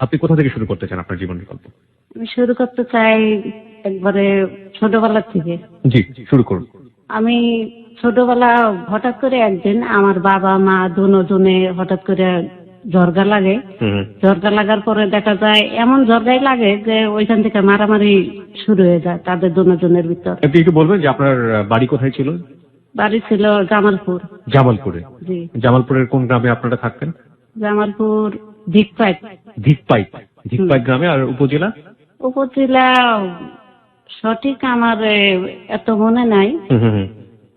আপনি কোথা থেকে শুরু করতে চান আপনার জীবনের গল্প? আমি শুরু করতে চাই একবারে ছোটবেলা থেকে। জি, শুরু করুন। আমি ছোটবেলা হঠাৎ করে একদিন আমার বাবা মা দুজনে হঠাৎ করে ঝরগা লাগে। ঝরগা লাগার পরে দেখা যায় এমন ঝরগাই লাগে যে ওইখান থেকে মারামারি শুরু হয়ে যায় তাদের দুজনের ভিতর। আপনি একটু বলবেন যে আপনার বাড়ি কোথায় ছিল? বাড়ি ছিল জামালপুর। জামালপুরে। জি, জামালপুরের কোন গ্রামে আপনারা থাকতেন? জামালপুর ধিকপাইট। ধিকপাইট। ধিকপাইট গ্রামে। আর উপজেলা? উপজেলা সঠিক আমার এত মনে নাই,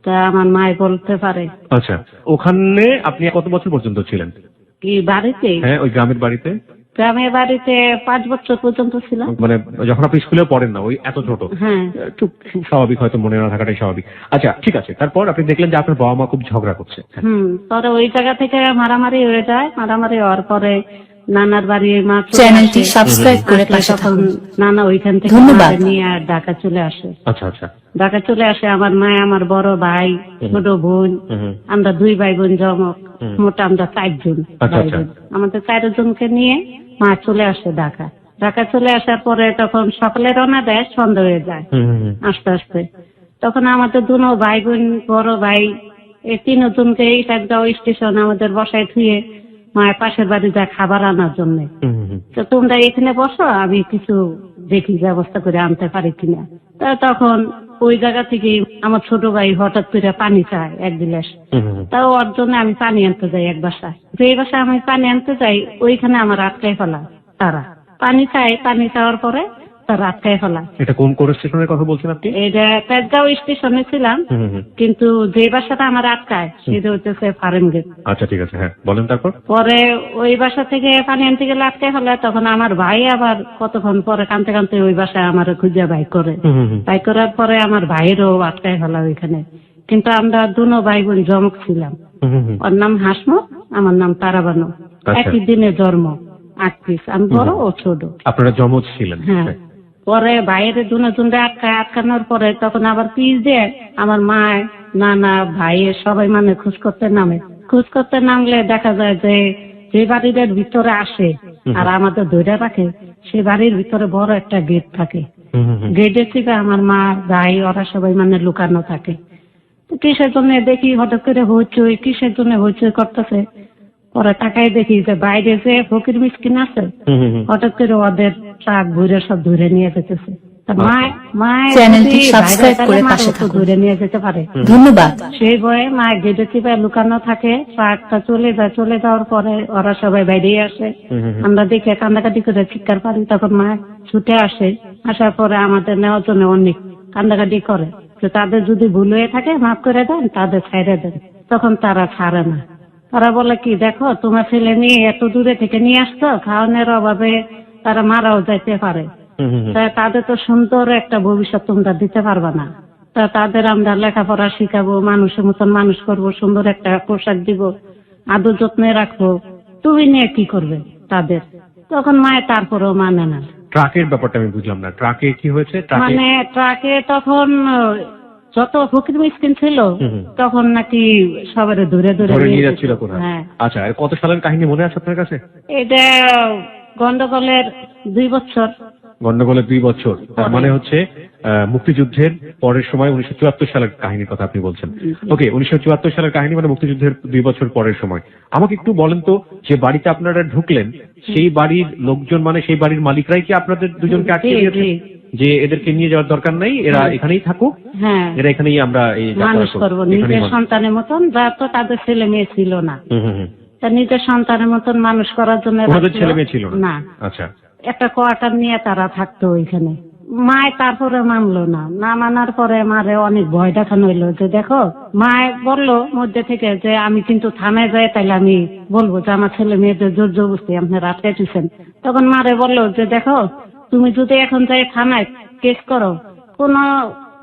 তা আমার মায় বলতে পারে। আচ্ছা, ওখানে আপনি কত বছর পর্যন্ত ছিলেন? কি বাড়িতে? হ্যাঁ, ওই গ্রামের বাড়িতে। গ্রামের বাড়িতে 5 বছর পর্যন্ত ছিলাম। মানে যখন আপনি স্কুলেও পড়েন না, ওই এত ছোট। হ্যাঁ, একটু স্বাভাবিক, হয়তো মনে না থাকাটাই স্বাভাবিক। আচ্ছা, ঠিক আছে। তারপর আপনি দেখলেন যে আপনার বাবা মা খুব ঝগড়া করছে। পরে ওই জায়গা থেকে মারামারি হয়ে যায়। মারামারি হওয়ার পরে নানার বাড়ি মা চ্যানেলটি সাবস্ক্রাইব করে পাশে থাকুন। নানা ওইখান থেকে ধন্যবাদ। নিয়ে আর ঢাকা চলে আসে। আচ্ছা আচ্ছা। ঢাকা চলে আসে আমার মা, আমার বড় ভাই, ছোট বোন, আমরা 2 ভাই বোন জমক, মোট আমরা 4 জন ভাই বোন। আমাদের 4 জনকে নিয়ে মা চলে আসে ঢাকা। ঢাকা চলে আসার পরে তখন সকালে রওনা দেয়, সন্ধ্যা হয়ে যায় আস্তে আস্তে। তখন আমাদের 2 ভাই বোন, বড় ভাই, এই 3 জনকে টাকগাঁও স্টেশন আমাদের বসায় থুয়ে মায়ের পাশের বাড়ি যায় খাবার আনার জন্য। তো তোমরা এখানে বসো, আমি কিছু দেখি ব্যবস্থা করে আনতে পারি কিনা। তখন ওই জায়গা থেকে আমার ছোট ভাই হঠাৎ করে পানি চায় 1 গ্লাস। তাও ওর জন্য আমি পানি আনতে যাই এক বাসায়। যে বাসায় আমি পানি আনতে যাই ওইখানে আমার আটকায় ফেলা তারা। পানি চায়, পানি চাওয়ার পরে তারা আটকায় ফেলা। এটা কোন স্টেশনের কথা বলছেন আপনি? এটা টাকগাঁও স্টেশনে ছিলাম, কিন্তু যে বাসাটা আমার আটকায় সেটা হচ্ছে ফার্ম গেট। আচ্ছা, ঠিক আছে। হ্যাঁ, বলেন তারপর। পরে ওই বাসা থেকে পানি আনতে গেলে আটকায় ফেলে। তখন আমার ভাই আবার কতক্ষণ পরে কানতে কানতে ওই বাসায় আমার খুঁজে বাইক করে। বাইক করার পরে আমার ভাইয়েরও আটকায় ফেলা ওইখানে। কিন্তু আমরা 2 ভাই বোন জমক ছিলাম। ওর নাম হাসমত, আমার নাম তারাবানু। একই দিনে জন্ম, 8 পিস। আমি বড়, ও ছোট। আপনারা জমজ ছিলেন? হ্যাঁ। পরে বাইরে দুজনে আটকানোর পরে তখন আবার পিস দিয়ে আমার মা, নানা, ভাইয়ের সবাই মানে খোঁজ করতে নামে। খোঁজ করতে নামলে দেখা যায় যে বাড়ির ভিতরে আসে আর আমাদের ধরে রাখে, সে বাড়ির ভিতরে বড় একটা গেট থাকে। গেটের থেকে আমার মা, ভাই, ওরা সবাই মানে লুকানো থাকে। কিসের জন্য দেখি হঠাৎ করে হইচই, কিসের জন্য হইচই করতেছে। পরে তাকাই দেখি যে বাইরে যে ফকির মিসকিন আছে, হঠাৎ করে ওদের ট্রাক ঘুরে সব ধরে নিয়ে যেতেছে। চ্যানেলটি সাবস্ক্রাইব করে পাশে থাকুন। ধরে নিয়ে যেতে পারে। ধন্যবাদ। সেই ভয়ে মা গেটের চিপায় লুকানো থাকে। ট্রাকটা চলে যায়। চলে যাওয়ার পরে ওরা সবাই বেরিয়ে আসে। আমরা দেখে কান্দাকাটি করে চিৎকার পারি। তখন মা ছুটে আসে। আসার পরে আমাদের নেওয়ার জন্য অনেক কান্দাকাটি করে যে তাদের যদি ভুল হয়ে থাকে মাফ করে দেন, তাদের ছেড়ে দেন। তখন তারা ছাড়ে না। তারা বলে কি, দেখো তোমার ছেলে নিয়ে এত দূরে থেকে নিয়ে আসতো, খাওয়ানোর অভাবে তারা মারাও যাইতে পারে। তাদের তো সুন্দর একটা ভবিষ্যৎ তোমরা দিতে পারবা না। তা তাদের আমরা লেখাপড়া শিখাবো, মানুষের মতন মানুষ করবো, সুন্দর একটা পোশাক দিব, আদর যত্নে রাখবো, তুমি নিয়ে কি করবে তাদের? তখন মায়ের তারপরেও মানে না। ট্রাকের ব্যাপারটা আমি বুঝলাম না। ট্রাকে কি হয়েছে? মানে ট্রাকে তখন যত ফকির মিসকিন ছিল তখন নাকি সবার ধরে ধরে নিয়ে যাচ্ছিল কোথায়? হ্যাঁ। আচ্ছা, কত সালের কাহিনী মনে আছে আপনার কাছে? এটা গন্ডগোলের 2 বছর। গন্ডগোলের 2 বছর, তার মানে হচ্ছে মুক্তিযুদ্ধের পরের সময় 1974 সালের কাহিনীর কথা আপনি বলছেন। ওকে, 1974 সালের কাহিনী মানে মুক্তিযুদ্ধের 2 বছর পরের সময়। আমাকে একটু বলেন তো, যে বাড়িতে আপনারা ঢুকলেন সেই বাড়ির লোকজন, মানে সেই বাড়ির মালিকরাই কি আপনাদের দুজনকে আটকে দিয়েছে যে এদেরকে নিয়ে যাওয়ার দরকার নাই, এরা এখানেই থাকুক, এরা এখানেই আমরা এই মানুষ করবো নিজের সন্তানের মতন? যা তো তাদের ছেলে মেয়ে ছিল না, তা নিজের সন্তানের মতন মানুষ করার জন্য ছেলে মেয়ে ছিল না। আচ্ছা, একটা কোয়ার্টার নিয়ে তারা থাকতো ওইখানে। মায় তারপরে মানলো না। না মানার পরে মারে অনেক ভয় দেখানো হইলো যে দেখো, মায় বললো মধ্যে থেকে যে আমি কিন্তু থানায় যাই, তাইলে আমি বলবো যে আমার ছেলে মেয়েদের জোর জবরদস্তি আপনারা আটকাইতেছেন। তখন মারে বললো যে দেখো, তুমি যদি এখন যাই থানায় কেস করো, কোনো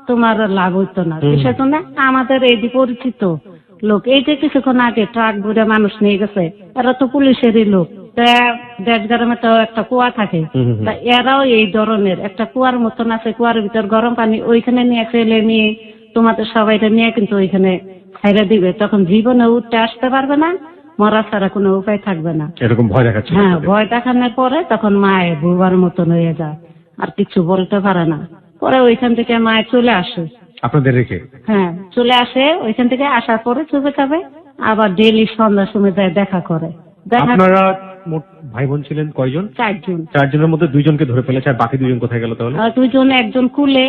তোমার লাভ হইতো না। কিসের জন্য? আমাদের এই যে পরিচিত লোক, এই যে কিছুক্ষণ আগে ট্রাক ভরে মানুষ নিয়ে গেছে, এরা তো পুলিশেরই লোক। দেশ গ্রামে তো একটা কুয়া থাকে, তা এরাও এই ধরনের একটা কুয়ার মতন আছে, কুয়ার ভিতর গরম পানি, ওইখানে নিয়ে ফেলে নিয়ে তোমাদের সবাইটা নিয়ে কিন্তু ওইখানে ছাইড়া দিবে। তখন জীবনে উঠতে আসতে পারবে না, মরা ছাড়া কোনো উপায় থাকবে না। এরকম ভয় দেখাচ্ছে? হ্যাঁ, ভয় দেখানোর পরে তখন মায়ে বুবার মতন হয়ে যায়, আর কিছু বলতে পারে না। পরে ওইখান থেকে মায়ে চলে আসে আপনাদের রেখে? হ্যাঁ, চলে আসে। ওইখান থেকে আসার পরে চুপে যাবে, আবার ডেইলি সন্ধ্যার সময় যায় দেখা করে। আপনারা মোট ভাই বোন ছিলেন কয়জন? 4 জন। 4 জনের মধ্যে 2 জনকে ধরে ফেলেছে, আর বাকি 2 জন কোথায় গেল তাহলে? 2 জন, একজন কুলে,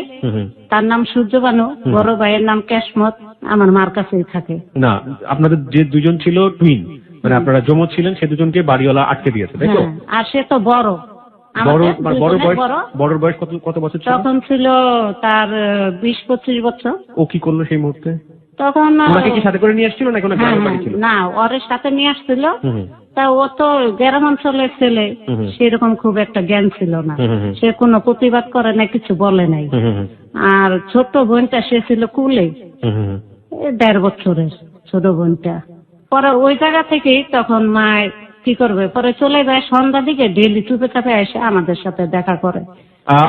তার নাম সূর্যবানু, বড় ভাইয়ের নাম কেশমত, আমার মার কাছেই থাকে। না, আপনাদের যে 2 জন ছিল টুইন, মানে আপনারা যমজ ছিলেন, সে 2 জনকে বাড়িওয়ালা আটকে দিয়েছে, তাই তো? হ্যাঁ, আর সে তো বড়। বড় বয়স কত বছর ছিল তখন? ছিল তার 20-25 বছর। ও কি করলো সেই মুহূর্তে? তখন ওনাকে কি সাথে করে নিয়ে আসছিল না কোনো গ্রামের বাড়ি ছিল? না, ওর সাথে নিয়ে আসছিল। তা ও তো গ্রাম অঞ্চলের ছেলে, সেরকম খুব একটা জ্ঞান ছিল না। সে কোনো প্রতিবাদ করে না, কিছু বলে নাই। আর ছোট বোনটা সে ছিল কুলে, 1.5 বছরের ছোট বোনটা। পরে ওই জায়গা থেকেই তখন মায় কি করবে, পরে চলে যায় সন্ধ্যা দিকে, ডেইলি চুপে চাপে এসে আমাদের সাথে দেখা করে।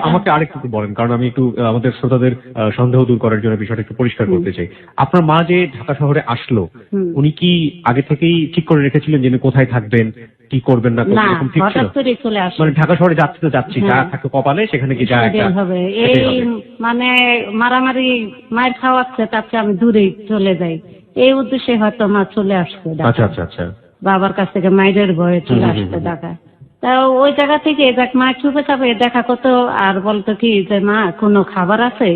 আমাকে আরেকটু বলেন, কারণ আমি একটু আমাদের শ্রোতাদের সন্দেহ দূর করার জন্য বিষয়টা একটু পরিষ্কার করতে চাই। আপনার মা যে ঢাকা শহরে আসলো, উনি কি আগে থেকেই ঠিক করে রেখেছিলেন যে কোথায় থাকবেন, কি করবেন না করবেন, এরকম ঠিক ছিল? হঠাৎ করে চলে আসে। মানে ঢাকা শহরে যাচ্ছি তো যাচ্ছি, যা থাকে কপালে সেখানে কি যায় হবে, এই মানে মারামারি মায়ের খাওয়াচ্ছে, তার চেয়ে আমি দূরেই চলে যাই, এই উদ্দেশ্যে হয়তো মা চলে আসছে। আচ্ছা আচ্ছা আচ্ছা। বাবার কাছ থেকে মায়ের ভয়ে চলে আসতে ঢাকায়। তা ওই জায়গা থেকে দেখ মা চুপে চাপে দেখা করতো, আর বলতো কি যে মা কোনো খাবার আছে?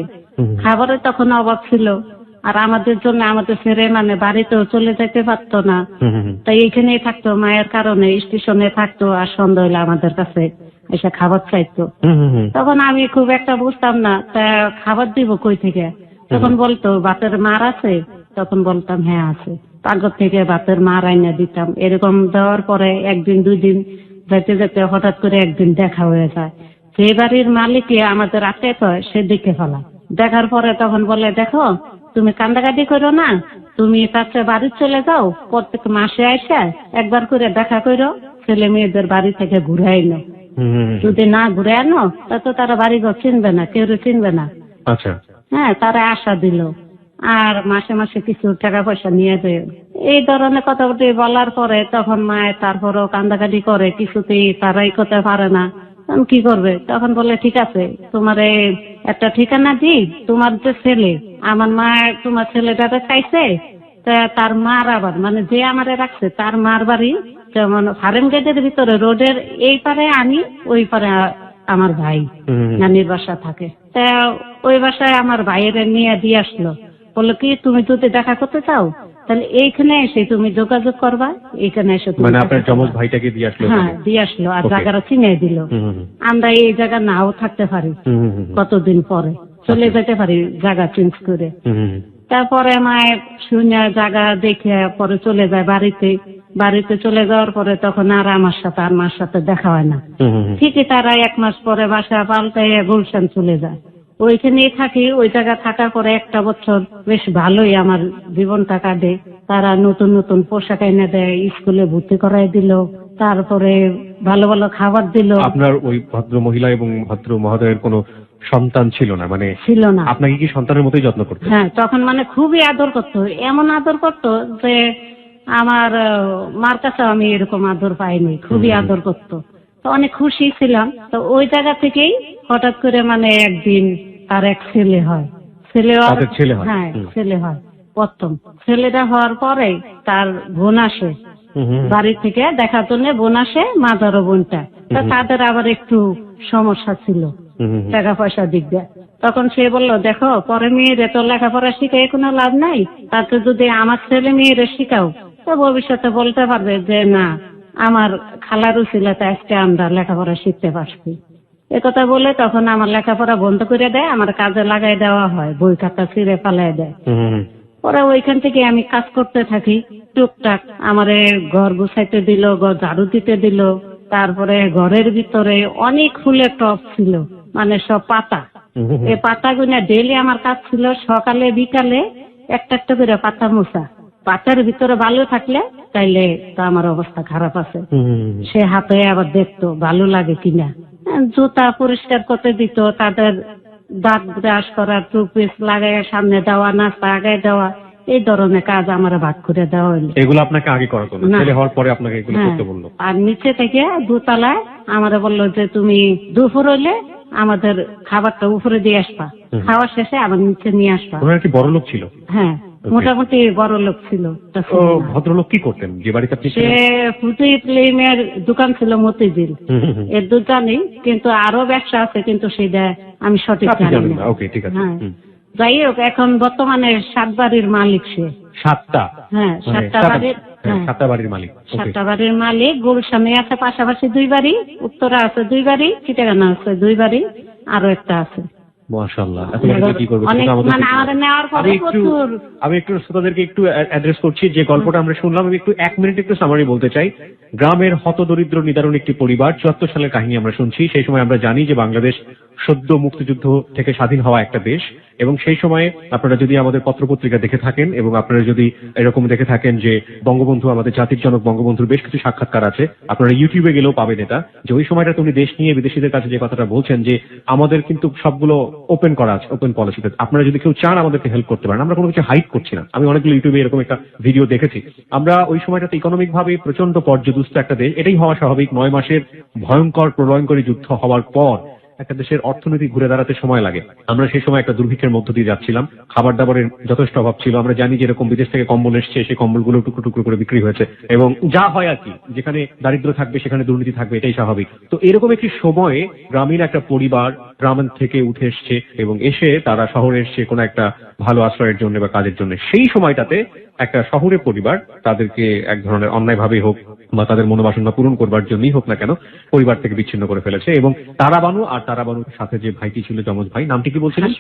খাবারের তখন অভাব ছিল, আর আমাদের জন্য আমাদের ছেড়ে মানে বাড়িতেও চলে যেতে পারতো না। তাই এইখানেই থাকতো, মায়ের কারণে স্টেশনে থাকতো, আর সন্ধ্যা হইলে আমাদের কাছে এসে খাবার চাইতো। তখন আমি খুব একটা বুঝতাম না, তা খাবার দিব কই থেকে? তখন বলতো ভাতের মার আছে? তখন বলতাম হ্যাঁ আছে। পাগর থেকে ভাতের মার আইনা দিতাম। এরকম দেওয়ার পরে 1 দিন 2 দিন যেতে যেতে হঠাৎ করে একদিন দেখা হয়ে যায়। যে বাড়ির মালিককে আমাদের আটকাইতে হয়, সে দেখে ফেলা। দেখার পরে তখন বলে, দেখো তুমি কান্দাকাটি করো না, তুমি তার বাড়ি চলে যাও, প্রত্যেক মাসে আসে একবার করে দেখা করো, ছেলে মেয়েদের বাড়ি থেকে ঘুরে আনো। যদি না ঘুরে আনো তা তো তারা বাড়ি ঘর চিনবে না, কেউ চিনবে না। আচ্ছা। হ্যাঁ, তারা আশা দিল, আর মাসে মাসে কিছু টাকা পয়সা নিয়ে দেয়। এই ধরনের কথাবার্তা বলার পরে তখন মায়ের তারপরও কান্দাকাটি করে, কিছুতেই তারাই করতে পারে না। কি করবে? তখন বলে ঠিক আছে, তোমার একটা ঠিকানা দিই, তোমার যে ছেলে, আমার মা তোমার ছেলেটাকে চাইছে, তার মার আবার মানে যে আমারে রাখছে তার মার বাড়ি যেমন ফার্ম গেটের ভিতরে রোডের এই পারে আমি, ওই পারে আমার ভাই নানির বাসা থাকে। তা ওই বাসায় আমার ভাইয়ের নিয়ে দিয়ে আসলো, বললো কি তুমি যদি দেখা করতে চাও তাহলে এইখানে এসে তুমি যোগাযোগ করবা, এইখানে এসে মানে আপনার যমজ ভাইটাকে দিয়ে আসলো? হ্যাঁ, দিয়ে আসলো, আর জায়গাটা চিনিয়ে দিল। আমরা এই জায়গা নাও থাকতে পারি, কতদিন পরে চলে যেতে পারি জায়গা চেঞ্জ করে। তারপরে মায়ের শুনে জায়গা দেখে পরে চলে যায় বাড়িতে। বাড়িতে চলে যাওয়ার পরে তখন আর আমার সাথে আর মার সাথে দেখা হয় না। ঠিকই তারা 1 মাস পরে বাসা পাল্টাইয়া গুলশান চলে যায়। ওইখানেই থাকি। ওই জায়গা থাকার পরে 1টা বছর বেশ ভালোই আমার জীবনটা কাটে। তারা নতুন নতুন পোশাক এনে দেয়, স্কুলে ভর্তি করাই দিল, তারপরে ভালো ভালো খাবার দিল। আপনার ওই ভদ্র মহিলা এবং ভদ্র মহোদয়ের কোনো সন্তান ছিল না? মানে ছিল না। আপনাকে কি সন্তানের মতোই যত্ন করতো? হ্যাঁ, তখন মানে খুবই আদর করতো, এমন আদর করতো যে আমার মার কাছে আমি এরকম আদর পাইনি। খুবই আদর করতো, তো অনেক খুশি ছিলাম। তো ওই জায়গা থেকেই হঠাৎ করে মানে একদিন তার এক ছেলে হয়। ছেলে হয়? হ্যাঁ, ছেলে হয় প্রথম। ছেলেটা হওয়ার পরে তার বোন আসে বাড়ি থেকে দেখার জন্য, বোন আসে, মাদারও বোনটা। তা তাদের আবার একটু সমস্যা ছিল টাকা পয়সা দিক দিয়ে। তখন সে বলল, দেখো পরে মেয়েদের তো লেখাপড়া শিখাই কোনো লাভ নাই, তাতে যদি আমার ছেলে মেয়েরা শিখাও তো ভবিষ্যতে বলতে পারবে যে না, আমার খালার উছিলাতে আজকে আমরা লেখাপড়া শিখতে পারছি। একথা বলে তখন আমার লেখাপড়া বন্ধ করে দেয়, আমার কাজে লাগাই দেওয়া হয়, বই খাতা ছিঁড়ে পালাই দেয়। পরে ওইখান থেকে আমি কাজ করতে থাকি টুকটাক। আমার ঘর গুছাইতে দিল, ঘর ঝাড়ু দিতে দিল। তারপরে ঘরের ভিতরে অনেক ফুলের টব ছিল, মানে সব পাতা। এই পাতাগুলো ডেইলি আমার কাজ ছিল, সকালে বিকালে একটা একটা করে পাতা মোছা। পাতার ভিতরে বালু থাকলে তাইলে তো আমার অবস্থা খারাপ আছে। সে হাতে আবার দেখতো ভালো লাগে কিনা। জুতা পরিষ্কার করতে দিত, তাদের দাঁত ব্রাশ করার টুথপেস্ট লাগাই সামনে দেওয়া, নাস্তা আগায় দেওয়া, এই ধরনের কাজ আমার ভাগ করে দেওয়া হলো। এগুলো আপনাকে আগে করা হতো না, না। ছেলে হওয়ার পরে আপনাকে এগুলো হ্যাঁ। করতে বললো? আর নিচে থেকে দোতলায় আমারে বললো যে তুমি দুপুর হলে আমাদের খাবারটা উপরে দিয়ে আসবা, খাওয়া শেষে আবার নিচে নিয়ে আসবা। ওনার কি বড় লোক ছিল? হ্যাঁ, মোটামুটি বড় লোক ছিল। তা ও ছিল না। ভদ্রলোক কি করতেন যে বাড়িতে আপনি সে ছিলেন? ফুটি ফিল্মের দোকান ছিল মতিঝিল, হুম, হুম, হুম। এর দোকানই, কিন্তু আরো ব্যবসা আছে, কিন্তু সেটা আমি সঠিক আপনি জানি জানেন না। না, ওকে ঠিক আছে। হ্যাঁ। হুম। যাই হোক, এখন বর্তমানে 7 বাড়ির মালিক সে। 7টা? হ্যাঁ, মানে 7টা বাড়ির। হ্যাঁ, 7টা বাড়ির মালিক। ওকে। 7টা বাড়ির মালিক। গুলশানে আছে পাশাপাশি 2 বাড়ি, উত্তরা আছে 2 বাড়ি, চিটাগানা আছে 2 বাড়ি, আরো একটা আছে। মাশাআল্লাহ। এত বাড়িতে কি করবে? অনেক, সেটা আমাদের মানে দেখতে হবে। আমার নেওয়ার পরে প্রচুর। আমি একটু শ্রোতাদেরকে একটু অ্যাড্রেস করছি যে গল্পটা আমরা শুনলাম। আমি একটু 1 মিনিট একটু সামারি বলতে চাই। গ্রামের হতদরিদ্র নিদারুণ একটি পরিবার, 74 সালের কাহিনী আমরা শুনছি। সেই সময় আমরা জানি যে বাংলাদেশ সদ্য মুক্তিযুদ্ধ থেকে স্বাধীন হওয়া একটা দেশ, এবং সেই সময়ে আপনারা যদি আমাদের পত্রপত্রিকা দেখে থাকেন এবং আপনারা যদি এরকম দেখে থাকেন যে বঙ্গবন্ধু, আমাদের জাতির জনক বঙ্গবন্ধুর বেশ কিছু সাক্ষাৎকার আছে, আপনারা ইউটিউবে গেলেও পাবেন এটা, যে ওই সময়টা উনি দেশ নিয়ে বিদেশিদের কাছে যে কথাটা বলছেন যে আমাদের কিন্তু সবগুলো ওপেন করা আছে, ওপেন পলিসিতে, আপনারা যদি কেউ চান আমাদেরকে হেল্প করতে পারেন, আমরা কোনো কিছু হাইড করছি না। আমি অনেকগুলো ইউটিউবে এরকম একটা ভিডিও দেখেছি। আমরা ওই সময়টাতে ইকোনমিক ভাবে প্রচন্ড পর্যদুস্ত একটা দেশ, এটাই হওয়া স্বাভাবিক। 9 মাসের ভয়ঙ্কর প্রলয়ঙ্করী যুদ্ধ হওয়ার পর একটা দেশের অর্থনীতি ঘুরে দাঁড়াতে সময় লাগে। আমরা সেই সময় একটা দুর্ভিক্ষের মধ্য দিয়ে যাচ্ছিলাম, খাবার দাবারের যথেষ্ট অভাব ছিল। আমরা জানি যে এরকম বিদেশ থেকে কম্বল এসছে, সেই কম্বলগুলো টুকরো টুকরো করে বিক্রি হয়েছে, এবং যা হয় আর কি, যেখানে দারিদ্র থাকবে সেখানে দুর্নীতি থাকবে, এটাই স্বাভাবিক। তো এরকম একটি সময়ে গ্রামীণ একটা পরিবার গ্রাম থেকে উঠে এসছে এবং এসে তারা শহরে এসছে কোনো একটা ভালো আশ্রয়ের জন্য বা কাজের জন্য। সেই সময়টাতে একটা শহুরে পরিবার তাদেরকে এক ধরনের অন্যায়ভাবে হোক বা তাদের মনোবাসনা পূরণ করবার জন্যই হোক না কেন, পরিবার থেকে বিচ্ছিন্ন করে ফেলেছে। এবং তারাবানু আর তারাবানুর সাথে যে ভাইটি ছিল, যমজ ভাই, নামটি কি বলছিলেন?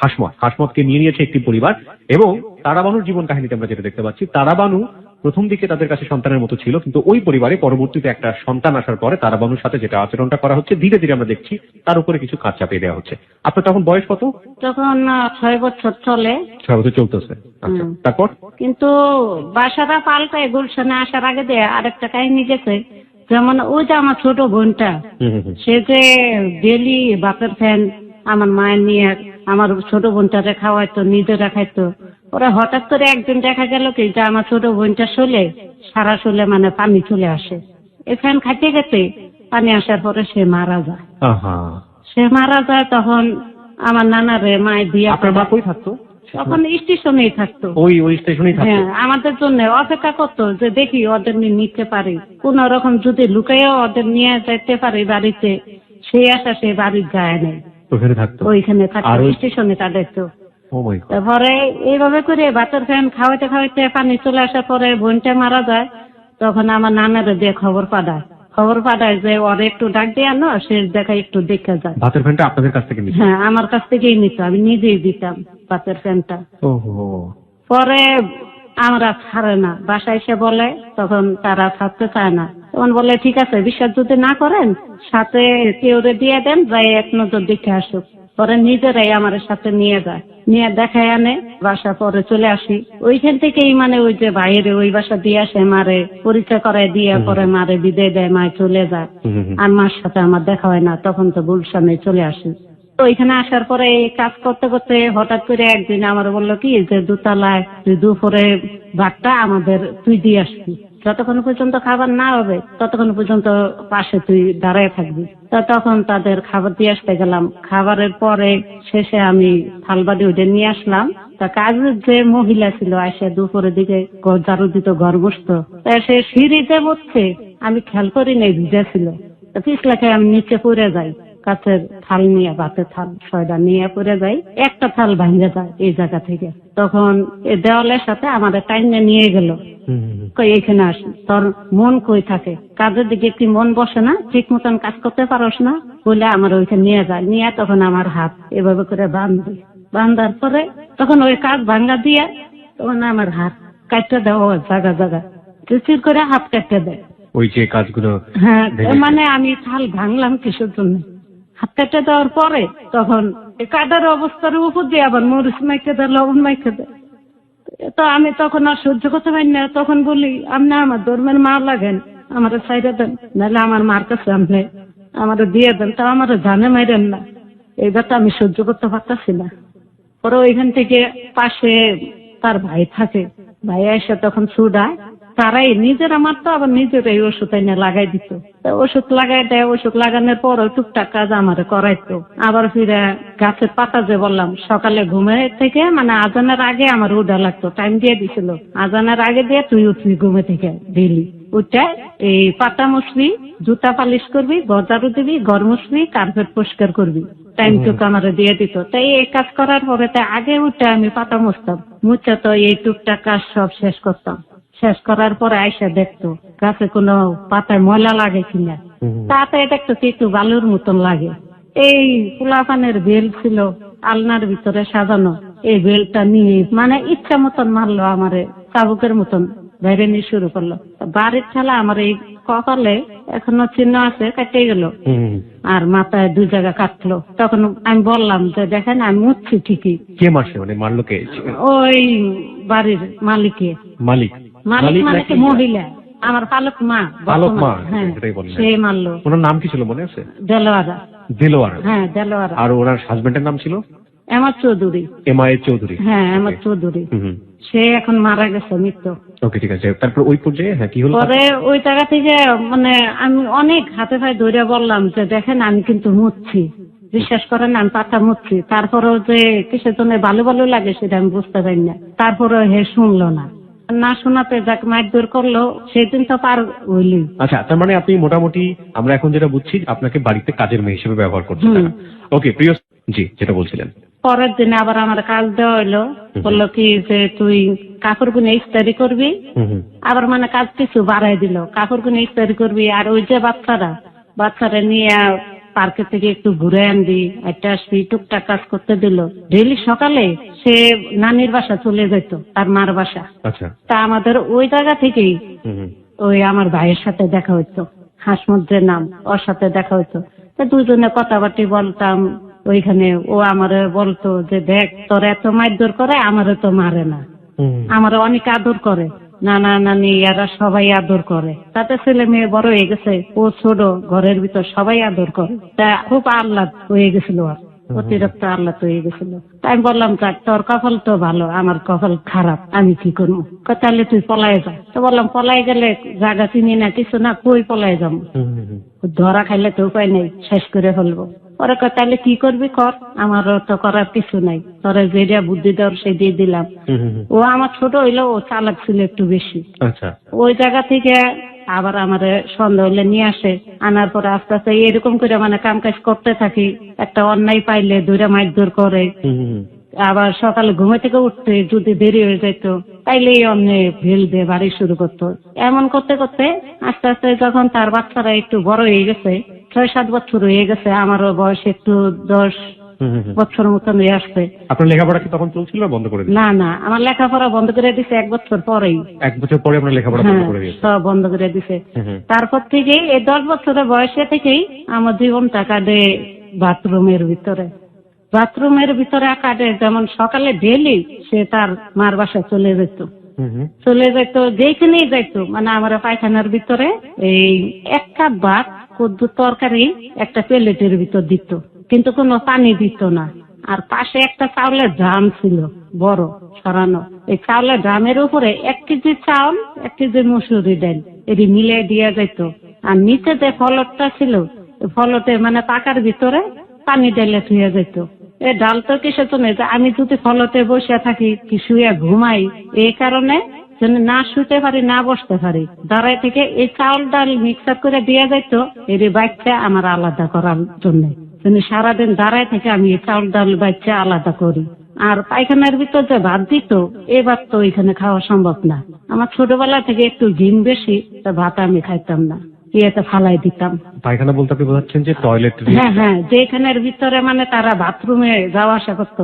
হাসমত। হাসমতকে নিয়ে নিয়েছে একটি পরিবার। এবং তারাবানুর জীবন কাহিনীতে আমরা যেটা দেখতে পাচ্ছি, তারাবানু প্রথম দিকে তাদের কাছে সন্তানের মতো ছিল, কিন্তু ওই পরিবারে পরবর্তীতে একটা সন্তান আসার পরে তারাবানুর সাথে যেটা আচরণটা করা হচ্ছে, ধীরে ধীরে আমরা দেখছি তার উপরে কিছু কাজ চাপিয়ে দেওয়া হচ্ছে। আপনার তখন বয়স কত? তখন 6 বছর চলে। 6 বছর চলতেছে। আচ্ছা, তারপর? কিন্তু বাসাটা পাল্টায় গুলশানে আসার আগে দিয়ে আরেকটা কাহিনী গেছে। যেমন ওই যে আমার ছোট বোনটা, সে যে ডেলি বাপের ফ্যান আমার মায়ের নিয়ে আমার ছোট বোনটারে খাওয়াইতো, নিজেরা খাইতো। ওরা হঠাৎ করে একদিন দেখা গেল কি যে আমার ছোট বোনটা শোলে, সারা শোলে মানে পানি চলে আসে। এই ফ্যান খাইতে খেতে পানি আসার পরে সে মারা যায়। আহা। সে মারা যায়, তখন আমার নানারে মায়ের দিয়ে, আপনার মা কই থাকতো? তখন স্টেশনেই থাকতো। ওই স্টেশনেই থাকতো? হ্যাঁ, আমাদের জন্য অপেক্ষা করতো যে দেখি ওদের নিতে পারি, কোন রকম যদি লুকাইও ওদের নিয়ে যেতে পারি বাড়িতে, সেই আশা সে বাড়ি যায় নাই, ওখানে থাকতো? ওইখানে আর থাকতো, ওই- স্টেশনে কাটাইতো। ও মাই গড। তারপরে এইভাবে করে বাতের ফ্যান খাওয়াইতে খাওয়াইতে পানি চলে আসার পরে বোনটা মারা যায়। তখন আমার নানারে দিয়ে খবর পাঠায় যে ওরে একটু ডাক দিয়ে আনো, সে দেখা একটু দেখে যায়। ভাতের ফ্যানটা আপনাদের কাছ থেকে নিচ্ছে? হ্যাঁ, আমার কাছ থেকেই নিত, আমি নিজেই দিতাম বাতের ফ্যানটা। ওহো। পরে আমরা ছাড়ে না, বাসায় এসে বলে, তখন তারা ছাড়তে চায় না। তখন বলে ঠিক আছে, বিশ্বাস যদি না করেন সাথে কেউরে দিয়ে দেন, যাই এক নজর দেখে আসুক। পরে নিজেরাই আমার সাথে নিয়ে যায়, নিয়ে দেখায় আনে। বাসা পরে চলে আসি, ওইখান থেকেই মানে ওই যে বাইরে ওই বাসা দিয়ে আসে, মারে পরিচয় করায় দিয়ে পরে মারে বিদায় দেয়, মায় চলে যায়। আর মার সাথে আমার দেখা হয় না, তখন তো গুলশানে চলে আসি। তো ওইখানে আসার পরে এই কাজ করতে করতে হঠাৎ করে একদিন আমার বললো কি যে দোতলায় তুই দুপুরে ভাতটা আমাদের তুই দিয়ে আসবি, যতক্ষণ পর্যন্ত খাবার না হবে ততক্ষণ পর্যন্ত পাশে তুই দাঁড়ায় থাকবি। তা তখন তাদের খাবার দিয়ে আসতে গেলাম। খাবারের পরে শেষে আমি থালবাড়ি ওইটা নিয়ে আসলাম। তা কাজের যে মহিলা ছিল আসে দুপুরের দিকে ঝাড়ু দিত, ঘর বসতো। তা সে সিঁড়িতে বসছে, আমি খেয়াল করি নাই ভিজা ছিল। তা পিছলাকে আমি নিচে পড়ে যাই, কাছের থাল নিয়ে, ভাতের থাল 6টা নিয়ে পড়ে যাই, একটা থাল ভাঙে যায় এই জায়গা থেকে। তখন এই দেওয়ালের সাথে আমাদের টাইনে নিয়ে গেল, কই এখানে আসি, তোর মন কই থাকে, কাজের দিকে কি মন বসে না, ঠিক মতন কাজ করতে পারোস না বলে আমার ওইখানে নিয়ে যায়। নিয়ে তখন আমার হাত এভাবে করে বান্ধার পরে তখন ওই কাজ ভাঙ্গা দিয়ে তখন আমার হাত কাটতে দেওয়া জায়গা চির করে হাত কাটতে দেয়। ওই যে কাজগুলো? হ্যাঁ, মানে আমি থাল ভাঙলাম কিসের জন্য? হাত কেটে দেওয়ার পরে তখন কাটার অবস্থার উপর দিয়ে আবার মরিচ মাইকে দেয়, লবণ মাইকে দেয়। তো আমি তখন আর সহ্য করতে পারি না, তখন বলি আপনি আমার ধর্মের মা লাগেন, আমার সাইডে দেন, নাহলে আমার মার কাছে আপনি আমার দিয়ে দেন, তা আমার জানে মাইরেন না। এইবার তো আমি সহ্য করতে পারতাছি না। পরে ওইখান থেকে পাশে তার ভাই থাকে, ভাই এসে তখন ছুডায়, তারাই নিজের আমার তো আবার নিজের এই ওষুধ এনে লাগাই দিত। তা ওষুধ লাগাই দেয়, ওষুধ লাগানোর পর টুকটাক কাজ আমারে করাইতো। আবার ফিরে গাছের পাতা যে বললাম, সকালে ঘুমে থেকে মানে আজানের আগে আমার উঠা লাগতো, টাইম দিয়ে দিছিল, আজানের আগে দিয়ে তুই উঠবি ঘুমে থেকে ডেইলি। উঠে এই পাতা মুছবি, জুতা পালিশ করবি, গজারু দিবি, ঘর মুছবি, কার্পেট পরিষ্কার করবি, টাইম টুক আমারে দিয়ে দিত। তাই এই কাজ করার পরে তাই আগে উঠে আমি পাতা মুছতাম, মুছে তো এই টুকটাক কাজ সব শেষ করতাম। শেষ করার পরে আইসা দেখতো গাছে কোনো পাতায় ময়লা লাগে কিনা, তাতে দেখতো কি একটু বালুর মতন লাগে। এই পোলাপানের বেল ছিল আলনার ভিতরে সাজানো, এই বেলটা নিয়ে মানে ইচ্ছা মতন মারলো আমারে, চাবুকের মতন বাইরে নিয়ে শুরু করলো। বাড়ির ঠেলা আমার এই কপালে এখনো চিহ্ন আছে, কেটে গেল, আর মাথায় 2 জায়গা কাটলো। তখন আমি বললাম যে দেখেন আমি মুছছি ঠিকই। কে মারছে, মানে মারলো কে? ওই বাড়ির মালিকে। মালিক? মালিক মানে কি মহিলা, আমার পালক মা। পালক মা, হ্যাঁ, সেটাই বললেন। সে মারলো। ওনার নাম কি ছিল মনে আছে? দেলোয়ারা। দেলোয়ারা? হ্যাঁ, দেলোয়ারা। আর ওনার হাজবেন্ডের নাম ছিল এমার চৌধুরী। এমআই চৌধুরী? হ্যাঁ, এমার চৌধুরী। সে এখন মারা গেছে, মৃত্যু। ওকে, ঠিক আছে। তারপর ওই পর্যায়ে হ্যাঁ কি হলো? পরে ওই জায়গা থেকে মানে আমি অনেক হাতে পায়ে ধরে বললাম যে দেখেন আমি কিন্তু মুছছি, বিশ্বাস করেন আমি পাতা মুছছি। তারপরেও যে কিসের জন্য ভালো ভালো লাগে সেটা আমি বুঝতে পারি না। তারপরেও হে শুনলো না, না শোনাতে যাক মারধর করলো, সেদিন তো পার হইলি। আচ্ছা, তার মানে আপনি মোটামুটি আমরা এখন যেটা বুঝছি আপনাকে বাড়িতে কাজের মেয়ে হিসেবে ব্যবহার করছে। ওকে, প্রিয় জি, যেটা বলছিলেন। পরের দিনে আবার আমার কাজ দেওয়া হইলো, বললো কি যে তুই কাপড় গুনে ইস্তারি করবি। আবার মানে কাজ কিছু বাড়াই দিল, কাপড় গুনে ইস্তারি করবি, আর ওই যে বাচ্চারা নিয়ে পার্কের থেকে একটু ঘুরে আনবি, একটা আসবি, টুকটাক কাজ করতে দিল। ডেইলি সকালে সে নানির বাসা চলে যেত, তার মার বাসা। আচ্ছা। তা আমাদের ওই জায়গা থেকেই ওই আমার ভাইয়ের সাথে দেখা হইতো, হাসমুদ্রের নাম, ওর সাথে দেখা হইতো। তা দুজনে কথাবার্তি বলতাম ওইখানে। ও আমারে বলতো যে দেখ তোর এত মারধর করে, আমারে তো মারে না, আমারে অনেক আদর করে, নানা নানি এরা সবাই আদর করে। তাতে ছেলে মেয়ে বড় হয়ে গেছে, ও ছোট, ঘরের ভিতর সবাই আদর করে। তা খুব আহ্লাদ হয়ে গেছিল, আর অতিরিক্ত আহ্লাদ হয়ে গেছিল। তাই আমি বললাম যাক তোর কপাল তো ভালো, আমার কপাল খারাপ, আমি কি করবো? তাহলে তুই পলাই যা। তো বললাম পলাই গেলে জায়গা চিনি না, কিছু না, কই পলাই যাবো? ধরা খাইলে তো উপায় নেই, শেষ করে ফেলবো। পরে তাহলে কি করবি কর, আমারও তো করার কিছু নাই, তোরা যেটা বুদ্ধি দেওয়ার সেই দিয়ে দিলাম। ও আমার ছোট হইলো, ও চালাক ছিল একটু বেশি। আচ্ছা। ওই জায়গা থেকে আবার আমার সন্ধ্যা হইলে নিয়ে আসে, আনার পরে আস্তে আস্তে এরকম করে মানে কাম কাজ করতে থাকি। একটা অন্যায় পাইলে দূরে মারধর করে। আবার সকালে ঘুমে থেকে উঠতে যদি দেরি হয়ে যেত তাইলে অন্য ভেল দিয়ে বাড়ি শুরু করতো। এমন করতে করতে আস্তে আস্তে যখন তার বাচ্চারা একটু বড় হয়ে গেছে, 6-7 বছর হয়ে গেছে, আমারও বয়স একটু 10 বছর মতন হয়ে আসছে। আপনার লেখাপড়া কি তখন চলছিল না বন্ধ করে দিয়েছেন? না না, আমার লেখাপড়া বন্ধ করে দিছে 1 বছর পরেই। 1 বছর পরে আপনার লেখাপড়া বন্ধ করে দিয়েছেন? সব বন্ধ করে দিছে। তারপর থেকে এই 10 বছরের বয়সে থেকেই আমার জীবনটা কাটে বাথরুমের ভিতরে। বাথরুমের ভিতরে কাটে, যেমন সকালে ডেলি সে তার মার বাসায় চলে যেত, যেখানেই যাইতো মানে আমার পায়খানার ভিতরে এই 1 কাপ ভাত, কদ্দু তরকারি একটা প্লেটের ভিতর দিত, কিন্তু কোনো পানি দিত না। আর পাশে একটা চাউলের ড্রাম ছিল বড় সরানো, এই চাউলের ড্রামের উপরে 1 কেজি চাউল, 1 কেজি মসুরি ডাল এটি মিলে দিয়ে যেত। আর নিচে যে ফলটটা ছিল, ফলটে মানে পাকার ভিতরে পানি ঢেলে থুয়ে যেত। এ ডাল তো কিসের জন্য, আমি যদি ফলতে বসে থাকি কি শুয়ে ঘুমাই, এই কারণে যেন না শুতে পারি না বসতে পারি, দাঁড়ায় থেকে এই চাউল ডাল মিক্সার করে দিয়ে যাইতো এর বাচ্চা আমার আলাদা করার জন্য। সারাদিন দাঁড়ায় থেকে আমি এই চাউল ডাল বাচ্চা আলাদা করি। আর পায়খানার ভিতর যে ভাত দিত, এবার তো এখানে খাওয়া সম্ভব না। আমার ছোটবেলা থেকে একটু ঘিম বেশি, তা ভাত আমি খাইতাম না, ইয়েতে ফালাই দিতাম। পায়খানা বলতে আপনি বোঝাচ্ছেন যে টয়লেট? হ্যাঁ, যেখানের ভিতরে মানে তারা বাথরুমে যাওয়া আসা করতো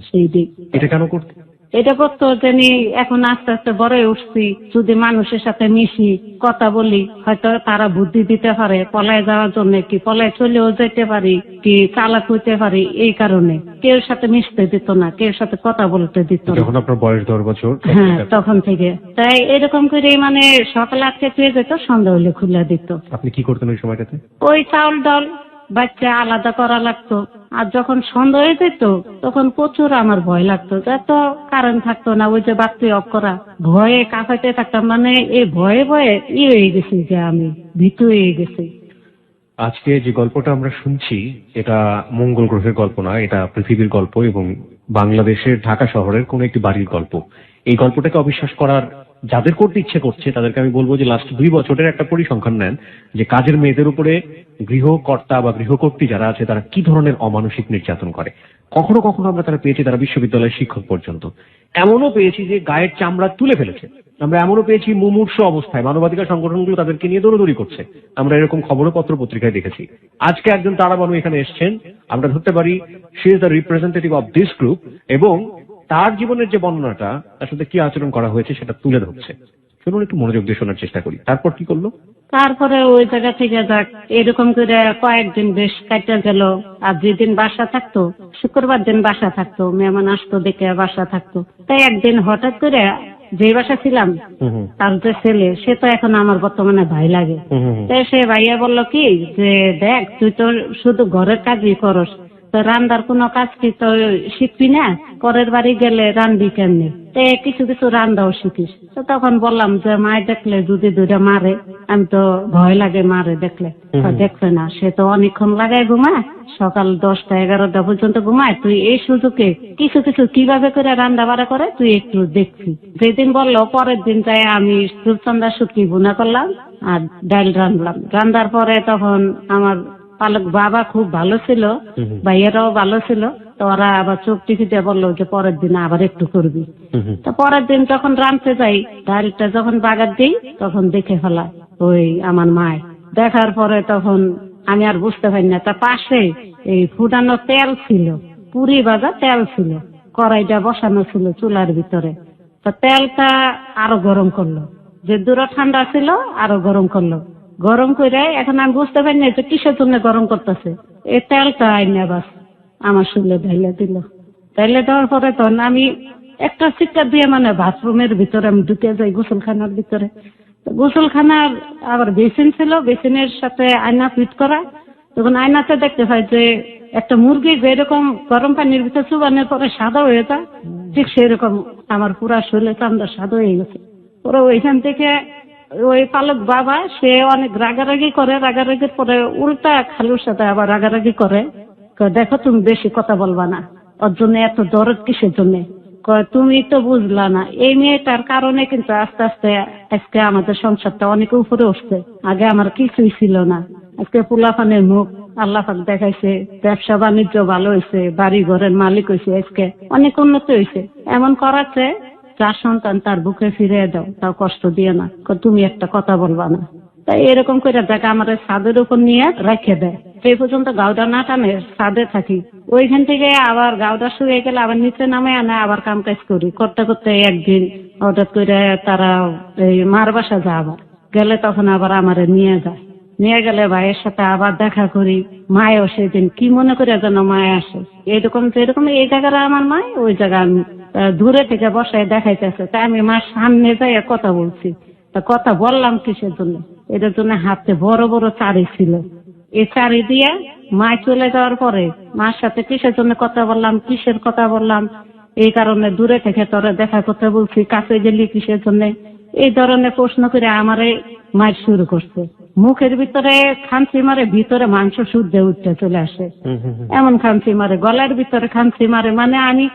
সেই দিক। এটা কেন করতো? এটা করতো জানি এখন আস্তে আস্তে বড় হয়ে উঠছি, যদি মানুষের সাথে মিশি কথা বলি, হয়তো তারা বুদ্ধি দিতে পারে পলায় যাওয়ার জন্য, কি পলায় চলেও যেতে পারি, কি চালাক হইতে পারি। এই কারণে কেউ সাথে মিশতে দিত না, কেউ সাথে কথা বলতে দিত না। যখন আপনার বয়স 10 বছর? হ্যাঁ, তখন থেকে। তাই এরকম করে মানে সকালে আটকে পেয়ে যেত, সন্ধ্যা হলে খুলে দিত। আপনি কি করতেন ওই সময়টাতে? ওই চাউল ডাল বাচ্চা আলাদা করা লাগতো। আর যখন সন্ধ্যা হয়ে যেত তখন প্রচুর আমার ভয় লাগতো, এত কারেন্ট থাকতো না, ওই যে বাতি অফ করা, ভয়ে কাঁপাইতে থাকতাম। মানে এই ভয়ে ভয়ে হয়ে গেছি, যে আমি ভীতু হয়ে গেছি। আজকে যে গল্পটা আমরা শুনছি এটা মঙ্গল গ্রহের গল্প না, এটা পৃথিবীর গল্প এবং বাংলাদেশের ঢাকা শহরের কোন একটি বাড়ির গল্প। এই গল্পটাকে অবিশ্বাস করার যাদের করতে ইচ্ছে করছে তাদেরকে আমি বলবো যে লাস্ট 2 বছরের একটা পরিসংখ্যান নেন যে কাজের মেয়েদের উপরে গৃহকর্তা বা গৃহকর্ত্রী যারা আছে তারা কি ধরনের অমানসিক নির্যাতন করে। কখনো কখনো আমরা তারা পেয়েছি তারা বিশ্ববিদ্যালয়ের শিক্ষক পর্যন্ত, এমনও পেয়েছি যে গায়ের চামড়া তুলে ফেলেছে। আমরা এমনও পেয়েছি মুমূর্ষু অবস্থায় মানবাধিকার সংগঠনগুলো তাদেরকে নিয়ে দৌড়দৌড়ি করছে। আমরা এরকম খবরও পত্র পত্রিকায় দেখেছি। আজকে একজন তারা বানু এখানে এসেছেন, আমরা ধরতে পারি she is the representative of this group, এবং তার জীবনের যে বর্ণনাটা তার সাথে কি আচরণ করা হয়েছে সেটা তুলে ধরছে। চলুন একটু মনোযোগ দিয়ে শোনার চেষ্টা করি। তারপর কি করলো? তারপরে ওই জায়গা থেকে যাক এরকম করে কয়েকদিন বেশ কাটা গেল। আর যেদিন বাসা থাকতো, শুক্রবার দিন বাসা থাকতো, মেহমান আসতো দেখে বাসা থাকতো। তাই একদিন হঠাৎ করে যে বাসা ছিলাম তার যে ছেলে, সে তো এখন আমার বর্তমানে ভাই লাগে। তাই সে ভাইয়া বলল কি যে দেখ তুই তো শুধু ঘরের কাজই করস, তো রান্নার কোনো কাজ কি তো শিখবি না, পরের বাড়ি গেলে রান্নবি কেমনি, কিছু কিছু রান্নাও শিখিস। তো তখন বললাম যে মায় দেখলে যদি দুইটা মারে, আমি তো ভয় লাগে মারে দেখলে। দেখবে না, সে তো অনেকক্ষণ লাগায় ঘুমায়, সকাল 10টা 11টা পর্যন্ত ঘুমায়, তুই এই সুযোগে কিছু কিছু কিভাবে করে রান্না বাড়া করে তুই একটু দেখবি। যেদিন বললো পরের দিন যাই আমি রূপচন্দা শুটকি ভুনা করলাম আর ডাল রান্নলাম। রান্নার পরে তখন আমার পালক বাবা খুব ভালো ছিল, ভাইয়েরাও ভালো ছিল, তো ওরা আবার চোখ টিপি দিয়ে বললো যে পরের দিন আবার একটু করবি। তো পরের দিন যখন রাঁধতে যাই, ডালটা যখন বাগার দিই তখন দেখে ফেলা ওই আমার মায়। দেখার পরে তখন আমি আর বুঝতে পারি না, তার পাশে এই ফুটানো তেল ছিল, পুরি ভাজা তেল ছিল, কড়াইটা বসানো ছিল চুলার ভিতরে। তো তেলটা আরো গরম করলো, যে দূরে ঠান্ডা ছিল আরো গরম করলো। গরম করে এখন আমি বুঝতে পারি না যে কিসের জন্য গরম করতেছে। এই তেলটা আইনা বাস আমার শুলে ঢাইলে দিল। ঢাইলে দেওয়ার পরে তখন আমি একটা চিৎকার দিয়ে মানে বাথরুমের ভিতরে আমি ঢুকে যাই, গোসলখানার ভিতরে। গোসলখানার আবার বেসিন ছিল, বেসিনের সাথে আয়না ফিট করা। তখন আয়নাতে দেখতে পাই যে একটা মুরগি যেরকম গরম পানির ভিতরে চুবানোর পরে সাদা হয়ে যায়, ঠিক সেরকম আমার পুরা শরীরে চামড়া সাদা হয়ে গেছে। ওরা ওইখান থেকে ওই পালক বাবা সে অনেক রাগারাগি করে, রাগারাগির পরে উল্টা খালুর সাথে আবার রাগারাগি করে, দেখো তুমি বেশি কথা বলবা না, ওর জন্য এত দরদ কিসের জন্য, তুমি তো বুঝলা না। এই মেয়েটার কারণে কিন্তু আস্তে আস্তে আজকে আমাদের সংসারটা অনেক উপরে উঠছে। আগে আমার কিছুই ছিল না, আজকে পোলাপানের মুখ আল্লাহ পাক দেখাইছে, ব্যবসা বাণিজ্য ভালো হয়েছে, বাড়ি ঘরের মালিক হয়েছে, আজকে অনেক উন্নতি হয়েছে। এমন করাচ্ছে 4 সন্তান তার বুকে ফিরে দাও, তাও কষ্ট দিয়ে না, তুমি একটা কথা বলবা না। তাই এরকম করে দেখা আমার ছাদের উপর নিয়ে রেখে দেয়। সেই পর্যন্ত গাউডা না টানে ছাদে থাকি। ওইখান থেকে আবার গাউডা শুয়ে গেলে আবার নিচে নামে আনে, আবার কাম কাজ করি। করতে করতে একদিন হঠাৎ করে তারা এই মার বাসা যায়, আবার গেলে তখন আবার আমারে নিয়ে যায়। নিয়ে গেলে ভাইয়ের সাথে আবার দেখা করি। মায়ও সেদিন কি মনে করে যেন মায় আসে, এরকম যেরকম এই জায়গায় আমার মায়, ওই জায়গা আমি দূরে থেকে বসায় দেখাইতেছে। তাই আমি মার সামনে যাই কথা বলছি। তা কথা বললাম কিসের জন্য, এটার জন্য হাতে বড় বড় চারি ছিল। এই চারি দিয়ে মায় চলে যাওয়ার পরে মার সাথে কিসের জন্য কথা বললাম, কিসের কথা বললাম, এই কারণে দূরে থেকে তোরা দেখা করতে বলছি, কাছে গেলি কিসের জন্য, এই ধরনের প্রশ্ন করে আমারে মার শুরু করছে। মুখের ভিতরে খামচি মারে, ভিতরে মাংস শুদ্ধে উঠতে চলে আসে, এমন খামচি মারে, গলার ভিতরে খামচি মারে। মানে আমি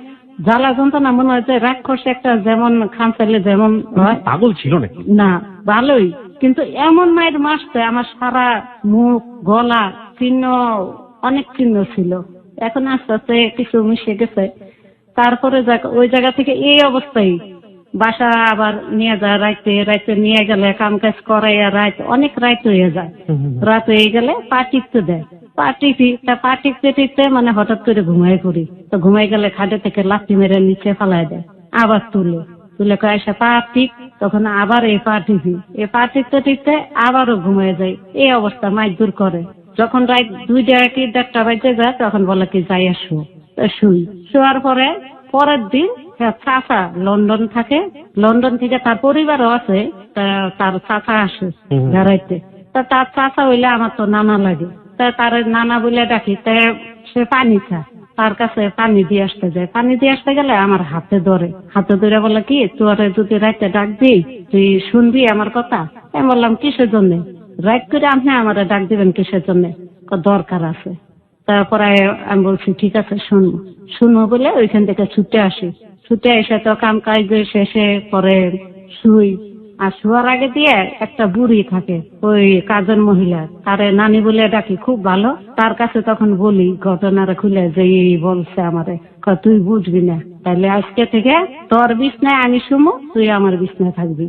জ্বালা যন্ত্রণা মনে হয় যে রাক্ষস একটা যেমন খামচাইলে যেমন পাগল ছিল নাকি? না, ভালোই, কিন্তু এমন মায়ের মাসতে আমার সারা মুখ গলা চিহ্ন, অনেক চিহ্ন ছিল। এখন আস্তে আস্তে কিছু মিশে গেছে। তারপরে ওই জায়গা থেকে এই অবস্থায় বাসা আবার নিয়ে যায়। রাইতে নিয়ে গেলে কাম কাজ করাইয়া অনেক রাত হয়ে যায়। রাত হয়ে গেলে পা টিপতে দেয়, পা টিপতে মানে হঠাৎ করে ঘুমাই পড়ি। তো ঘুমাই গেলে খাটে থেকে লাথি মেরে নিচে ফেলাই দেয়, আবার তুলে কয়েসা পা টিপ, তখন আবার এই পা টিপতে আবারও ঘুমাই যায়। এই অবস্থা মাইক দূর করে। যখন রাত 2টা কি 1টা বাজে যায় তখন বলে কি যাই আসো, শুই। শোয়ার পরের দিন চাচা লন্ডন থাকে, লন্ডন থেকে তার পরিবারও আছে, তার চাচা আসে বেড়াইতে। তা তার চাচা হইলে আমার তো নানা লাগে। তা তার নানা বলে ডাকি, তা সে পানি চা, তার কাছে পানি দিয়ে আসতে যায়। পানি দিয়ে আসতে গেলে আমার হাতে ধরে বলে কি, তোরে যদি রাইতে ডাক দিই তুই শুনবি আমার কথা? আমি বললাম কিসের জন্য রাইট করে আপনি আমার ডাক দিবেন, কিসের জন্য? দরকার আছে। তারপরে আমি বলছি ঠিক আছে শুনবো বলে ওইখান থেকে ছুটে এসে তো কাম কাজ শেষে পরে শুই। আর শোয়ার আগে দিয়ে একটা বুড়ি থাকে, ওই কাজের মহিলা, তারে নানি বলে ডাকি, খুব ভালো। তার কাছে তখন বলি ঘটনাটা খুলে যে এই বলছে আমারে, তুই বুঝবি না, তাহলে আজকে থেকে তোর বিছনায় আমি শুমু, তুই আমার বিছনায় থাকবি,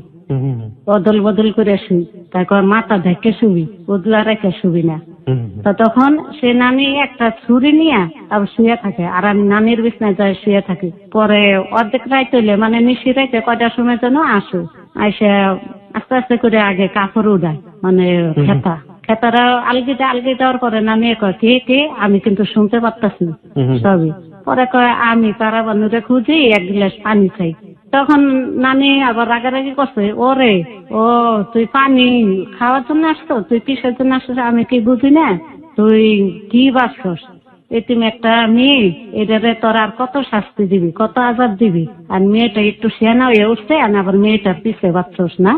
অদল বদল করে শুই। তারপর মাথা ঢেকে শুবি, বদলা রেখে শুবি না। তো তখন সে নানি একটা ছুরি নিয়ে আবার শুয়ে থাকে, আর আমি নানির বিছনায় যাই শুয়ে থাকি। পরে অর্ধেক রাত হইলে মানে নিশি রাইতে কয়টার সময় যেন আইসে আস্তে আস্তে করে আগে কাপড় উঠায়, মানে খেতারা আলগি দেওয়ার পরে নানি কয় কে, আমি কিন্তু শুনতে পারতাছি সবই। পরে কয় আমি তারা বানুরে খুঁজি, এক গ্লাস পানি চাই। তখন নানি আবার রাগারাগি করছে, ওরে ও তুই পানি খাওয়ার জন্য আসতো, তুই কিসের জন্য আসছিস আমি কি বুঝি না, তুই কি বাঁচছস, তুমি একটা মেয়ে, এটারে তোর আর কত শাস্তি দিবি, কত আজাদ দিবি? আর মেয়েটা একটু সিয়ানা হয়ে উঠছে, আর আবার মেয়েটার পিছে বাঁচছস না,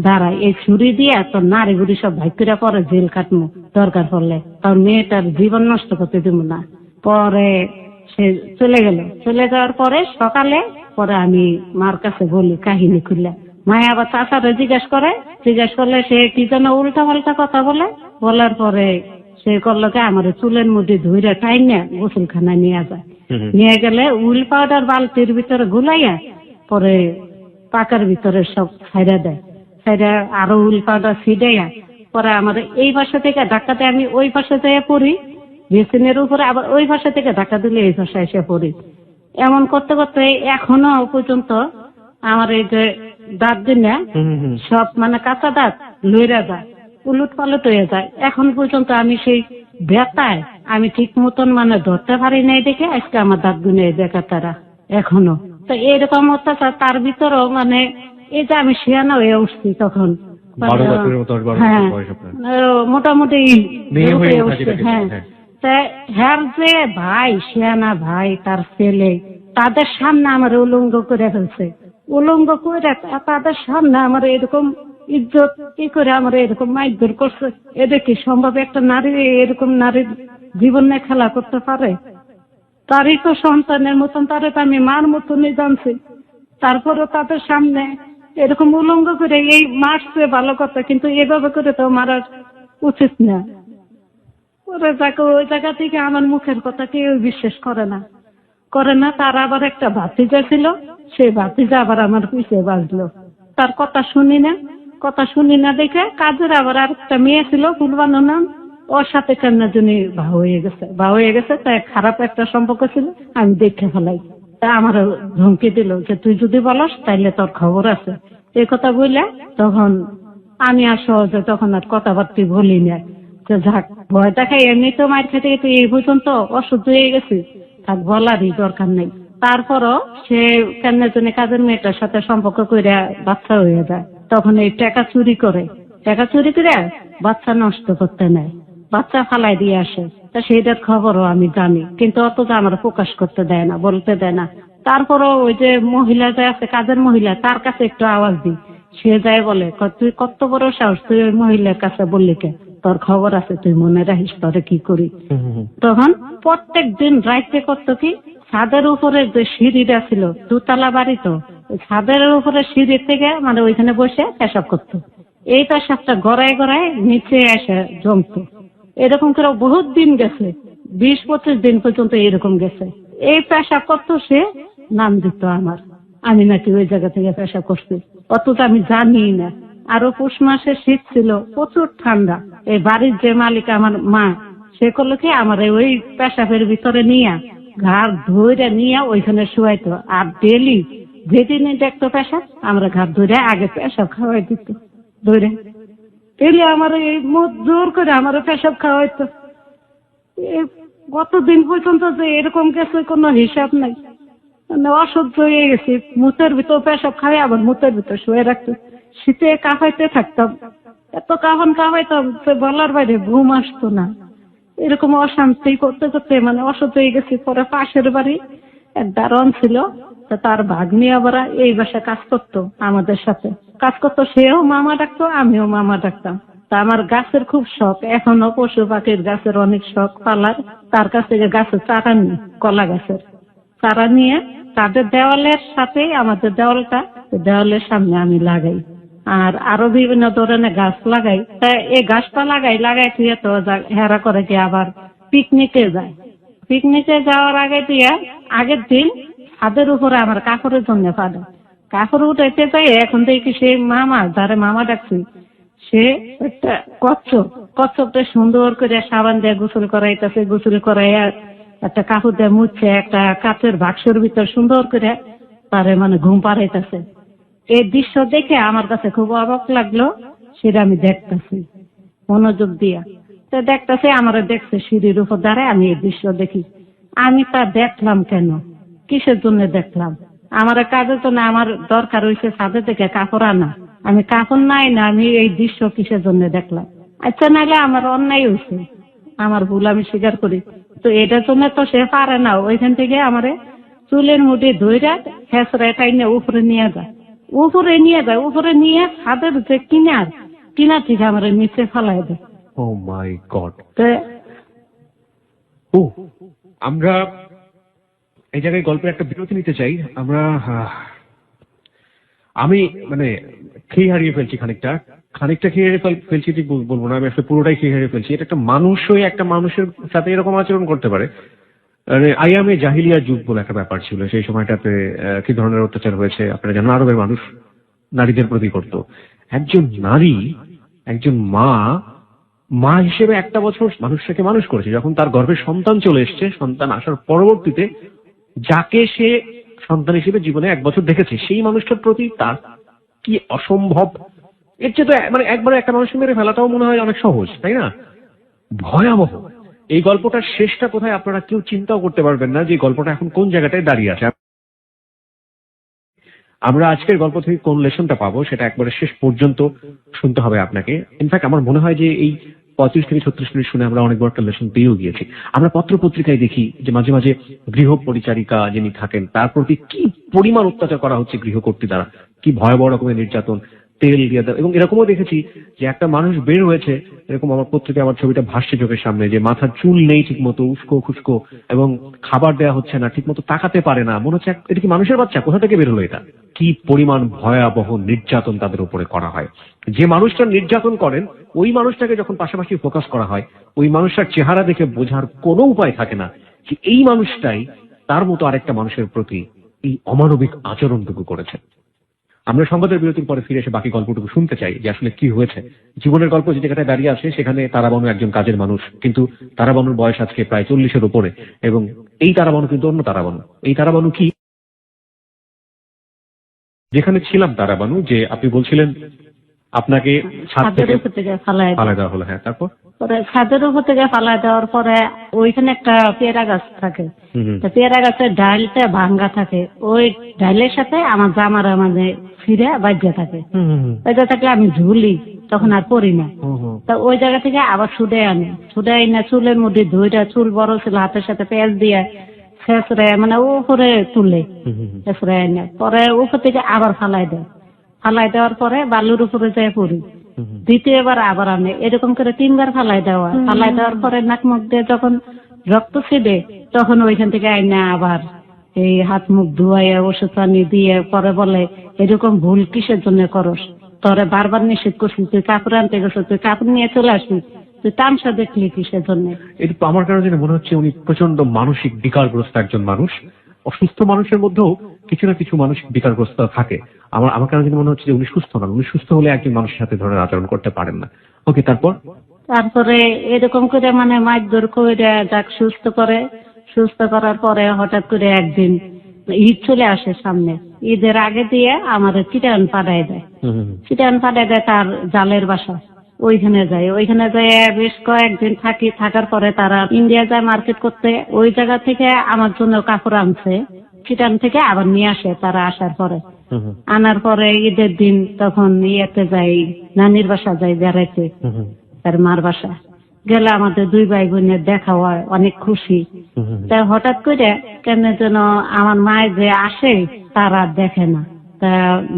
দাঁড়াই এই ছুরি দিয়ে তোর নারী বুড়ি সব ভাই করে পরে জেল কাটমু, দরকার পড়লে তোর মেয়েটার জীবন নষ্ট করতে দিব না। পরে সে চলে যাওয়ার পরে সকালে পরে আমি মার কাছে বলি কাহিনী খুললে, মায়া আবার চাচারে জিজ্ঞেস করলে সে কি যেন উল্টা পাল্টা কথা বলার পরে সে করলো কি আমার চুলের মধ্যে ধুইরা টাইনে গোসলখানায় নিয়ে গেলে উইল পাউডার বালতির ভিতরে গুলাইয়া পরে পাকার ভিতরে সব ছাইড়া দেয়, আরো উইল পাউডার ছিটাইয়া পরে আমার এই পাশে থেকে ধাক্কা দেয়, আমি ওই পাশে যেয়ে পড়ি বেসিনের উপরে, আবার ওই পাশে থেকে ধাক্কা দিলে এই পাশে এসে পড়ি। এমন করতে করতে এখনো পর্যন্ত আমার এই যে দাঁত দিনে সব মানে কাঁচা দাঁত লইরা যায়, উলুট পালট হয়ে যায়। এখন পর্যন্ত আমি সেই ব্যথায় আমি ঠিক মতন মানে ধরতে পারি নাই দেখে আজকে আমার দাঁত গুনে দেখা তারা এখনো। তো এরকম অত্যাচার তার ভিতরেও মানে এই যে আমি শিয়ানা হয়ে উঠছি তখন, হ্যাঁ মোটামুটি হ্যাঁ। হ্যার যে ভাই শিয়ানা ভাই তার ছেলে তাদের সামনে আমার উলঙ্গ করে ফেলছে, উলঙ্গ করে তাদের সামনে আমার এরকম ইজ্জত কি করে আমার এরকম মাইর করছে। এটা কি সম্ভব? একটা নারী এরকম নারীর জীবন নিয়ে খেলা করতে পারে? তারই তো সন্তানের মতন, তারে তো আমি মার মতনই জানছি, তারপরে তাদের সামনে এরকম উলঙ্গ করে এই মারছে ভালো কথা, কিন্তু এভাবে করে তো মারার উচিত না। ওই জায়গা থেকে আমার মুখের কথা কেউ বিশ্বাস করে না। তার আবার একটা ভাতিজা ছিল, সেই ভাতিজা আবার আমার পিছিয়ে বাজলো, তার কথা শুনি না দেখে কাজের আবার আরেকটা মেয়ে ছিল ফুলবানো নাম, ওর সাথে কেন জন্য ভাও হয়ে গেছে। তাই খারাপ একটা সম্পর্ক ছিল, আমি দেখে ফেলাই। তা আমার ধমকি দিল যে তুই যদি বলস তাইলে তোর খবর আছে। এই কথা বললে তখন আমি আর সহজে তখন আর কথাবার্তা বলি না, যে যাক ভয়টা খাই, এমনি তো মায়ের খেতে খেতে এই পর্যন্ত অসহ্য হয়ে গেছি, থাক বলারই দরকার নেই। তারপরও সে কেন জন্য কাজের মেয়েটার সাথে সম্পর্ক করে বাচ্চা হয়ে যায়। তখন এই টাকা চুরি করে বাচ্চা নষ্ট করতে নেয়, বাচ্চা ফালাই দিয়ে আসে। তা সেইটার খবরও আমি জানি, কিন্তু অতটা আমার প্রকাশ করতে দেয় না, বলতে দেয় না। তারপরও ওই যে মহিলা যে আছে কাজের মহিলা, তার কাছে একটু আওয়াজ দিই, সে যায় বলে তুই কত বড় সাহস, তুই ওই মহিলার কাছে বললি কে, তোর খবর আছে, তুই মনে রাখিস তোরে কি করি। তখন প্রত্যেক দিন রাইতে করতো কি, ছাদের উপরে যে সিঁড়িটা ছিল, দুতলা বাড়ি তো, ছাদের উপরে সিঁড়ি থেকে মানে ওইখানে বসে পেশাব করতো। এই পেশাবটা গড়ায় নিচে এসে জমতো। এরকম করে বহুত দিন গেছে, 20-25 দিন পর্যন্ত এরকম গেছে। এই পেশাব করতো, সে নাম দিত আমার, আমি নাকি ওই জায়গা থেকে পেশাব করছি, অথচ আমি জানি না। আরো পৌষ মাসে শীত ছিল, প্রচুর ঠান্ডা। এই বাড়ির যে মালিক আমার মা, সে করলো কি আমার ওই পেশাবের ভিতরে নিয়ে ঘাড় ধরে নিয়ে ওইখানে শুয়াইতো। আর ডেলি যেদিনে দেখতো পেশাব, আমরা ঘাড় ধরে আগে পেশাব খাওয়াই দিত, ধরে ডেলি আমার এই মুখ জোর করে আমার পেশাব খাওয়াইতো। কতদিন পর্যন্ত যে এরকম গেছে কোনো হিসাব নাই, মানে অসহ্য হয়ে গেছি। মুতের ভিতর পেশাব খাই, আবার মুতের ভিতর শুয়ে রাখতো। শীতে কাঁপাইতে থাকতাম, এত কাঁপাইতাম বলার বাইরে, ঘুম আসতো না। এরকম অশান্তি করতে করতে মানে অসুস্থ হয়ে গেছি। পরে পাশের বাড়ি এক দারোয়ান ছিল, তো তার ভাগ্নি আবার এই বাসায় কাজ করতো, আমাদের সাথে কাজ করতো। সেও মামা ডাকতো, আমিও মামা ডাকতাম। তা আমার গাছের খুব শখ, এখনো পশু পাখির গাছের অনেক শখ পালার। তার কাছ থেকে গাছের চারা নিই, কলা গাছের চারা নিয়ে তাদের দেওয়ালের সাথে আমাদের দেওয়ালটা, দেওয়ালের সামনে আমি লাগাই। আর আরো বিভিন্ন ধরনের গাছ লাগাই। তা এই গাছটা লাগাই দিয়ে তো হেরা করে কি আবার পিকনিকে যায়। পিকনিকে যাওয়ার আগে দিয়ে আগের দিন ছাদের উপরে আমার কাপড়ের জন্য পাঠায়, কাপড় উঠাইতে যাই। এখন দেখি সে মামা, যারে মামা ডাকছি, সে একটা কচ্ছপটা সুন্দর করে সাবান দিয়ে গোসল করাইতেছে। গোসল করাইয়া একটা কাপড় দিয়ে মুছছে, একটা কাঠের বাক্সের ভিতর সুন্দর করে তারে মানে ঘুম পাড়াইতেছে। এই দৃশ্য দেখে আমার কাছে খুব অবাক লাগলো। সেটা আমি দেখতেছি মনোযোগ দিয়া। তো দেখতেছে, আমার দেখছে সিঁড়ির উপর দাঁড়ায়। আমি এই দৃশ্য দেখি। আমি তা দেখলাম কেন, কিসের জন্য দেখলাম? আমার কাজের জন্য আমার দরকার হয়েছে ছাদে থেকে কাপড় আনা। আমি কাপড় নাই না, আমি এই দৃশ্য কিসের জন্য দেখলাম? আচ্ছা, নাহলে আমার অন্যায় হয়েছে, আমার ভুল আমি স্বীকার করি। তো এটার জন্য তো সে পারে না। ওইখান থেকে আমারে চুলের মুঠি ধইরা হেঁচড়ায় টাইনে উপরে নিয়ে যায়। উপরে নিয়ে ছাদের যে কিনার থেকে আমার নিচে ফেলাই দেয়। ও মাই গড। তো আমরা এই জায়গায় গল্পের একটা বিরতি নিতে চাই। আমি মানে খেয়ে হারিয়ে ফেলছি, খানিকটা খেয়ে হারিয়ে ফেলছি ঠিক বলবো না, আমি আসলে পুরোটাই খেয়ে হারিয়ে ফেলছি। এটা একটা মানুষ হয়ে একটা মানুষের সাথে এরকম আচরণ করতে পারে। মানে আইয়ামে জাহিলিয়া যুগ বলে একটা ব্যাপার ছিল। সেই সময়টাতে কি ধরনের অত্যাচার হয়েছে আপনারা জানেন। আরবের মানুষ নারীদের প্রতি করত। একজন নারী, একজন মা হিসেবে একটা বছর মানুষটাকে মানুষ করেছে। যখন তার গর্ভে সন্তান চলে এসছে, সন্তান আসার পরবর্তীতে যাকে সে সন্তান হিসেবে জীবনে এক বছর দেখেছে, সেই মানুষটার প্রতি তার কি অসম্ভব। এর চেয়ে তো মানে একবারে একটা মানুষকে মেরে ফেলাটাও মনে হয় অনেক সহজ, তাই না? ভয়াবহ। এই গল্পটার শেষটা কোথায় আপনারা কেউ চিন্তাও করতে পারবেন না যে গল্পটা এখন কোন জায়গাটায় দাঁড়িয়ে আছে। আমরা আজকের গল্প থেকে কোন লেসনটা পাবো সেটা একবারে শেষ পর্যন্ত শুনতে হবে আপনাকে। ইনফ্যাক্ট আমার মনে হয় যে এই 35 থেকে 36 মিনিট শুনে আমরা অনেক বড় একটা লেসন পেয়েও গিয়েছি। আমরা পত্র পত্রিকায় দেখি যে মাঝে মাঝে গৃহ পরিচারিকা যিনি থাকেন তার প্রতি কি পরিমাণ অত্যাচার করা হচ্ছে গৃহকর্ত্রী দ্বারা, কি ভয়াবহ রকমের নির্যাতন, তেল দিয়ে দেওয়া। এবং এরকমও দেখেছি যে একটা মানুষ বের হয়েছে, এরকম আমার পত্রিকায় আমার ছবিটা ভাসছে চোখের সামনে, যে মাথার চুল নেই ঠিক মতো, উস্কো খুস্কো, এবং খাবার দেওয়া হচ্ছে না ঠিক মতো, তাকাতে পারে না, মনে হচ্ছে এটা কি মানুষের বাচ্চা, কোথা থেকে বের হলো এটা। কি পরিমাণ ভয়াবহ নির্যাতন তাদের উপরে করা হয়। যে মানুষটা নির্যাতন করেন ওই মানুষটাকে যখন পাশাপাশি ফোকাস করা হয়, ওই মানুষটার চেহারা দেখে বোঝার কোনো উপায় থাকে না যে এই মানুষটাই তার মতো আরেকটা মানুষের প্রতি এই অমানবিক আচরণটুকু করেছে। আমরা সংবাদের বিরতির পরে ফিরে এসে বাকি গল্পটুকু শুনতে চাই যে আসলে কি হয়েছে। জীবনের গল্প যে জায়গাটায় দাঁড়িয়ে আছে সেখানে তারাবানু একজন কাজের মানুষ, কিন্তু তারাবানুর বয়স আজকে প্রায় 40-এর উপরে। এবং এই তারাবানু কিন্তু অন্য তারাবানু। এই তারাবানু কি, যেখানে ছিলাম তারাবানু, যে আপনি বলছিলেন আপনাকে ছাদের উপর থেকে ফালাই দেওয়া হলো। হ্যাঁ, তারপর পরে ছাদের উপর থেকে ফালাই দেওয়ার পরে ওইখানে একটা পেয়ারা গাছ থাকে। পেয়ারা গাছের ডালটা ভাঙ্গা থাকে, ওই ডালের সাথে আমার জামার মানে ফিরে বাজ্যা থাকে। বাজ্যা থাকলে আমি ঝুলি, তখন আর পরি না। তা ওই জায়গা থেকে আবার ছুটে আনি চুলের মধ্যে ধুইটা, চুল বড় ছিল, হাতের সাথে পেঁয়াজ দিয়ে ছেঁচড়ে মানে উপরে তুলে ছেঁচড়ে আনে। পরে উপর থেকে আবার ফালাই দেওয়ার পরে বালুর উপরে যায় পড়ি। দ্বিতীয়বার আবার আনে, এরকম করে 3বার ফালাই দেওয়ার পরে নাক মুখ দিয়ে যখন রক্ত ছিঁড়ে, তখন ওইখান থেকে আইনা আবার এই হাত মুখ ধুয়াইয়া ওষুধ পানি দিয়ে পরে বলে এরকম ভুল কিসের জন্য করস, তোরে বারবার নিষেধ করছি, তুই কাপড় আনতে গেছ, তুই কাপড় নিয়ে চলে আসবি, তুই তামসা দেখলি কিসের জন্য। এটা তো আমার কারণে মনে হচ্ছে উনি প্রচন্ড মানসিক বিকারগ্রস্ত একজন মানুষ। অসুস্থ মানুষের মধ্যেও কিছু না কিছু মানসিক বিকারগ্রস্ত থাকে। আমার কারণে মনে হচ্ছে যে উনি সুস্থ নন। উনি সুস্থ হলে একজন মানুষের সাথে ধরনের আচরণ করতে পারেন না। ওকে, তারপরে এরকম করে মানে মারধর করে যাক সুস্থ করার পরে হঠাৎ করে একদিন ঈদ চলে আসে সামনে। ঈদের আগে দিয়ে আমার চিটান পাঠায় দেয় তার জালের বাসা। ওইখানে যায় বেশ কয়েকদিন থাকার পরে তারা ইন্ডিয়া যায় মার্কেট করতে। ওই জায়গা থেকে আমার জন্য কাপড় আনছে, চিটান থেকে আবার নিয়ে আসে। তারা আসার পরে আনার পরে ঈদের দিন তখন ইয়েতে যাই, নানির বাসা যাই বেড়াইতে, তার মার বাসা। গেলে আমাদের দুই ভাই বোনের দেখা হয়, অনেক খুশি। তা হঠাৎ করে কেন যেন আমার মায়ের যে আসে তার আর দেখে না। তা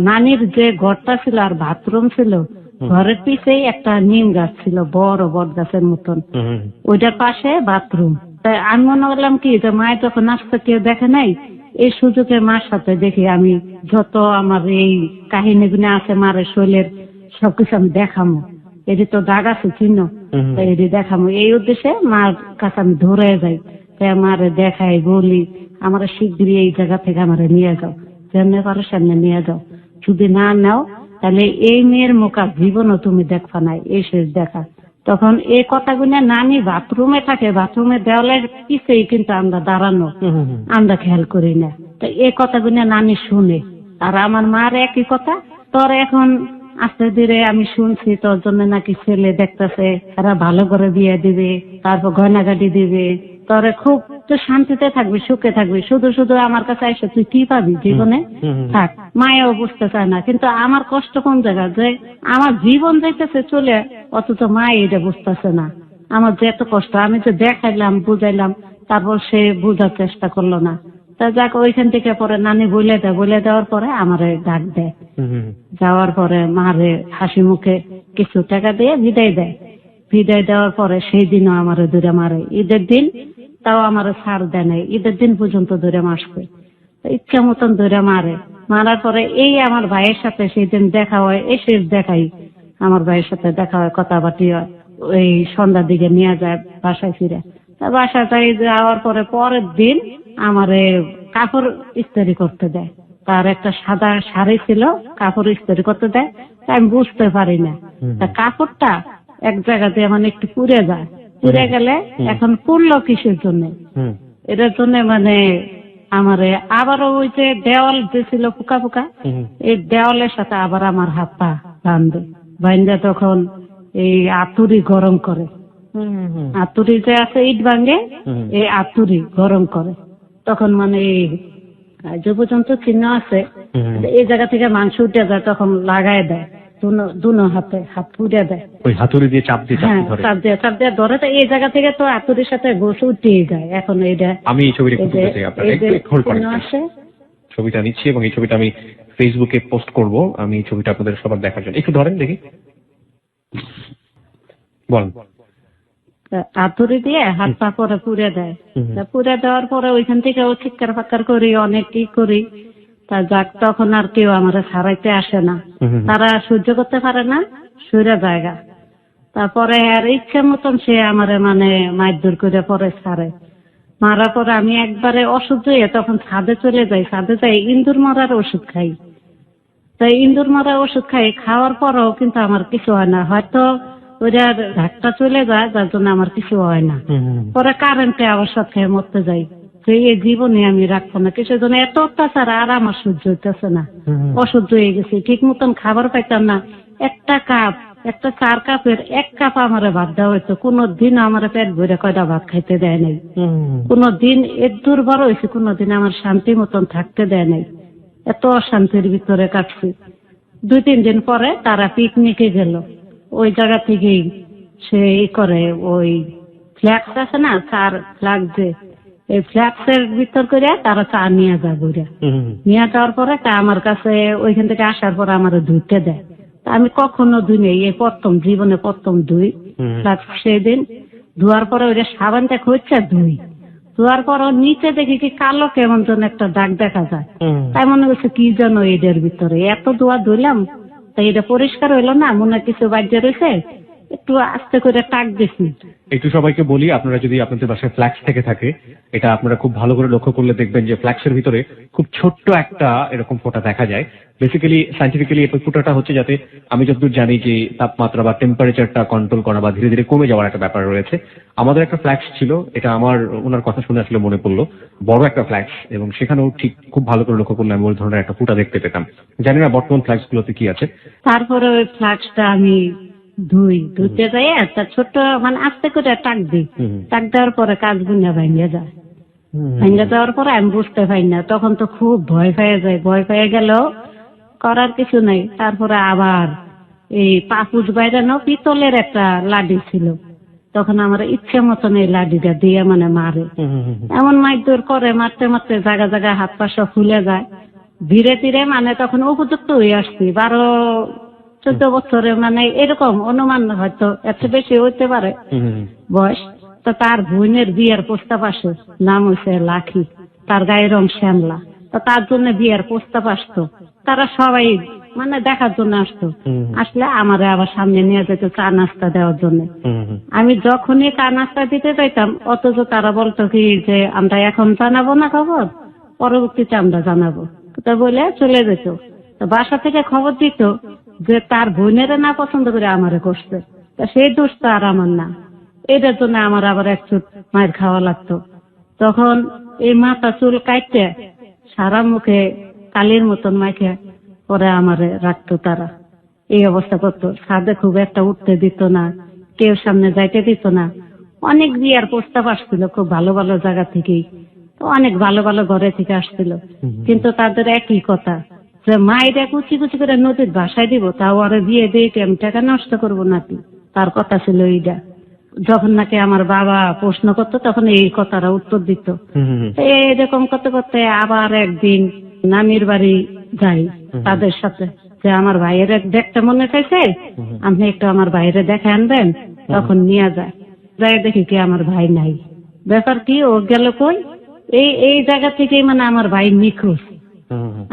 নানির যে ঘরটা ছিল আর বাথরুম ছিল, ঘরের পিছেই একটা নিম গাছ ছিল, বড় বট গাছের মতন, ওইটার পাশে বাথরুম। তাই আমি মনে করলাম কি যে মায়ের যখন আসতে কেউ দেখে নাই, এই সুযোগে মার সাথে দেখি আমি যত আমার এই কাহিনীগুলো আছে মারের শৈলের সবকিছু আমি দেখামো, এটি তো দাগ আছে চিহ্ন, তাই এটি দেখামো এই উদ্দেশ্যে মার কাছে আমি ধরে যাই। তাই মারে দেখাই, বলি আমার শিগগিরই এই জায়গা থেকে আমারে নিয়ে যাও, যেমনি পারো সামনে নিয়ে যাও, যদি না নাও তাহলে এই মেয়ের মুখ আর জীবনও তুমি দেখবা নাই, এই শেষ দেখা। তখন এই কথাগুলো নানি বাথরুমে থাকে, বাথরুমের দেওয়ালের পিছেই কিন্তু আমরা দাঁড়ানো, আমরা খেয়াল করি না। তো এই কথাগুলো নানি শুনে, আর আমার মার একই কথা, তোর এখন আস্তে ধীরে আমি শুনছি তোর জন্য নাকি ছেলে দেখতেছে, তারা ভালো করে বিয়ে দিবে, তারপর গয়নাগাটি দিবে, তোরে খুব তো শান্তিতে থাকবি, সুখে থাকবি, শুধু শুধু আমার কাছে এসে তুই কি পাবি জীবনে, থাক। মায়েও বুঝতে চায় না, কিন্তু আমার কষ্ট কোন জায়গা যে আমার জীবন যাইতেছে চলে, অথচ মা এটা বুঝতেছে না আমার যে এত কষ্ট। আমি যে দেখাইলাম, বুঝাইলাম, তারপর সে বোঝার চেষ্টা করলো না। তা যাক, ওইখান থেকে পরে নানি বলে দেওয়ার পরে আমারে ডাক দেয়, যাওয়ার পরে মারে হাসি মুখে কিছু টাকা দিয়ে বিদায় দেয়। বিদায় দেওয়ার পরে সেই দিনও আমারে দূরে মারে, ঈদের দিন তাও আমার ছাড় দেয় নাই, ঈদের দিন পর্যন্ত দূরে মারছে, ইচ্ছা মতন দূরে মারে। মারার পরে এই আমার ভাইয়ের সাথে সেই দিন দেখা হয়, এই শেষ দেখাই আমার ভাইয়ের সাথে দেখা হয়, কথাবার্তি হয়। ওই সন্ধ্যার দিকে নিয়ে যায় বাসায় ফিরে। বাসায় যাওয়ার পরে পরের দিন আমারে কাপড় ইস্ত্রি করতে দেয়। তার একটা সাদা শাড়ি ছিল, কাপড় ইস্ত্রি করতে দেয়। আমি বুঝতে পারি না, তা কাপড়টা এক জায়গা দিয়ে মানে একটু পুড়ে যায়, পুড়ে গেলে এখন পুড়লো কিসের জন্য, এটার জন্য মানে আমারে আবারও ওই যে দেওয়াল যে ছিল পোকা পোকা, এই দেওয়ালের সাথে আবার আমার হাত পা বাঁধে, বাঁধে তখন এই আতুরি গরম করে, আতুরি যে আছে ইট ভাঙে, এই আতুরি গরম করে। তখন মানে যে পর্যন্ত চিহ্ন আছে, এই জায়গা থেকে মাংস উঠে যায়, তখন লাগাই দেয় দুনো হাতে, হাত পুড়ে দেয়, ওই হাতুড়ি দিয়ে চাপ দিয়ে চাপ দিয়ে ধরে। তো এই জায়গা থেকে তো আতুরির সাথে গোস উঠিয়ে যায়। এখন এইটা আমি এই ছবিটা ছবিটা নিচ্ছি এবং এই ছবিটা আমি ফেসবুকে পোস্ট করব। আমি এই ছবিটা আপনাদের সবার দেখার জন্য একটু ধরেন দেখি, বল। আতুরি দিয়ে হাত পা পরে পুড়ে দেয়। পুড়ে দেওয়ার পরে ওইখান থেকে ও চিৎকার ফাক্কার করি, অনেক কি করি। তা যাক, তখন আর কেউ আমার ছাড়াইতে আসে না, তারা সহ্য করতে পারে না, সরে জায়গা। তারপরে আর ইচ্ছা মতন সে আমার মানে মারধর করে পরে ছাড়ে। মারার পরে আমি একবারে অসহ্য হয়ে তখন ছাদে চলে যাই, ছাদে যাই ইন্দুর মারার ওষুধ খাই। তাই ইন্দুর মারার ওষুধ খাই, খাওয়ার পরেও কিন্তু আমার কিছু হয় না, হয়তো ওইটা ঢাকটা চলে যায়, যার জন্য আমার কিছু হয় না। পরে কারেন্টে আবার সাথে খেয়ে মরতে যাই, যে এই জীবনে আমি রাখবো না, কিছু জন্য এত অত্যাচার আর আমার সহ্য হইতেছে না, অসহ্য হয়ে গেছে। ঠিক মতন খাবার পাইতাম না, একটা চার কাপের এক কাপ আমার ভাত দেওয়া হইতো, কোনদিন আমার পেট ভরে কয়টা ভাত খাইতে দেয় নাই, কোনদিন এর দুর্বল হয়েছে, কোনদিন আমার শান্তি মতন থাকতে দেয় নাই। এত অশান্তির ভিতরে কাটছি। 2-3 দিন পরে তারা পিকনিকে গেল, ওই জায়গা থেকেই সে করে ওই ফ্ল্যাক্স আছে না, চার ফ্ল্যাক্স, যে এই ফ্ল্যাক্সের ভিতর করে তারা চা নিয়ে যায়, বইরা নিয়ে যাওয়ার পরে তা আমার কাছে ওইখান থেকে আসার পরে আমার ধুইতে দেয়। আমি কখনো ধুই নেই, এই প্রথম জীবনে প্রথম ধুই ফ্ল্যাক্স। সেদিন ধোয়ার পরে ওইটা সাবানটা খুঁজছে ধুই, ধোয়ার পর নিচে দেখি কি কালো কেমন যেন একটা দাগ দেখা যায়। তাই মনে হচ্ছে কি যেন এদের ভিতরে, এত ধোয়া ধুইলাম তাই এটা পরিষ্কার হইলো না, মনে হয় কিছু বাজে রয়েছে, একটু আস্তে করে টাক দিছি। একটু সবাইকে বলি, আপনারা যদি আপনাদের বাসায় ফ্ল্যাক্স থেকে থাকে, এটা আপনারা খুব ভালো করে লক্ষ্য করলে দেখবেন যে ফ্ল্যাক্সের ভিতরে খুব ছোট্ট একটা এরকম ফোঁটা দেখা যায়। বেসিক্যালি সাইন্টিফিক্যালি এই ফোঁটাটা হচ্ছে যাতে, আমি যতদূর জানি যে তাপমাত্রা বা টেম্পারেচারটা কন্ট্রোল করা বা ধীরে ধীরে কমে যাওয়ার একটা ব্যাপার রয়েছে। আমাদের একটা ফ্ল্যাক্স ছিল, এটা আমার ওনার কথা শুনে আসলে মনে পড়লো, বড় একটা ফ্ল্যাক্স, এবং সেখানেও ঠিক খুব ভালো করে লক্ষ্য করলে আমি ওই ধরনের একটা ফোঁটা দেখতে পেতাম। জানি না বর্তমান ফ্ল্যাক্স গুলোতে কি আছে। তারপরে ওই ফ্ল্যাক্সটা আমি ধুইতে যাই, একটা ছোট্ট মানে আস্তে করে টাক দিই, টাক দেওয়ার পরে কাজ গুনা ভেঙে যায়। ভেঙে যাওয়ার পরে আমি বুঝতে পারি না, তখন তো খুব ভয় পেয়ে যায়। ভয় পেয়ে গেলেও করার কিছু নাই। তারপরে আবার এই পাপুজ বাইরানো পিতলের একটা লাডি ছিল, তখন আমার ইচ্ছে মতন এই লাঠিটা দিয়ে মানে মারে, এমন মারধর করে, মারতে মারতে জায়গা জায়গায় হাত পা সব ফুলে যায়। ধীরে ধীরে মানে তখন উপযুক্ত হয়ে আসছি, 12-14 বছরে, মানে এরকম অনুমান, হয়তো এত বেশি হইতে পারে বয়স। তো তার বোনের বিয়ের প্রস্তাব আসে, নাম হয়েছে লাখি, তার গায়ের রং শ্যামলা। তো তার জন্য বিয়ের প্রস্তাব আসতো, তারা সবাই মানে দেখার জন্য আসতো। আসলে আমারে আবার সামনে নিয়ে যেত চা নাস্তা দেওয়ার জন্য। আমি যখনই চা নাস্তা দিতে যাইতাম, অথচ তারা বলতো কি যে আমরা এখন জানাবো না খবর, পরবর্তীতে আমরা জানাবো, তো বলে চলে যেত। তো বাসা থেকে খবর দিত যে তার বোনেরা না পছন্দ করে আমারে করছে, তা সেই দোষ তো আর আমার না। এটার জন্য আমার আবার একটু মায়ের খাওয়া লাগতো। তখন এই মাথা চুল কাটতে সারা মুখে কালির মতন মাইকে পরে আমারে রাখতো তারা। এই অবস্থা করতো, ছাদে খুব একটা উঠতে দিত না, কেউ সামনে যাইতে দিত না। অনেক বিয়ার প্রস্তাব আসছিল খুব ভালো ভালো জায়গা থেকেই, তো অনেক ভালো ভালো ঘরে থেকে আসছিল, কিন্তু তাদের একই কথা যে মায়েরা কুচি কুচি করে নদীর ভাষায় দিব, তাও আরে বিয়ে দিয়ে আমি টাকা নষ্ট করবো নাকি, তার কথা ছিল এইটা। যখন নাকি আমার বাবা প্রশ্ন করতো তখন এই কথাটা উত্তর দিত। এরকম করতে করতে আবার একদিন নানির বাড়ি যাই তাদের সাথে, যে আমার ভাইয়ের দেখতে মনে চাইছে, আপনি একটু আমার ভাইয়ের দেখে আনবেন। তখন নিয়ে যায়, যাই দেখি কি আমার ভাই নাই। ব্যাপার কি, ও গেল কই? এই জায়গা থেকেই মানে আমার ভাই নিখোঁজ,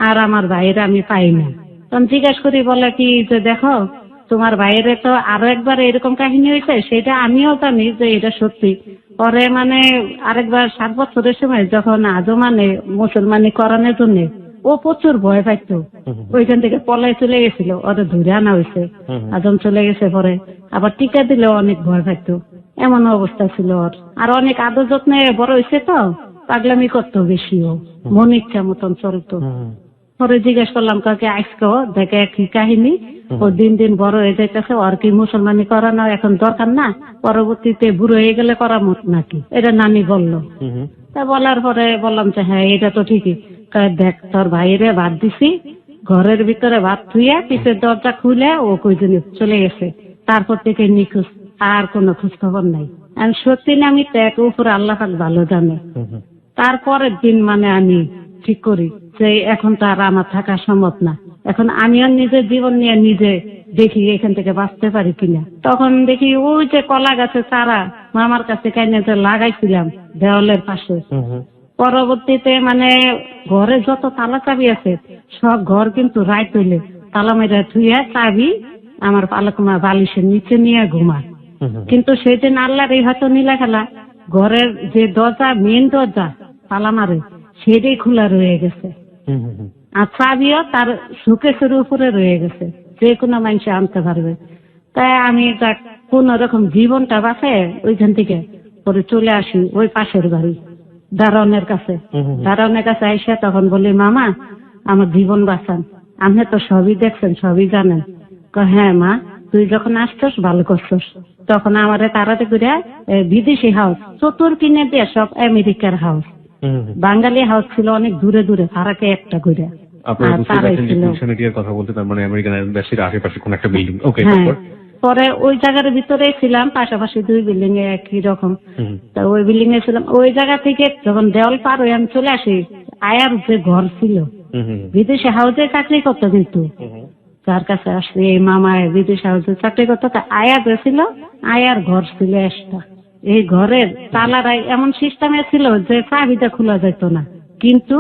আর আমার ভাইয়ের আমি পাই না। তখন জিজ্ঞেস করি, বলে কি যে দেখো তোমার ভাইয়ের তো আরো একবার এরকম কাহিনী হয়েছে, সেটা আমিও জানি যে এটা সত্যি। পরে মানে আরেকবার 7 বছরের সময় যখন আজও মানে মুসলমানি করানোর জন্য ও প্রচুর ভয় পাইতো, ওইখান থেকে পলাই চলে গেছিল, ওরে ধরে আনা হয়েছে, আজম চলে গেছে। পরে আবার টিকা দিলেও অনেক ভয় পাইতো, এমন অবস্থা ছিল ওর। আর অনেক আদর যত্নে বড় হয়েছে, তো পাগলামি করতো বেশি, ও মন ইচ্ছা মতন চলতো। পরে জিজ্ঞেস করলাম কাকে আজকেও দেখে কি কাহিনী, ও দিন দিন বড় হয়ে যাইতেছে, আর কি মুসলমানি করানো এখন দরকার না, পরবর্তীতে বুড়ো হয়ে গেলে করা মত নাকি, এটা নানি বললো। তা বলার পরে বললাম যে হ্যাঁ এটা তো ঠিকই। দেখ তোর ভাইরে ভাত দিছি, ঘরের ভিতরে ভাত থুইয়া পিছের দরজা খুলে ও কইদিন চলে গেছে, তারপর থেকে নিখোঁজ, আর কোনো খোঁজ খবর নাই। আমি সত্যি না আমি ত্যাগ উপর আল্লাহ পাক ভালো জানে। তারপরের দিন মানে আমি ঠিক করি যে এখন তো আর আমার থাকা সম্ভব না, এখন আমিও নিজের জীবন নিয়ে নিজে দেখি এখান থেকে বাঁচতে পারি কিনা। তখন দেখি ওই যে কলা গাছের চারা মামার কাছে কাইনে যে লাগাইছিলাম দেওয়ালের পাশে, পরবর্তীতে মানে ঘরে যত তালা চাবি আছে সব ঘর কিন্তু রাইত হইলে তালা মেরা ধুইয়া চাবি আমার পালকমা বালিশের নিচে নিয়ে ঘুমায়। কিন্তু সেদিন আল্লাহর এই হয়তো নীলা খেলা, ঘরের যে দরজা মেন দরজা তালা মারে সেটাই খোলা রয়ে গেছে, আর চাবিও তার সুকেশের উপরে রয়ে গেছে, যে কোনো মানুষ আনতে পারবে। তাই আমি কোন রকম জীবনটা বাঁচে ওইখান থেকে পরে চলে আসি ওই পাশের বাড়ি দারোয়ানের কাছে। দারোয়ানের কাছে আইসা তখন বলি, মামা আমার জীবন বাঁচান, আপনি তো সবই দেখছেন সবই জানেন। হ্যাঁ মা, তুই যখন আসছস ভালো করছস। তখন আমারে তাড়াতে করে বিদেশি হাউস চতুর কিনে দিয়ে, সব আমেরিকার হাউস, বাঙালি হাউস ছিল অনেক দূরে দূরে, ফারাকে একটা করে। কথা বলতে তার মানে আমেরিকান এম্বাসির আশেপাশে কোন একটা বিল্ডিং। ওকে, পরে ওই জায়গার ভিতরে ছিলাম, পাশাপাশি 2 বিল্ডিং এ একই রকম। তা ওই বিল্ডিং এ ছিলাম। ওই জায়গা থেকে যখন দেওয়াল পার হয়ে আমি চলে আসি, আয়ার যে ঘর ছিল, বিদেশি হাউসে চাকরি করতো, কিন্তু যার কাছে আসলে এই মামায় বিদেশি হাউসে চাকরি করতো, আয়ার যে ছিল আয়ার ঘর ছিল একটা। এই ঘরের তালারাই এমন সিস্টেমে ছিল যে চাবিটা খোলা যেত না, কিন্তু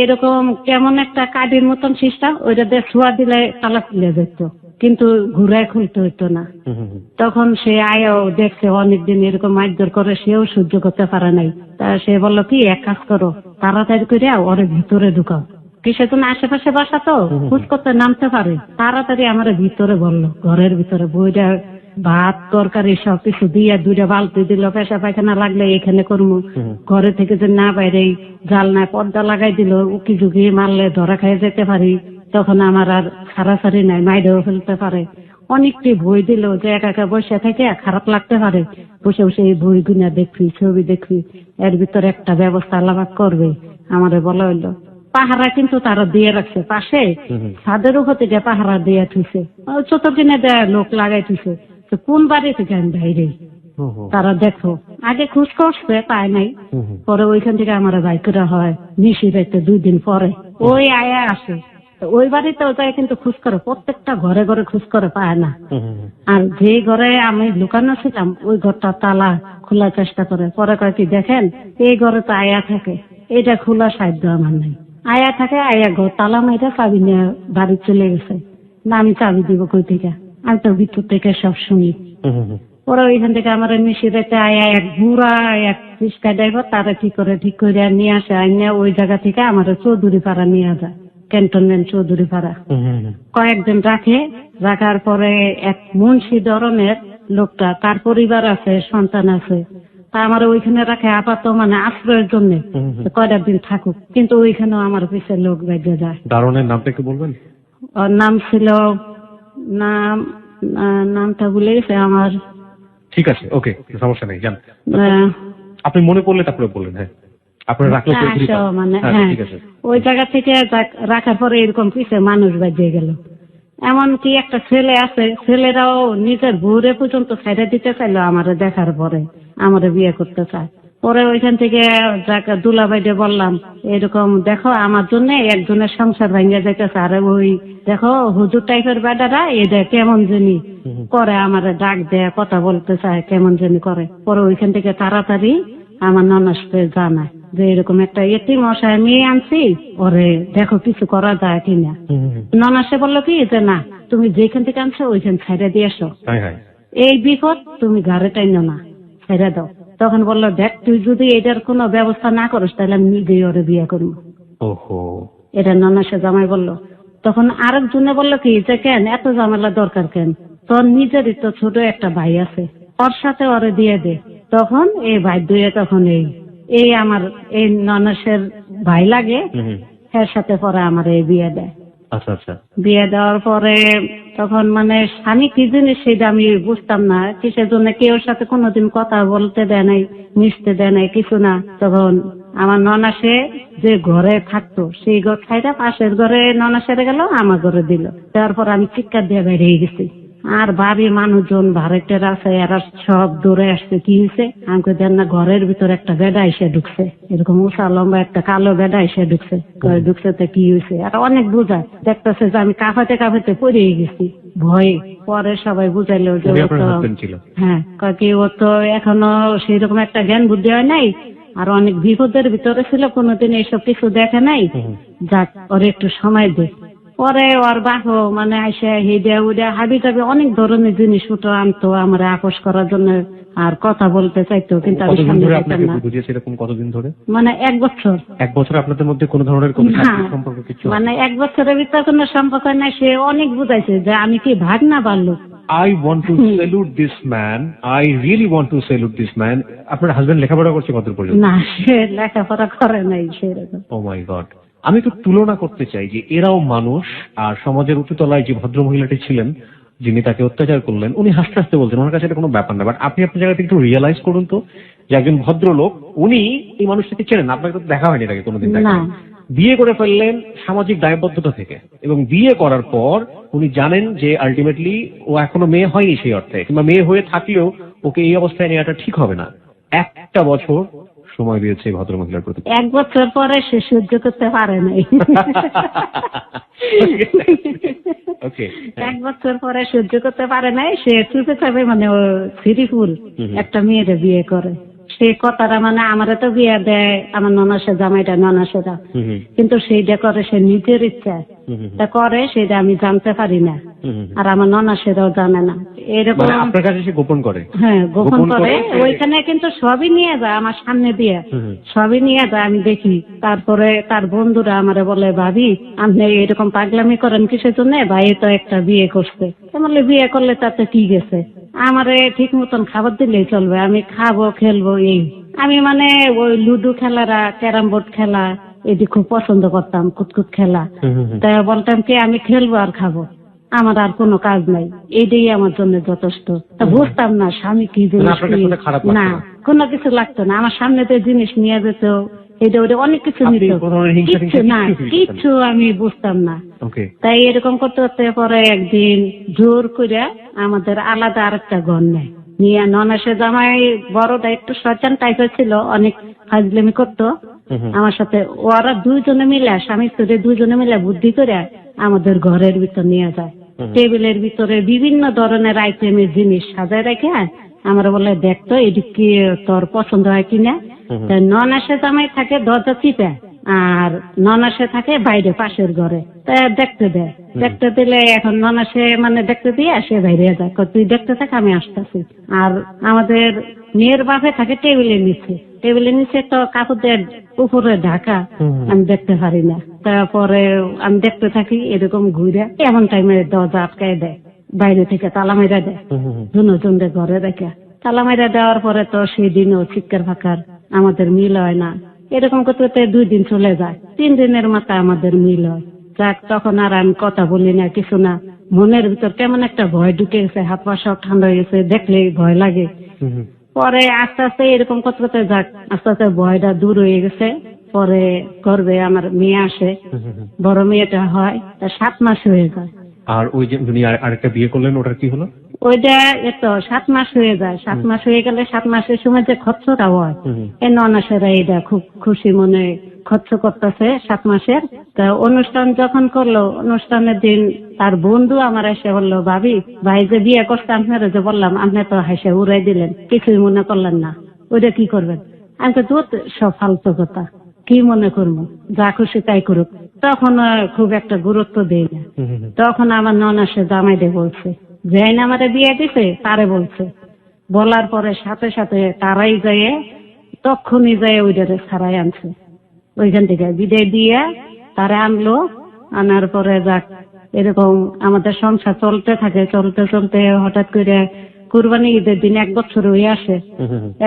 এরকম কেমন একটা কাঠের মতন সিস্টেম, ওইটা দিয়ে ছোঁয়া দিলে তালা খুলে যেত, কিন্তু ঘুরায় খুলতে হইতো না। তখন সে আয়াও দেখছে অনেকদিন এরকম মারধর করে, সেও সহ্য করতে পারে নাই। তা সে বললো কি, এক কাজ করো, তাড়াতাড়ি করে ওরে ভিতরে ঢুকাও, কিসের জন্য আশেপাশে বাসা তো খোঁজ করতে নামতে পারে। তাড়াতাড়ি আমার ভিতরে বললো, ঘরের ভিতরে বইটা ভাত তরকারি সবকিছু দিয়ে 2টা বালতি দিল, পেশা পায়খানা লাগলে এখানে করবো, ঘরে থেকে যে না বাইরে জাল না পর্দা লাগাই দিল, উকি ঝুঁকি মারলে ধরা খাইয়ে যেতে পারি, তখন আমার আর ছাড়াছাড়ি নাই, মাইরেও ফেলতে পারে। অনেকটি বই দিল যে একা একা বসে থেকে খারাপ লাগতে পারে, বসে বসে এই বই গুনা দেখবি, ছবি দেখবি, এর ভিতরে একটা ব্যবস্থা আলাদা করবে। আমারে বলা হইলো পাহারা কিন্তু তারা দিয়ে রাখছে পাশে, ছাদের উপর থেকে পাহারা দিয়ে থুইছে, চতুর্দিনে দেয় লোক লাগাই থুইছে। কোন বাড়ি থেকে আমি বাইরে তারা দেখো আগে খোঁজ করছে পায় নাই, পরে ওইখান থেকে আমার বাইক করা হয় নিশি রাইতে 2 দিন পরে ওই আয়া আসে। তো ওই বাড়িতেও যায় কিন্তু খোঁজ করে, প্রত্যেকটা ঘরে ঘরে খোঁজ করে পায় না। আর যে ঘরে আমি লুকানো ছিলাম ওই ঘরটা তালা খোলার চেষ্টা করে, পরে কয় কি দেখেন এই ঘরে তো আয়া থাকে, এটা খোলা সাধ্য আমার নাই। আয়া থাকে, আয়া ঘর তালা মাইরা চাবি নিয়ে বাড়ি চলে গেছে। না আমি চাবি দিব কই থেকে, আমি তো ভিতর থেকে সব শুনি। পরে ওইখান থেকে আমার মিশিরাতে আয়া এক বুড়া এক রিক্সা ড্রাইভার তারা ঠিক করে নিয়ে আসে, আইনে ওই জায়গা থেকে আমার চৌধুরী পাড়া নিয়ে যায়, ক্যান্টনমেন্ট চৌধুরী পাড়া। কয়েকদিন রাখার পরে এক মুন্সি ধরনের লোকটা, তার পরিবার আছে, সন্তান আছে, তা আমার ওইখানে রাখে আপাতত মানে আশ্রয়ের জন্য, কয়টা দিন থাকুক। কিন্তু ওইখানেও আমার পিছিয়ে লোক বেঁধে যায়। দারোয়ানের নামটা একটু বলবেন? ওর নাম ছিল নামটা ভুলে গেছে আমার। ঠিক আছে, ওকে, সমস্যা নেই, জান আপনি মনে পড়লে তারপরে বললেন। হ্যাঁ, আপনার রাখলো মানে হ্যাঁ, ওই জায়গা থেকে রাখার পরে এরকম পিছিয়ে মানুষ বেঁধে গেল। এমনকি একটা ছেলে আছে, ছেলেরাও নিজের বউরে পর্যন্ত ছেড়ে দিতে চাইলো আমার দেখার পরে, আমার বিয়ে করতে চায়। পরে ওইখান থেকে দুলাভাইকে বললাম এরকম দেখো আমার জন্য একজনের সংসার ভেঙে যাইতেছে, আর ওই দেখো হুজুর টাইপের বেটারা এটা কেমন জানি করে, আমার ডাক দেয়, কথা বলতে চায়, কেমন জানি করে। পরে ওইখান থেকে তাড়াতাড়ি আমার ননসকে জানায় যে এরকম একটা এতিম অসহায় মেয়ে আনছি, ওরে দেখো কিছু করা যায় কিনা। ননসে বললো কি যে না, তুমি যেখান থেকে আনছো ওইখান ছেড়ে দিয়ে এসো, এই বিপদ তুমি ঘরে টাইনো না, ছেড়ে দাও। তখন বললো দেখ তুই যদি এটার কোনো ব্যবস্থা না করিস তাহলে আমি নিজেই ওরে বিয়ে করবো। এটা ননসে জামাই বললো। তখন আরেকজনে বললো কি যে কেন এত ঝামেলা দরকার কেন, তোর নিজেরই তো ছোট একটা ভাই আছে, ওর সাথে ওরে দিয়ে দে। তখন এই ভাই দুয়ে তখন এই আমার এই ননসের ভাই লাগে, এর সাথে পরে আমার এই বিয়ে দেয়। আচ্ছা আচ্ছা। বিয়ে দেওয়ার পরে তখন মানে স্বামী কি জিনিস সেটা আমি বুঝতাম না, কিসের জন্য কেউ সাথে কোনোদিন কথা বলতে দেয় নাই, মিশতে দেয় নাই, কিছু না। তখন আমার ননাসে যে ঘরে থাকতো সেই ঘর খাইটা পাশের ঘরে ননাসেরে গেল, আমার ঘরে দিল। তারপর আমি চিৎকার দিয়ে বেরিয়ে গেছি। আর বাড়ির মানুষজন ভাড়াটের আছে, এরা সব দৌড়ে আসছে, কি হয়েছে? আমাকে দেন না, ঘরের ভিতরে একটা বেডা এসে ঢুকছে, এরকম উঁচা লম্বা একটা কালো বেডা এসে ঢুকছে। ঢুকছে তো কি হয়েছে? আর অনেক বুঝায়, দেখতেছে যে আমি কাঁপাতে কাঁপাতে পড়িয়ে গেছি ভয়ে। পরে সবাই বুঝাইলো যে হ্যাঁ, কি ও তো এখনো সেই রকম একটা জ্ঞান বুদ্ধি হয় নাই, আর অনেক বিপদের ভিতরে ছিল, কোনোদিন এইসব কিছু দেখে নাই, যাক ওর একটু সময় দে। পরে ওর বাপু মানে আসে হিডে উডে হাবি টাবি অনেক ধরনের জিনিসপত্র আনতো আমার আপোষ করার জন্য, আর কথা বলতে চাইতো, কিন্তু আমি সামনে যেতাম না। কতদিন ধরে? মানে 1 বছর। 1 বছর আপনাদের মধ্যে কোনো ধরনের সম্পর্ক কিছু? মানে 1 বছরের ভিতরে কোনো সম্পর্ক নাই। সে অনেক বুঝাইছে যে আমি কি ভাগ না পারলো। I want to salute this man. I really want to salute this man. আপনার হাজবেন্ড লেখাপড়া করছে কত পর্যন্ত? না, সে লেখাপড়া করে নাই সেরকম। ও মাই গড। আমি একটু তুলনা করতে চাই যে এরাও মানুষ, আর সমাজের উচ্চতলায় যে ভদ্র মহিলাটি ছিলেন যিনি তাকে অত্যাচার করলেন, উনি হাসতে হাসতে বলছেন ওনার কাছে এটা কোনো ব্যাপার না। বাট আপনি আপনার জায়গা থেকে একটু রিয়েলাইজ করুন তো যে একজন ভদ্রলোক, উনি এই মানুষটাকে চেনেন, আপনাকে তো দেখা হয়নি তাকে কোনোদিন, বিয়ে করে ফেললেন সামাজিক দায়বদ্ধতা থেকে, এবং বিয়ে করার পর উনি জানেন যে আলটিমেটলি ও এখনো মেয়ে হয়নি সেই অর্থে, কিংবা মেয়ে হয়ে থাকলেও ওকে এই অবস্থায় নেওয়াটা ঠিক হবে না। 1 বছর সময় দিয়েছে ভদ্রমহিলার প্রতি। 1 বছর পরে সে সহ্য করতে পারে নাই। 1 বছর পরে সহ্য করতে পারে নাই, সে চুপে চাপে মানে ও শ্রীপুর একটা মেয়েরে বিয়ে করে। সেই কথাটা মানে আমারে তো বিয়ে দেয় আমার ননাসের জামাইটা, ননাসেরা, কিন্তু সেইটা করে সে নিজের ইচ্ছা তা করে, সেটা আমি জানতে পারি না, আর আমার ননাসেরাও জানে না। এরকম আপনার কাছে সে গোপন করে? হ্যাঁ, গোপন করে। ওইখানে কিন্তু সবই নিয়ে যায় আমার সামনে দিয়ে, সবই নিয়ে যায়, আমি দেখি। তারপরে তার বন্ধুরা আমারে বলে ভাবি আপনি এরকম পাগলামি করেন কিসের জন্য? ভাই তো একটা বিয়ে করছে, বলে বিয়ে করলে তাতে কি গেছে, আমারে ঠিক মতন খাবার দিলেই চলবে, আমি খাবো খেলবো এই। আমি মানে ওই লুডো খেলারা, ক্যারাম বোর্ড খেলা এটি খুব পছন্দ করতাম, কুতকুত খেলা। তাই বলতাম কি আমি খেলবো আর খাবো, আমার আর কোনো কাজ নাই, এইটাই আমার জন্য যথেষ্ট। তা বুঝতাম না স্বামী কি জিনিস, না কোনো কিছু লাগতো না। আমার সামনে তো জিনিস নিয়ে যেত, এটা ওটা অনেক কিছু নিত, কিচ্ছু না, কিচ্ছু আমি বুঝতাম না। তাই এরকম করতে করতে পরে একদিন জোর করে আমাদের আলাদা আরেকটা ঘর নেয়, নিয়ে ননাসে জামাই বড়টা একটু শয়তান টাইপের ছিল, অনেক ফাজলামি করতো আমার সাথে। ওরা দুইজনে মিলে, স্বামী স্ত্রী দুইজনে মিলে বুদ্ধি করে আমাদের ঘরের ভিতর নিয়ে যায়। টেবিলের ভিতরে বিভিন্ন ধরনের আইটেমের জিনিস সাজায় রেখে আমরা বলে, দেখতো এটি কি তোর পছন্দ হয় কিনা। ননাসে জামাই থাকে দরজা চিপে, আর ননাসে থাকে বাইরে পাশের ঘরে। তা দেখতে দেয়, দেখতে দিলে এখন ননাসে মানে দেখতে দিয়ে সে বাইরে যায়, তুই দেখতে থাক আমি আসতেছি। আর আমাদের মেয়ের বাপে থাকে টেবিলের নিচে, টেবিলের নিচে তো কাপড়ের উপরে ঢাকা, আমি দেখতে পারি না। তারপরে আমি দেখতে থাকি এরকম ঘুরে, এমন টাইমে দরজা আটকায় দেয়, বাইরে থেকে তালা মেরা দেয়, দুজনদের ঘরে রেখে। তালা মেরা দেওয়ার পরে তো সেই দিনও চিৎকার ফাঁকার, আমাদের মিল হয় না। এরকম করতে করতে 2 দিন চলে যায়, 3 দিনের মাথায় আমাদের মিল হয়। যাক, তখন আর আমি কথা বলি না, কিছু না। মনের ভিতর কেমন একটা ভয় ঢুকে গেছে, হাত পা সব ঠান্ডা হয়ে গেছে, দেখলেই ভয় লাগে। পরে আস্তে আস্তে এরকম করতে করতে যাক, আস্তে আস্তে ভয়টা দূর হয়ে গেছে। পরে গর্বে আমার মেয়ে আসে, বড় মেয়েটা হয়, তা 7 মাস হয়ে যায়। আর ওই যে উনি আরেকটা বিয়ে করলেন, ওটার কি হলো? ওইটা এতো 7 মাস হয়ে যায়। 7 মাস হয়ে গেলে 7 মাসের সময় যে খরচটা হয়, এই ননাসেরা এটা খুব খুশি মনে খরচ করতেছে 7 মাসের। তা অনুষ্ঠান যখন করলো, অনুষ্ঠানের দিন তার বন্ধু আমার এসে বললো, ভাবি ভাই যে বিয়ে করতে আপনারা যে বললাম, আপনি তো হাসে উড়াই দিলেন, কিছুই মনে করলেন না, ওইটা কি করবেন? আমি তো সব ফালতু কথা, কি মনে করবো, যা খুশি তাই করুক। তখন খুব একটা গুরুত্ব দেই না। তখন আমার ননাসে জামাইদের বলছে, যেই না আমারে বিয়ে দিছে তারে বলছে। বলার পরে সাথে সাথে তারাই যায়, তখনই যায় ওইটারে ছাড়াই আনছে, ওইখান থেকে বিদায় দিয়ে তারা আনলো। আনার পরে যাক, এরকম আমাদের সংসার চলতে থাকে। চলতে চলতে হঠাৎ করে কুরবানি ঈদের দিন 1 বছর হয়ে আসে।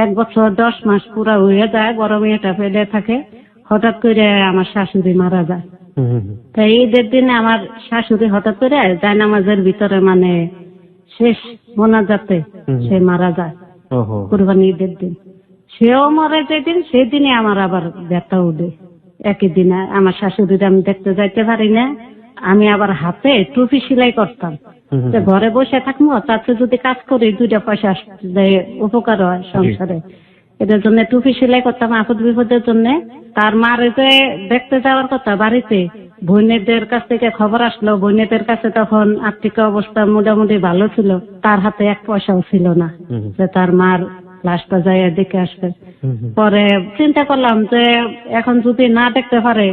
1 বছর 10 মাস পুরা হয়ে যায়, বড় মেয়েটা পেটে থাকে। হঠাৎ করে আমার শাশুড়ি মারা যায়। তাই ঈদের দিনে আমার শাশুড়ি হঠাৎ করে জায়নামাজের ভিতরে মানে শেষ মোনাজাতে সে মারা যায় কুরবানি ঈদের দিন। সেও মরে যেদিন, সেদিনে আমার আবার ব্যথা উঠে। একই দিনে আমার শাশুড়ির আমি দেখতে যাইতে পারি না। আমি আবার হাতে টুপি সেলাই করতাম, ঘরে বসে থাকবো, তাতে যদি কাজ করি 2টা পয়সা উপকার হয় সংসারে। এটার জন্য টুপি সেলাই করতাম আপদ বিপদের জন্য। তার মারে যে দেখতে যাওয়ার কথা বাড়িতে, বোনেদের কাছ থেকে খবর আসলো। বোনেদের কাছে তখন আর্থিক অবস্থা মোটামুটি ভালো ছিল, তার হাতে 1 পয়সাও ছিল না যে তার মার লাশটা যাইয়া দেখে আসবে। পরে চিন্তা করলাম যে এখন যদি না দেখতে পারে,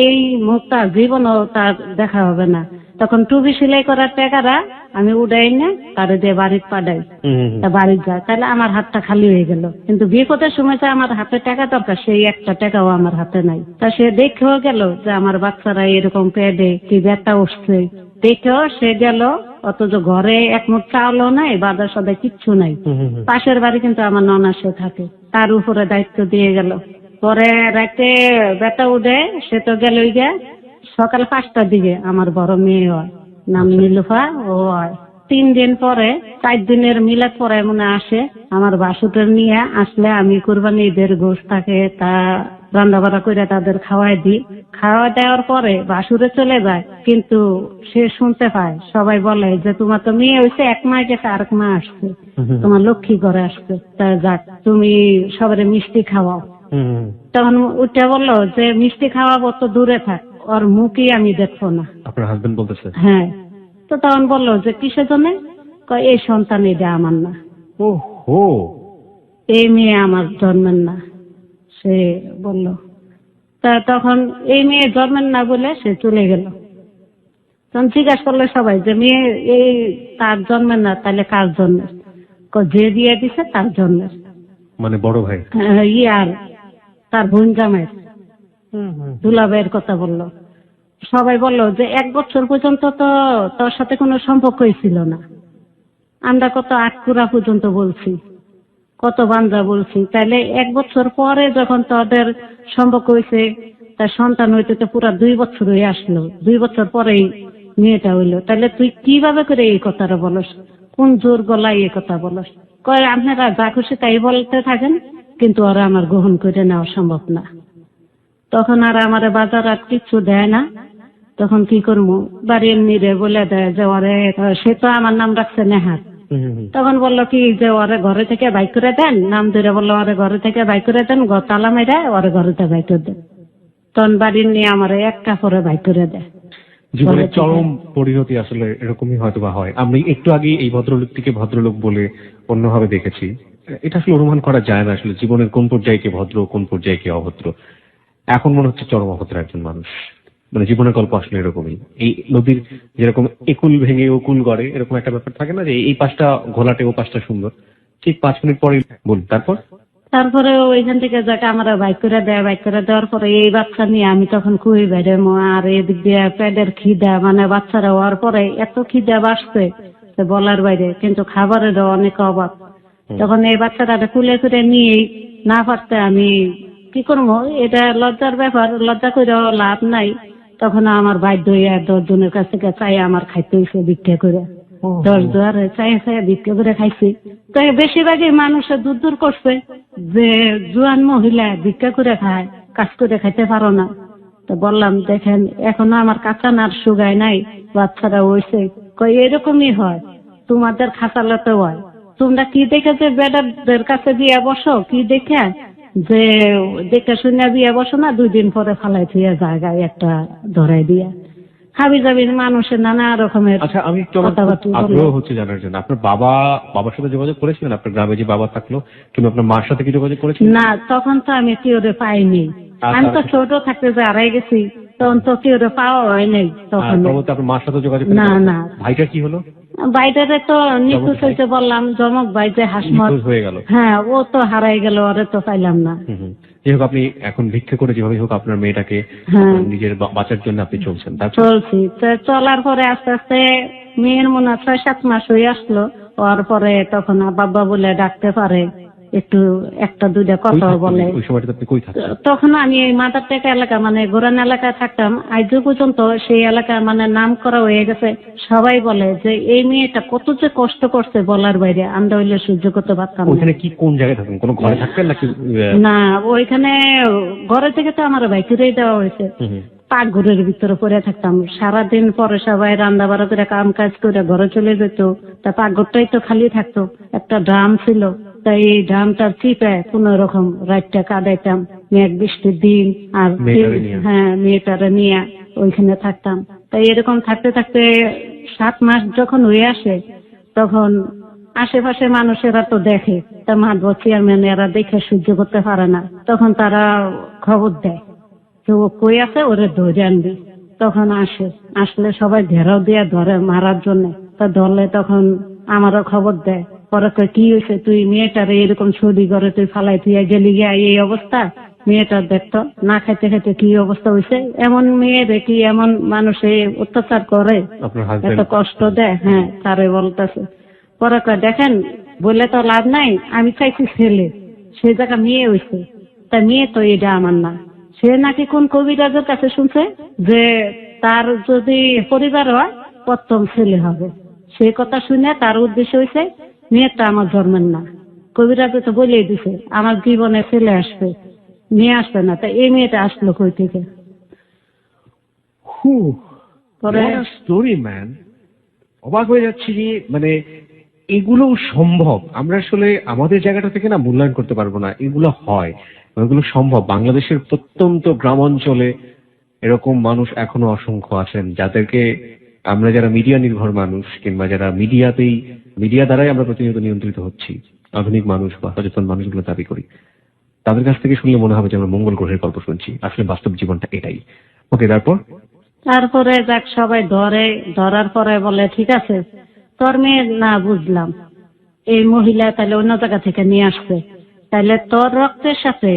এই মুখটা জীবনও তার দেখা হবে না। তখন টুপি সেলাই করার টাকাটা আমি উড়াই না, তারে দিয়ে বাড়িতে পাঠাই, তা বাড়িতে যায়। তাহলে আমার হাতটা খালি হয়ে গেল। কিন্তু বিপদের সময় আমার হাতে টাকা দরকার, সেই 1টা টাকাও আমার হাতে নাই। তা সে দেখেও গেল যে আমার বাচ্চারা এরকম পেটে কি ব্যথা উঠছে, দেখেও সে গেল। অথচ ঘরে 1 মুঠ চাউলও নাই, বাজার সদাই কিচ্ছু নাই। পাশের বাড়ি কিন্তু আমার ননাসে থাকে, তার উপরে দায়িত্ব দিয়ে গেল। পরে রাতে ব্যথা উঠে সে তো গেলই গে। সকাল 5টার দিকে আমার বড় মেয়ে হয়, নাম নীলুফা, ও হয়। 3 দিন পরে 4 দিনের মিলাদ পরে মনে আসে আমার বাসুদের নিয়ে আসলে আমি কুরবানি ঈদের গোশত থাকে তা রান্না বাড়া করে তাদের খাওয়াই দিই। খাওয়া দেওয়ার পরে বাসুরে চলে যায়, কিন্তু সে শুনতে পায় সবাই বলে যে তোমার তো মেয়ে হয়েছে, 1 মাস গেছে, আরেক মা আসছে, তোমার লক্ষ্মী ঘরে আসছে, তা যাক তুমি সবারে মিষ্টি খাওয়াও। তখন উঠে বললো যে মিষ্টি খাওয়াবো তো দূরে থাক, ওর মুখই আমি দেখবো না। আপনার হাজবেন্ড বলতেছে? হ্যাঁ। তো তখন বললো যে কিসের জন্য? এই সন্তান এটা আমার না, ওহো, এই মেয়ে আমার জন্মের না, সে বলল। তা তখন এই মেয়ে জন্মের না বলে সে চলে গেল। তখন জিজ্ঞাসা করলো সবাই যে মেয়ে এই তার জন্মের না, তাহলে কার জন্মের? যে বিয়ে দিছে তার জন্মের, মানে বড় ভাই আর তার বোন জামাইয়ের, দুলাভাইয়ের কথা বললো। সবাই বললো যে 1 বছর পর্যন্ত তো তোর সাথে কোনো সম্পর্কই ছিল না, আমরা কত আটকুড়া পর্যন্ত বলছি, কত বান্ধা বলছি, তাইলে 1 বছর পরে যখন তোদের সম্পর্ক হয়েছে, তার সন্তান হইতে তো পুরা 2 বছর হয়ে আসলো, 2 বছর পরেই মেয়েটা হইলো, তাহলে তুই কিভাবে করে এই কথাটা বলস, কোন জোর গলায় এই কথা বলস? কয় আপনারা যা খুশি তাই বলতে থাকেন, কিন্তু ওরা আমার গ্রহণ করে নেওয়া সম্ভব না। তখন আর আমার বাজার আর কিছু দেয় না। তখন কি করবো, বাড়ির নিরে বলে দেয় যে ওরে, সে তো আমার নাম রাখছে নেহাত, তখন বললো কি যে ওরে ঘরে থেকে বাইক করে দেন, নাম ধরে বললো ওরে ঘরে থেকে বাইক করে দেন, তালা মেরে ওরে ঘরে থেকে বাইক করে দেন। তখন বাড়ির নিয়ে আমার এক কাপড়ে বাইক করে দেয়। জীবনের চরম পরিণতি আসলে এরকমই হয়তো বা হয়। আমি একটু আগে এই ভদ্রলোকটিকে ভদ্রলোক বলে অন্যভাবে দেখেছি। এটা আসলে অনুমান করা যায় না আসলে জীবনের কোন পর্যায়ে কে ভদ্র, কোন পর্যায়ে কে অভদ্র। এখন মনে হচ্ছে চরম অভদ্র একজন মানুষ। মানে জীবনের গল্প আসলে এরকমই। এই নদীর যেরকম একুল ভেঙে ওকুল গড়ে, এরকম একটা ব্যাপার থাকে না যে এই পাশটা ঘোলাটে ও পাশটা সুন্দর। ঠিক 5 মিনিট পরে বলি। তারপরে ওইখান থেকে যাকে আমরা বাইক করে দেয়, বাইক করে দেওয়ার পরে এই বাচ্চা নিয়ে আমি তখন খুবই বেড়ে আর এদিক দিয়ে পেটের খিদা, মানে বাচ্চারা হওয়ার পরে এত খিদা বাড়ছে বলার বাইরে, কিন্তু খাবারেরও অনেক অভাব। তখন এই বাচ্চাটা কুলে করে নিয়ে না পারতে আমি কি করবো, এটা লজ্জার ব্যাপার, লজ্জা করেও লাভ নাই। তখন আমার বাধ্য হইয়া 10 জনের কাছ থেকে চাই আমার খাইতে হয়েছে ভিক্ষা করে, 10 দুয়ারে চাই ভিক্ষা করে খাইছি। তো বেশিরভাগই মানুষের দূর দূর করছে যে জোয়ান মহিলা ভিক্ষা করে খায়, কাজ করে খাইতে পারো না। তো বললাম দেখেন এখনো আমার কাঁচা নার শুগায় নাই, বাচ্চারা হয়েছে, কই এরকমই হয়, তোমাদের খাঁচালাতে হয়। তোমরা কি দেখে যে বেটাদের কাছে দিয়ে বসো, কি দেখে যে দেখে শুনে বিয়ে বসো না, 2 দিন পরে ফালাই থুয়ে জায়গায় একটা ধরাই দিয়া হাবি জাবির মানুষের নানা রকমের। আচ্ছা, আমি একটু আগ্রহ হচ্ছে জানার জন্য, আপনার বাবার সাথে যোগাযোগ করেছিলেন? আপনার গ্রামে যে বাবা থাকলো কিংবা আপনার মার সাথে কি যোগাযোগ করেছিলেন? না, তখন তো আমি কেউরে পাইনি। আমি তো ছোট থাকতে যে হারাই গেছি, তখন তো কেউরে পাওয়া হয় নাই। তখন আপনার মার সাথে যোগাযোগ না না। ভাইটা কি হলো? বাইরে তো নিখোঁজ হয়েছে বললাম, জমক ভাই যে হাসমত হয়ে গেল। হ্যাঁ, ও তো হারাই গেল, ওরে তো পাইলাম না। যাই হোক, আপনি এখন ভিক্ষা করে যেভাবে হোক আপনার মেয়েটাকে নিজের বাঁচার জন্য আপনি চলছেন। চলছি। চলার পরে আস্তে আস্তে মেয়ের মনে হয় 6-7 মাস হয়ে আসলো। ওর পরে তখন বাবা বলে ডাকতে পারে, একটু 1-2টা কথা বলে। ওই সময়টা আপনি কই থাকতেন? তখন আমি এই মাদার টেকা এলাকা, মানে গোরান এলাকায় থাকতাম। আজও পর্যন্ত সেই এলাকা মানে নাম করা হয়ে গেছে। সবাই বলে যে এই মেয়েটা কত যে কষ্ট করছে বলার বাইরে, আমরা হইলে সহ্য করতে পারতাম না। ওইখানে কি কোন জায়গায় থাকতেন? কোনো ঘরে থাকতেন নাকি? না, ওইখানে ঘরে থেকে তো আমার ভাই ফিরেই দেওয়া হয়েছে। পাকঘরের ভিতরে পড়ে থাকতাম সারাদিন। পরে সবাই রান্না বাড়া করে কাম কাজ করে ঘরে চলে যেত। তা পাকঘরটাই তো খালি থাকতো, একটা ড্রাম ছিল। তাই এই ড্রামটা চিপে কোন রকম রাতটা কাটাইতাম, মেঘ বৃষ্টির দিন। আর হ্যাঁ, মেয়েটারে নিয়ে ওইখানে থাকতাম। তাই এরকম থাকতে থাকতে 7 মাস যখন হয়ে আসে, তখন আশেপাশে মানুষেরা তো দেখে, তা মাদব চেয়ারম্যান এরা দেখে সহ্য করতে পারে না। তখন তারা খবর দেয় যে ও কই আছে, ওরে ধরে আনবি। তখন আসলে সবাই ঘেরাও দিয়ে ধরে মারার জন্য। তা ধরলে তখন আমারও খবর দেয়। পরে কয় কি হয়েছে, তুই মেয়েটারে এরকম ছবি করে তুই ফালাই তুই গেলি গিয়া এই অবস্থা। মেয়েটা দেখতো না খাইতে খাইতে কি অবস্থা হয়েছে। এমন মেয়েরে কি এমন মানুষে অত্যাচার করে, এত কষ্ট দেয়। হ্যাঁ, তারে বলতেছে। পরে কয় দেখেন বললে তো লাভ নাই, আমি চাইছি ছেলে, সে জায়গা মেয়ে হয়েছে। তা মেয়ে তো এটা আমার না। সে নাকি কোন কবিরাজের কাছে শুনছে যে তার যদি পরিবার হয় প্রথম ছেলে হবে। সে কথা শুনে তার উদ্দেশ্য হয়েছে মেয়েটা আমার জন্মের না। কবিরাজে তো বলেই দিছে আমার জীবনে ছেলে আসবে, মেয়ে আসবে না। তা এই মেয়েটা আসলো কই থেকে? স্টোরি ম্যান, অবাক হয়ে যাচ্ছি যে মানে এগুলো সম্ভব। আমরা আসলে আমাদের জায়গাটা থেকে না মূল্যায়ন করতে পারবো না। এগুলো হয়, এগুলো সম্ভব। বাংলাদেশের প্রত্যন্ত গ্রাম অঞ্চলে এরকম মানুষ এখনো অসংখ্য আছেন, যাদেরকে আমরা যারা মিডিয়া নির্ভর মানুষ কিংবা যারা মিডিয়া দ্বারাই আমরা প্রতিনিয়ত নিয়ন্ত্রিত হচ্ছি, আধুনিক মানুষ বা সচেতন মানুষগুলো দাবি করি, তাদের কাছ থেকে শুনলে মনে হবে যে আমরা মঙ্গল গ্রহের গল্প শুনছি। আসলে বাস্তব জীবনটা এটাই। ওকে, তারপরে যাক সবাই ধরার পরে বলে ঠিক আছে তোর মেয়ে না বুঝলাম, এই মহিলা তাহলে অন্য জায়গা থেকে নিয়ে আসছে, তাহলে তোর রক্তের সাথে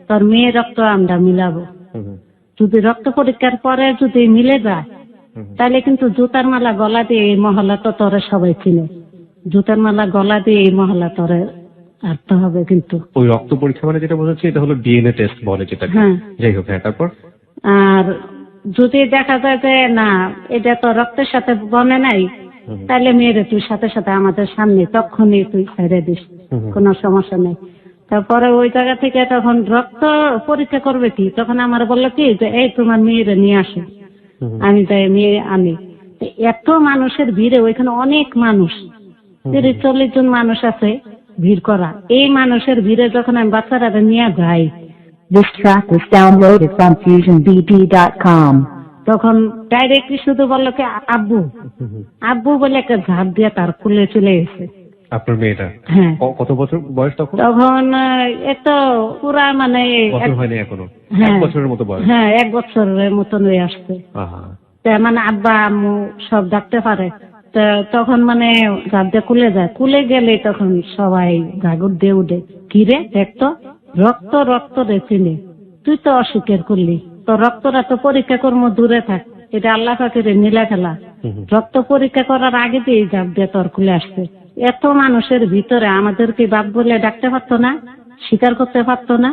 তোর মেয়ের রক্ত আমরা মিলাবো। যদি রক্ত পরীক্ষার পরে যদি মিলে যায় তাহলে কিন্তু জুতার মালা গলা দিয়ে এই মহল্লা তো তোরে সবাই চিনে। জুতার মালা গলা দিয়ে এই মহল্লা তোরে আনতে হবে। কিন্তু ওই রক্ত পরীক্ষা মানে যেটা বোঝাচ্ছে এটা হলো ডিএনএ টেস্ট বলে যেটা। যাই হোক, তারপর আর যদি দেখা যায় যে না এটা তো রক্তের সাথে বনে নাই, তাহলে মেয়েরে তুই সাথে সাথে আমাদের সামনে তখনই তুই ছেড়ে দিস, কোনো সমস্যা নেই। তারপরে ওই জায়গা থেকে তখন রক্ত পরীক্ষা করবে কি, তখন আমার বললো কি যে এই তোমার মেয়েরে নিয়ে আসো। আমি যাই মেয়ে আনি। এত মানুষের ভিড়ে, ওইখানে অনেক মানুষ, 30-40 জন মানুষ আছে ভিড় করা। এই মানুষের ভিড়ে যখন আমি বাচ্চারা নিয়ে যাই, This track was downloaded from FusionBD.com. তখন ডাইরেক্টলি শুধু বললো কি আব্বু আব্বু বলে একটা ঝাঁপ দিয়ে তার কুলে চলে গেছে। আপনার মেয়েটা হ্যাঁ, কত বছর বয়স তখন? তখন এত পুরা মানে বছর হয়নি এখনো, হ্যাঁ, 1 বছরের মতো বয়স। হ্যাঁ 1 বছরের মতন হয়ে আসছে। আহা। তা মানে আব্বা আম্মু সব ডাকতে পারে। তা তখন মানে ঝাঁপ দিয়ে কুলে যায়, কুলে গেলে তখন সবাই গাগুর দিয়ে উঠে, কিরে দেখতো রক্ত রক্ত রে চিনে, তুই তো অস্বীকার করলি, তো রক্তটা তো পরীক্ষা করবো দূরে থাক, এটা আল্লাহ পাকের নীলা খেলা। রক্ত পরীক্ষা করার আগে দিয়ে ঝাঁপ দিয়ে তোর খুলে আসছে। এত মানুষের ভিতরে আমাদেরকে বাপ বলে ডাকতে পারতো না, স্বীকার করতে পারতো না।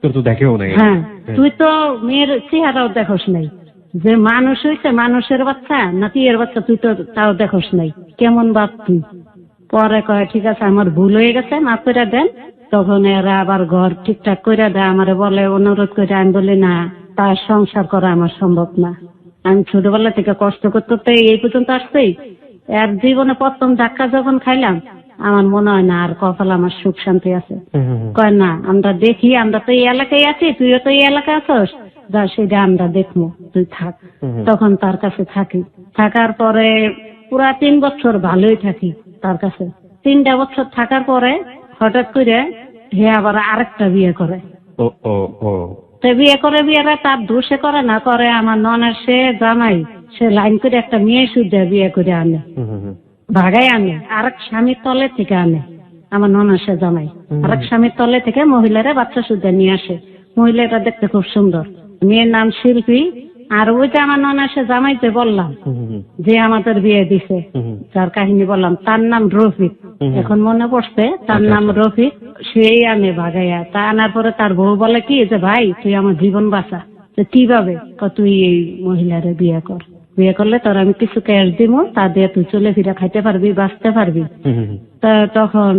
তোর তো দেখেও নাই। হ্যাঁ, তুই তো মেয়ের চেহারাও দেখোস নাই, যে মানুষ হয়েছে মানুষের বাচ্চা নাকি এর বাচ্চা, তুই তো তাও দেখোস নাই, কেমন বাপ তুই। পরে কয় ঠিক আছে আমার ভুল হয়ে গেছে, মাফ করে দেন। তখন এরা আবার ঘর ঠিকঠাক করে দেয়, আমারে বলে অনুরোধ করে। আমি বলি না, তার সংসার করা আমার সম্ভব না। আমি ছোটবেলা থেকে কষ্ট করতে করতে এই পর্যন্ত আসতেই, এর জীবনে প্রথম ধাক্কা যখন খাইলাম আমার মনে হয় না আর কপাল আমার সুখ শান্তি আছে। কয় না, আমরা দেখি, আমরা তো এই এলাকায় আছি, তুইও তো এই এলাকায় আছস, যা সেটা আমরা দেখবো, তুই থাক। তখন তার কাছে থাকি, থাকার পরে পুরা 3 বছর ভালোই থাকি তার কাছে। 3টা বছর থাকার পরে হঠাৎ করে হে আবার আরেকটা বিয়ে করে। ও ও ও তো বিয়ে করে তার দোষে করে না করে, আমার ননের সে জামাই সে লাইন করে একটা মেয়ে সুদ্ধা বিয়ে করে আনে, ভাগাই আনে, আরেক স্বামীর তলে থেকে আনে। আমার ননের সে জামাই আরেক স্বামীর তলে থেকে মহিলারা বাচ্চা সুদ্ধা নিয়ে আসে। মহিলাটা দেখতে খুব সুন্দর, মেয়ের নাম শিল্পী। আর ওইটা আমার ননের সে জামাইতে বললাম যে আমাদের বিয়ে দিছে, যার কাহিনী বললাম, তার নাম রফিক। এখন মনে পড়ছে, তার নাম রফিক। সেই আনে ভাগাইয়া, তা আনার পরে তার বউ বলে কি যে ভাই তুই আমার জীবন বাঁচা। কিভাবে? তুই এই মহিলারে বিয়ে কর, বিয়ে করলে তোর আমি কিছু ক্যাশ দিব, তা দিয়ে তুই চলে ফিরে খাইতে পারবি, বাঁচতে পারবি। তা তখন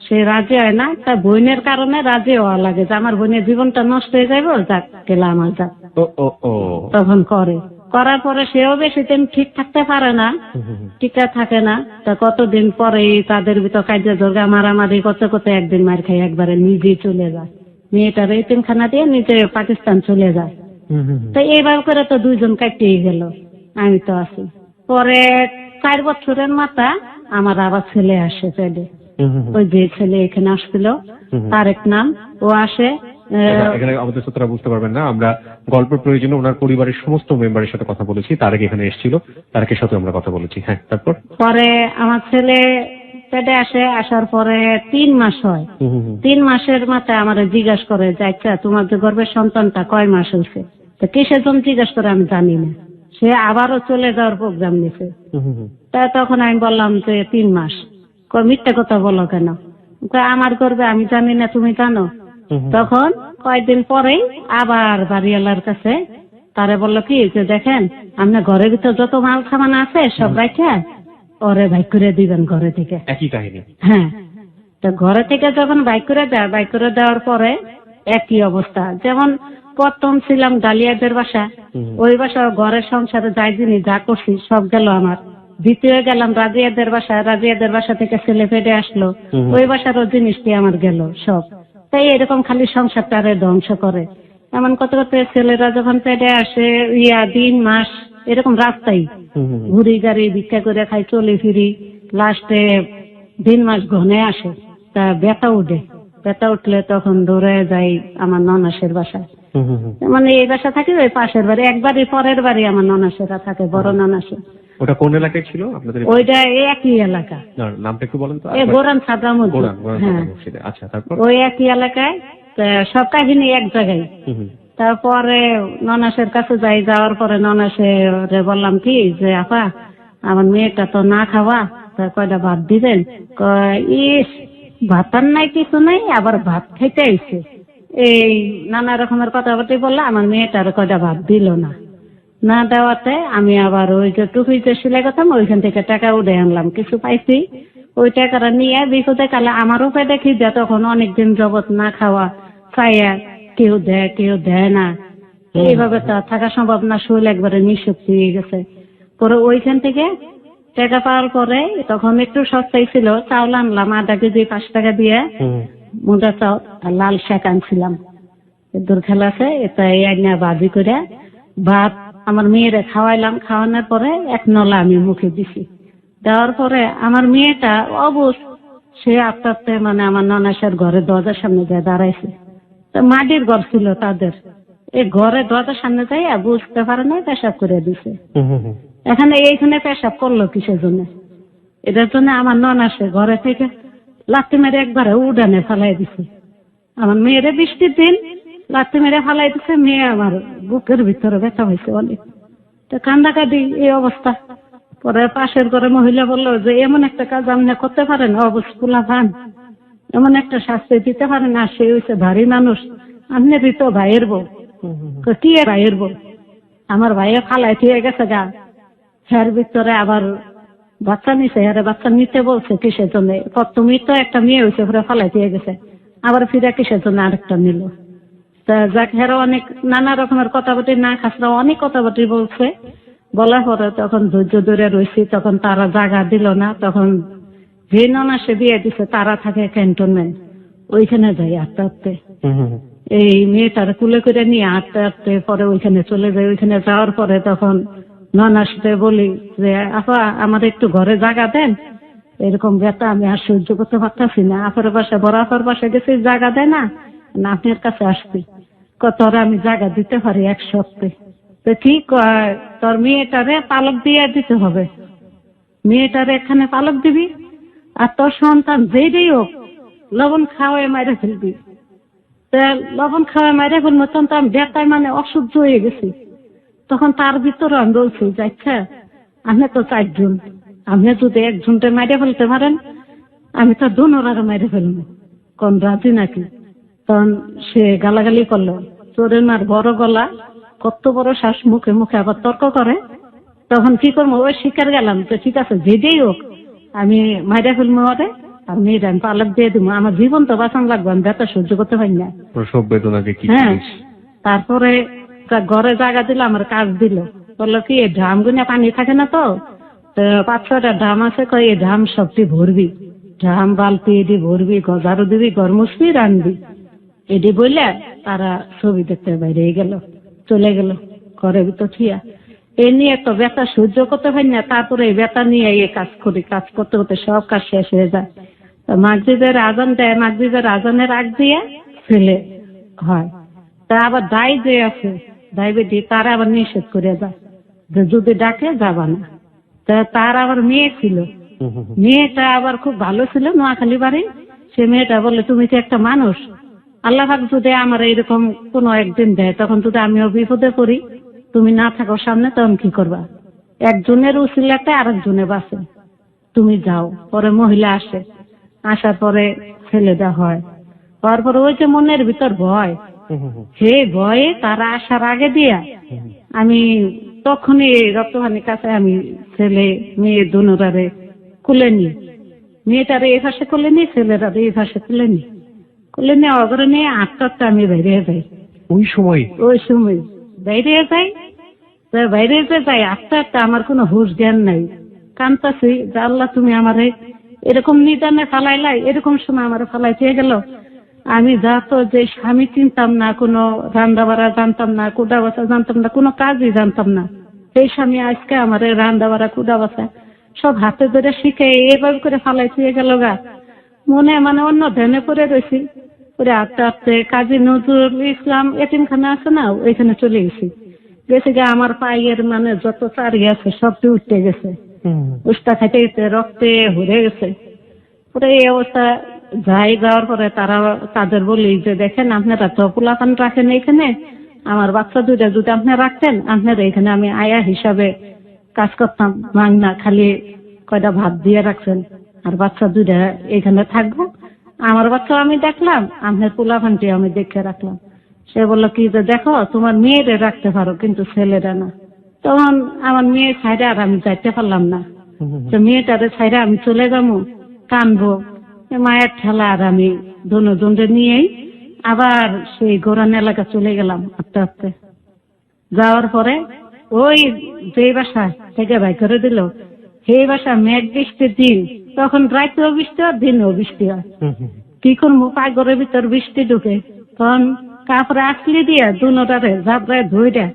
সে রাজি হয় না, তার বোনের কারণে রাজি হওয়া লাগে যে আমার বোনের জীবনটা নষ্ট হয়ে যাবো, যাক গেলে আমার যাক। তখন করার পরে সেও বেশি দিন ঠিক থাকতে পারে না, টিকা থাকে না। তা কতদিন পরে তাদের ভিতর কাজে জোরগা মারামারি করতে করতে একদিন মার খাই একবারে নিজেই চলে যায়। মেয়েটার এতিমখানা দিয়ে নিজে পাকিস্তান চলে যায়। তো এইভাবে করে তো 2 জন কাটিয়ে গেল, আমি তো আছি। পরে 4 বছরের মাথা আমার আবার ছেলে আসে পেটে। ওই যে ছেলে এখানে আসছিল, তারেক নাম, ও আসে। এখানে আমাদের শ্রোতারা বুঝতে পারবেন না, আমরা গল্পের প্রয়োজনে ওনার পরিবারের সমস্ত মেম্বারের সাথে কথা বলেছি। তারেক এখানে এসেছিল, তারেকের সাথে আমরা কথা বলেছি। হ্যাঁ, তারপর পরে আমার ছেলে পেটে আসে, আসার পরে 3 মাস হয়। 3 মাসের মাথায় আমার জিজ্ঞাসা করে যে আচ্ছা তোমার যে গর্ভের সন্তানটা কয় মাস হয়েছে? তো কিসের জন্য জিজ্ঞাসা করে আমি জানি না। সে আবারও চলে যাওয়ার প্রোগ্রাম নিছে। তা তখন আমি বললাম যে 3 মাস। মিথ্যা কথা বলো কেন? আমার গর্বে আমি জানি না, তুমি জানো? তখন কয়েকদিন পরেই আবার বাড়িওয়ালার কাছে তারে বললো কি যে দেখেন আপনার ঘরের ভিতর যত মাল সামান আছে সব রাখা ওরে বাইক করে দিবেন ঘরে থেকে। একই কাহিনী। হ্যাঁ, তো ঘরে থেকে যখন বাইক করে দেয়, বাইক করে দেওয়ার পরে একই অবস্থা। যেমন প্রথম ছিলাম ডালিয়াদের বাসা, ওই বাসা ঘরের সংসারে যাই জিনিস যা করছি সব গেল আমার। দ্বিতীয় গেলাম রাজিয়াদের বাসা, রাজিয়াদের বাসা থেকে ছেলে ফেটে আসলো, ওই বাসারও জিনিসটি আমার গেল সব। তাই এরকম খালি সংসারটারে ধ্বংস করে। এমন কত কত ছেলেরা যখন পেটে আসে 3 মাস এরকম রাস্তায় ঘুরি গাড়ি ভিক্ষা করে খাই, চলে ফিরি। লাস্টে 3 মাস ঘনে আসে, তা ব্যথা উঠে, ব্যথা উঠলে তখন দৌড়ে যাই আমার ননাসের বাসায়। মানে এই বাসা থাকে ওই পাশের বাড়ি, একবারই পরের বাড়ি আমার ননাসেরা থাকে, বড় ননাসে। ওটা কোন এলাকায় ছিল আপনাদের? ওইটা একই এলাকা। নামটা একটু বলেন তো। গোরান ছাত্রামুদ্দিন। হ্যাঁ, আচ্ছা, তারপর ওই একই এলাকায়, সব কাহিনী এক জায়গায়। তারপরে ননাসের কাছে যাই, যাওয়ার পরে ননাসে বললাম কি যে আপা আমার মেয়েটা তো না খাওয়া, তা কয়টা ভাত দিবেন? ইস ভাতার নাই কিছু নাই, আবার ভাত খাইতে আইছে। এই নানা রকমের কথাবার্তা বললে আমার মেয়েটার কয়টা ভাত দিল না। না দেওয়াতে আমি আবার ওই যে টুপিতে সিলাই করতাম ওইখান থেকে টাকা উঠে আনলাম, কিছু পাইছি। ওই টাকাটা নিয়ে বিপদে কালে আমারও পেটে খিদে, তখন অনেকদিন জগৎ না খাওয়া খাইয়া কেউ দেয় কেউ দেয় না, এইভাবে তো থাকা সম্ভব না। শরীর একবারে নিঃশক্তি হয়ে গেছে। পরে ওইখান থেকে টাকা পাওয়ার পরে তখন একটু সস্তাই ছিল, চাউল আনলাম আধা কেজি 5 টাকা দিয়ে, মোটা চাউল আর লাল শাক আনছিলাম। দূর খেলাছে এটাই আইনা ভাজি করে ভাত আমার মেয়েরে খাওয়াইলাম। খাওয়ানোর পরে 1 নলা আমি মুখে দিছি। দেওয়ার পরে আমার মেয়েটা অবশ সে আস্তে আস্তে মানে আমার ননাসের ঘরে দরজার সামনে গিয়ে দাঁড়াইছে। তো মাটির ঘর ছিল তাদের, এই ঘরে দরজার সামনে যাই বুঝতে পারে না, পেশাব করে দিছে। এখানে এইখানে পেশাব করলো কিসের জন্য? এটার জন্য আমার ননাসে ঘরে থেকে লাথি মেরে একবারে উড়ানে ফালাই দিছে। আমার মেয়েরে বৃষ্টির দিন লাথি মেরে ফালাই দিছে। মেয়ে আমার বুকের ভিতরে ব্যথা হয়েছে অনেক, তো কান্দাকাটি এই অবস্থা। পরে পাশের ঘরে মহিলা বললো যে এমন একটা কাজ আপনি করতে পারেন, অবস্থা ভান এমন একটা শাস্তি দিতে পারেন, আর সে হয়েছে ভারী মানুষ, আপনি দিত ভাইয়ের বউ। কি ভাইয়ের বউ? আমার ভাইয়ে ফালাই দিয়ে গেছে গা, হ্যার ভিতরে আবার বাচ্চা নিছে, হ্যাঁ বাচ্চা নিতে বলছে কিসের জন্য? তুমি তো একটা মেয়ে হয়েছে পরে ফালাই দিয়ে গেছে, আবার ফিরে কিসের জন্য আরেকটা নিল? তা যাক, হ্যাঁ অনেক নানা রকমের কথাবার্তি না খাসরা অনেক কথাবার্তি বলছে। বলার পরে তখন ধৈর্য ধরে রয়েছি, তখন তারা জায়গা দিল না। তখন যে ননাসে বিয়ে দিছে তারা থাকে ক্যান্টনমেন্ট, ওইখানে যাই আস্তে আস্তে। এই মেয়েটার কুলে করে নিয়ে আস্তে আস্তে পরে ওইখানে চলে যাই। ওইখানে যাওয়ার পরে তখন ননাসতে বলি যে আপা আমার একটু ঘরে জায়গা দেন, এরকম ব্যথা আমি আর সহ্য করতে পারতাছি না। আপার বাসায় বড় আপার বাসায় গেছি, জায়গা দেয় না, আপনার কাছে আসছি, তোরা আমি জায়গা দিতে পারি 1 সপ্তাহে। তো ঠিক তোর মেয়েটারে পালক দিয়ে দিতে হবে, মেয়েটারে এখানে পালক দিবি, আর তোর সন্তান যেই হোক লবণ খাওয়াই মাইরে ফেলবি। লবণ খাওয়াই মাইরে ফেলবো। তখন তো আমি ব্যথায় মানে অসহ্য হয়ে গেছি। তখন তার ভিতরে আমি বলছি যে আচ্ছা আপনি তো 4 জন, আপনি যদি 1 জনটা মাইরে ফেলতে পারেন, আমি তো দুনোরারে মাইরে ফেলবো, কোন রাজি নাকি? তখন সে গালাগালি করলো, চোরের মার বড় গলা, কত বড় শ্বাস, মুখে মুখে আবার তর্ক করে। তখন কি করবো, ওই শিকার গেলাম তো ঠিক আছে যেটাই হোক আমি মাইরে ফেলবো ওরে, আর মেয়েটা আমি পালক দিয়ে দিব, আমার জীবন তো বাঁচান লাগবে, আমি ব্যথা সহ্য করতে পারি না। প্রসব বেদনাকে কি হ্যাঁ, তারপরে ঘরে জায়গা দিল, আমার কাজ দিল, বললো কি এই ড্রাম গুনে পানি থাকে না তো 5-6টা ড্রাম আছে, কই এই ড্রাম সবটি ভরবি, ড্রাম বালতি এটি ভরবি, গজারও দিবি, ঘর মুছবি, রানবি। এটি বললে তারা ছবি দেখতে বাইরে গেল, চলে গেল ঘরের ভিতর থিয়া। এ নিয়ে তো ব্যথা সহ্য করতে পারি না। তারপরে এই ব্যথা নিয়ে এই কাজ করি, কাজ করতে করতে সব কাজ শেষ হয়ে যায়। মাগরিবের আজান দেয়, মাগরিবের আজানের আগ দিয়ে ছেলে হয়। তা আবার দায় যে আছে ডায়াবেটিস, তারা আবার নিষেধ করে যায় যে যদি ডাকে যাবা না। তা তার আবার মেয়ে ছিল, মেয়েটা আবার খুব ভালো ছিল, নোয়াখালী বাড়ি। সে মেয়েটা বললে তুমি তো একটা মানুষ, আল্লাহ পাক যদি আমার এরকম কোনো একদিন দেয়, তখন যদি আমিও বিপদে পড়ি, তুমি না থাকো সামনে, তখন কি করবা? একজনের উসিলাতে আরেকজনে বাঁচে, তুমি যাও। পরে মহিলা আসে, আসার পরে ছেলেটা হয়। তারপরে ওই যে মনের ভিতর ভয়, হে ভয়ে তারা আসার আগে দিয়া আমি তখনই রক্তহানির কাছে আমি ছেলে মেয়ে দুনোরারে কুলে নি, মেয়েটারে এই পাশে কুলে নি, ছেলেটারে এই পাশে কুলে নি, কুলে নিয়ে অগরে নিয়ে আটটা আমি বেরিয়ে যাই। ওই সময় বাইরে যাই, বাইরে যে যাই আটটা আমার কোনো হুঁশ জ্ঞান নাই। কান্তাছি যে আল্লাহ তুমি আমারে এরকম নিদানে ফালাইলাই, এরকম সময় আমার ফালাই দিয়ে গেল। আমি যা তো যে স্বামী চিনতাম না, কোনো রান্না বাড়া জানতাম না, কুদা বাসা জানতাম না, কোনো কাজই জানতাম না, সেই স্বামী আজকে আমার রান্না বাড়া কুদা বাসা সব হাতে ধরে শিখে এভাবে করে ফালাই দিয়ে গেল গা। মনে মানে অন্য ধ্যানে পড়ে রয়েছি। পরে আস্তে আস্তে কাজী নজরুল ইসলাম এতিমখানা আছে না, ওইখানে চলে গেছি। গেছে গিয়ে আমার পায়ের মানে যত চারি আছে সবটি উঠতে গেছে, উষ্টা খাইতে গেছে, রক্তে হরে গেছে। পরে এই অবস্থা যাওয়ার পরে তারা তাদের বলি যে দেখেন আপনারা তো পোলাপান রাখেন এখানে, আমার বাচ্চা 2টা যদি আপনারা রাখতেন, আপনারা এখানে আমি আয়া হিসাবে কাজ করতাম, মাংনা খালি কয়টা ভাত দিয়ে রাখছেন, আর বাচ্চা 2টা এখানে থাকবো। আমার বাচ্চা আমি দেখলাম, আপনার পোলাপানটি আমি দেখে রাখলাম। সে বললো কি যে দেখো তোমার মেয়েরে রাখতে পারো, কিন্তু ছেলেরা না। তখন আমার মেয়ে ছাইরে আর আমি যাইতে পারলাম না, তো মেয়েটারে ছাইরে আমি চলে যাবো, কানবো, মায়ের ঠেলা, আর আমি দুজনকে নিয়েই আবার সেই গোরান এলাকা চলে গেলাম। আস্তে আস্তে যাওয়ার পরে ওই যে বাসা থেকে বাই করে দিল, সেই বাসা মেঘ বৃষ্টির দিন, তখন রাতেও বৃষ্টি হয় দিনেও বৃষ্টি হয়। কি করবো, পাগরের ভিতর বৃষ্টি ঢুকে, তখন কাপড়ে আঁকলি দিয়া দুনোটারে ঝাপড়ায় ধুইরা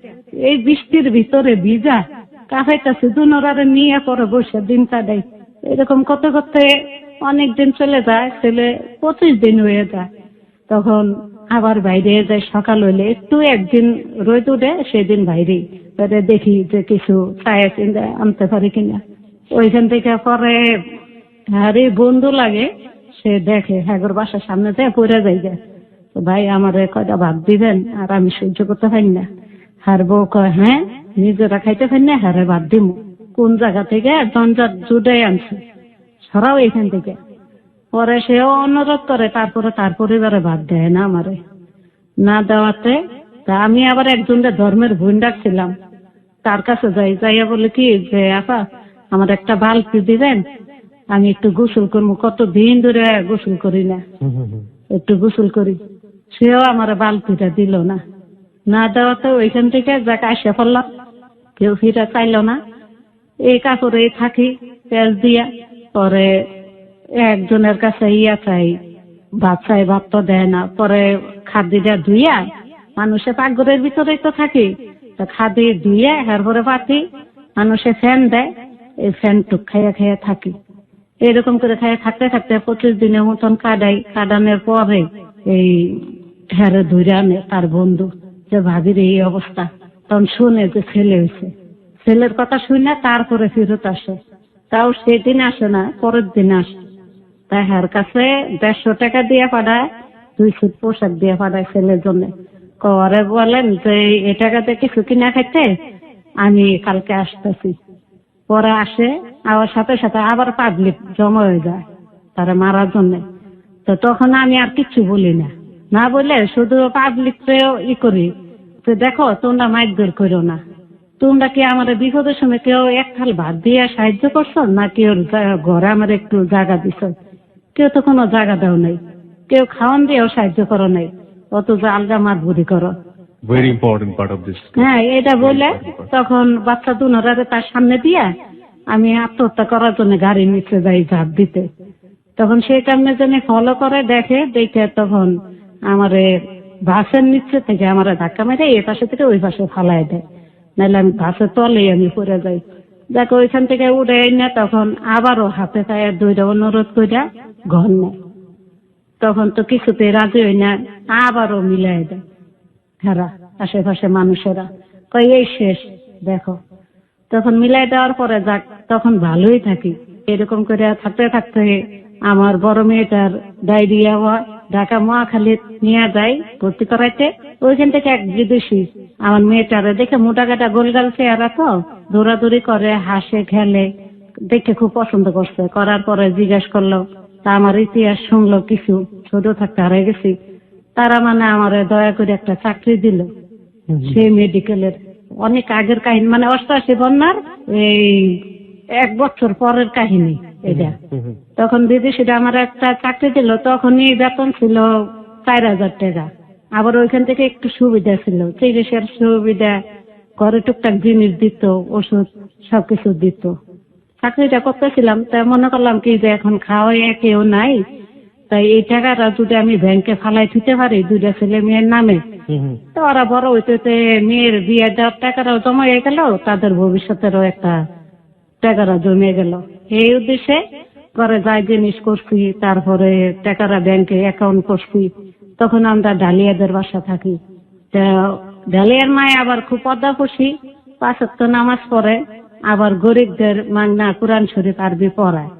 এই বৃষ্টির ভিতরে ভিজা কাঁচাইতেছে, দুনোটারে নিয়ে পরে বসে দিন কাটাই। এরকম করতে করতে অনেক দিন চলে যায়, ছেলে 25 দিন হয়ে যায়। তখন আবার বাইরে যায়, সকাল হইলে একটু একদিন রোদ উঠে, সেদিন বাইরে দেখি যে কিছু ছায়া চিন্তা আনতে পারি কিনা। ওইখান থেকে পরে আরে বন্ধু লাগে, সে দেখে হ্যাগর বাসার সামনে যায় পড়ে যাই যায়, তো ভাই আমার কয়টা ভাত দিবেন, আর আমি সহ্য করতে পারি না। হার বউ কয় হ্যাঁ নিজেরা খাইতে পারি না, হারে ভাত দিব। কোন জায়গা থেকে জঞ্জাট জুড়ে আনছে, সরাও এখান থেকে। পরে সেও অনুরোধ করে, তারপরে তার পরিবারে ভাত দেয় না আমারে। না দেওয়াতে তা আমি আবার একজনের ধর্মের বোন ডাকছিলাম, তার কাছে যাই, যাইয়া বলে কি যে আপা আমার একটা বালতি দিবেন, আমি একটু গোসল করবো, কতদিন ধরে গোসল করি না, একটু গোসল করি। সেও আমার বালতিটা দিল না। না দেওয়াতে ওইখান থেকে যাকে আসে পড়লাম, কেউ ফিরে চাইল না। এই কাপড়ে থাকি তেল দিয়া। পরে একজনের কাছে চাই, ভাত চাই, ভাত তো দেয় না। পরে খাদিটা ধুইয়া, মানুষে পাকঘরের ভিতরেই তো থাকি, খাদি ধুইয়া এরপরে পাতি মানুষে ফ্যান দেয়, এই ফ্যান টুক খাইয়া খাইয়া থাকি। এরকম করে খাইয়া থাকতে থাকতে 25 দিনের মতন কাটাই। কাটানোর পরে এই হ্যারে ধুইরা আনে তার বন্ধু, যে ভাবির এই অবস্থা। তখন শুনে যে ছেলে হয়েছে, ছেলের কথা শুনে তারপরে ফেরত আসে। তাও সেদিন আসে না, পরের দিন আসে। তাই হার কাছে 150 টাকা দিয়ে পাঠায়, 2 সুট পোশাক দিয়ে পাঠায় ছেলের জন্য। করে বলেন যে এই টাকাতে কিছু কিনা খাইতে, আমি কালকে আসতেছি। পরে আসে, আবার সাথে সাথে আবার পাবলিক জমা হয়ে যায় তারা মারার জন্য। তো তখন আমি আর কিচ্ছু বলি না, না বলে শুধু পাবলিককেও করি যে দেখো তোমরা মাইর করো না, তোমরা কি আমার বিপদের সময় কেউ এক থাল ভাত দিয়ে সাহায্য করছো, না কেউ ঘরে আমার একটু জায়গা দিছ? কেউ তো কোনো জায়গা দাও নাই, কেউ খাওয়ান দিয়েও সাহায্য করো নাই, অথচ আলগা মাতবুরি করো। Very important part of this. হ্যাঁ, এটা বলে তখন বাচ্চা দুনারে তার সামনে দিয়া আমি আত্মহত্যা করার জন্য গাড়ি নিচে যাই ঝাঁপ দিতে। তখন সেই কারণে জন্য ফলো করে দেখে তখন আমারে বাসের নিচে থেকে আমার ধাক্কা মেরে এই পাশে থেকে ওই পাশে ফালাই দেয়, নাহলে আমি বাসের তলেই আমি পড়ে যাই। দেখো ওইখান থেকে উঠে না, তখন আবারও হাতে পায়ে দুইটা অনুরোধ কইরা ঘর নেয়। তখন তো কিছুতে রাজি হই না, আবারও মিলাই দেয় হেরা আশেপাশে মানুষেরা, কই এই শেষ দেখো। তখন মিলাই দেওয়ার পরে যাক, তখন ভালোই থাকি। এরকম করে থাকতে থাকতে আমার বড় মেয়েটার ডায়রিয়া হয়, ঢাকা মহাখালী নিয়ে যায় ভর্তি করাইতে। ওইখান থেকে এক বিদেশি আমার মেয়েটারে দেখে, মোটা কাটা গোলগাল চেহারা, তো দৌড়াদৌড়ি করে, হাসে খেলে, দেখে খুব পছন্দ করছে। করার পরে জিজ্ঞেস করলো, তা আমার ইতিহাস শুনলো, কিছু ছোট থাকতে হারিয়ে গেছি। তারা মানে আমার দয়া করে একটা চাকরি দিল, সেই মেডিকেলের। অনেক আগের কাহিনী, মানে 88 বন্যার এই 1 বছর পরের কাহিনী এটা। তখন বিদেশিরা আমার একটা চাকরি দিল, তখনই বেতন ছিল 4000 টাকা। আবার ওইখান থেকে একটু সুবিধা ছিল, চিকিৎসার সুবিধা, ঘরে টুকটাক জিনিস দিত, ওষুধ সবকিছু দিত। চাকরিটা করতেছিলাম, তাই মনে করলাম কি যে এখন খাওয়াই কেউ নাই, তাই এই টাকাটা যদি আমি ব্যাংকে ফালাই দিতে পারি 2টা ছেলে মেয়ের নামে, তো ওরা বড় হইতে মেয়ের বিয়ে দেওয়ার টাকাটাও জমা হয়ে গেল, তাদের ভবিষ্যতেরও একটা টাকাটা জমে গেল। এই উদ্দেশ্যে করে যাই জিনিস করছি, তারপরে টাকাটা ব্যাংকে অ্যাকাউন্ট করছি। তখন আমরা ডালিয়াদের বাসা থাকি। ডালিয়ার মায় আবার খুব পর্দা খুশি, 5 ওয়াক্ত নামাজ পড়ে, আবার গরিবদের মাংনা কোরআন শরীফ আরবি পড়ায়।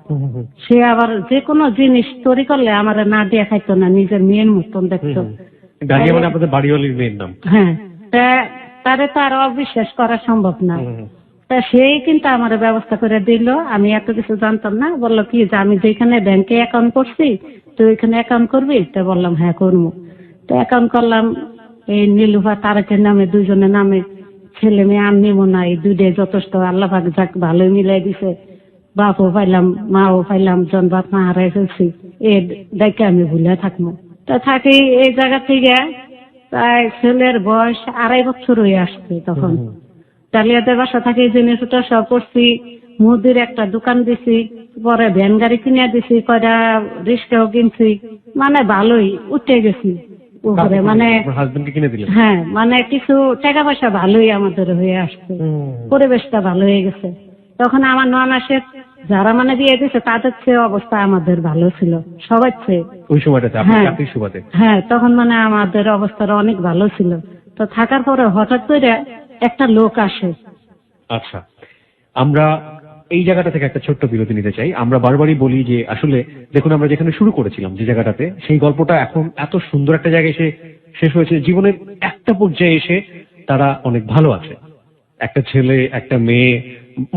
সে আবার যে কোনো জিনিস তৈরি করলে আমার না দিয়ে খাইতো না, নিজের মেয়ের মতন দেখতো। ডালিয়া মানে আপনাদের বাড়িওয়ালির মেয়ের নাম? হ্যাঁ, তারে তো আর অবিশ্বাস করা সম্ভব না। তা সেই কিন্তু আমার ব্যবস্থা করে দিল। আমি এত কিছু জানতাম না। বললো কি যে আমি যেখানে ব্যাংকে অ্যাকাউন্ট করছি, তো ওইখানে অ্যাকাউন্ট করবি? তো বললাম হ্যাঁ করবো। তো অ্যাকাউন্ট করলাম, এই নীলুফা তারেকের নামে, 2 জনের নামে। ছেলে মেয়ে আমি নিবো না, এই 2টাই যথেষ্ট। আল্লাহ পাক যাক ভালোই মিলাই দিছে, বাপও পাইলাম, মাও পাইলাম, জন বাপ মা হারাই ফেলছি, এ দেখে আমি ভুলে থাকবো। তো থাকি এই জায়গা থেকে প্রায় ছেলের বয়স 2.5 বছর হয়ে আসছে তখন। ডালিয়াদের বাসা থেকে জিনিসটা সব করছি, মুদির একটা দোকান দিছি, পরে ভ্যান গাড়ি কিনে দিছি, কয়টা রিক্সাও কিনছি, মানে ভালোই উঠে গেছি উপরে, মানে হাজবেন্ডকে কিনে দিলেন? হ্যাঁ, মানে কিছু টাকা পয়সা ভালোই আমাদের হয়ে আসছে, পরিবেশটা ভালো হয়ে গেছে। তখন আমার 9 মাসের যারা মানে বিয়ে দিয়েছে তাদের চেয়ে অবস্থা আমাদের ভালো ছিল, সবার চেয়ে ওই সময়টাতে আপনার হ্যাঁ। চাকরির সুবাদে? হ্যাঁ, তখন মানে আমাদের অবস্থাটা অনেক ভালো ছিল। তো থাকার পরে হঠাৎ করে একটা লোক আসে। আচ্ছা, আমরা এই জায়গাটা থেকে একটা ছোট্ট বিরতি নিতে চাই। আমরা বারবারই বলি যে আসলে দেখুন, আমরা যেখানে শুরু করেছিলাম যে জায়গাটাতে, সেই গল্পটা এখন এত সুন্দর একটা জায়গায় এসে শেষ হয়েছে। জীবনের একটা পর্যায়ে এসে তারা অনেক ভালো আছে, একটা ছেলে একটা মেয়ে,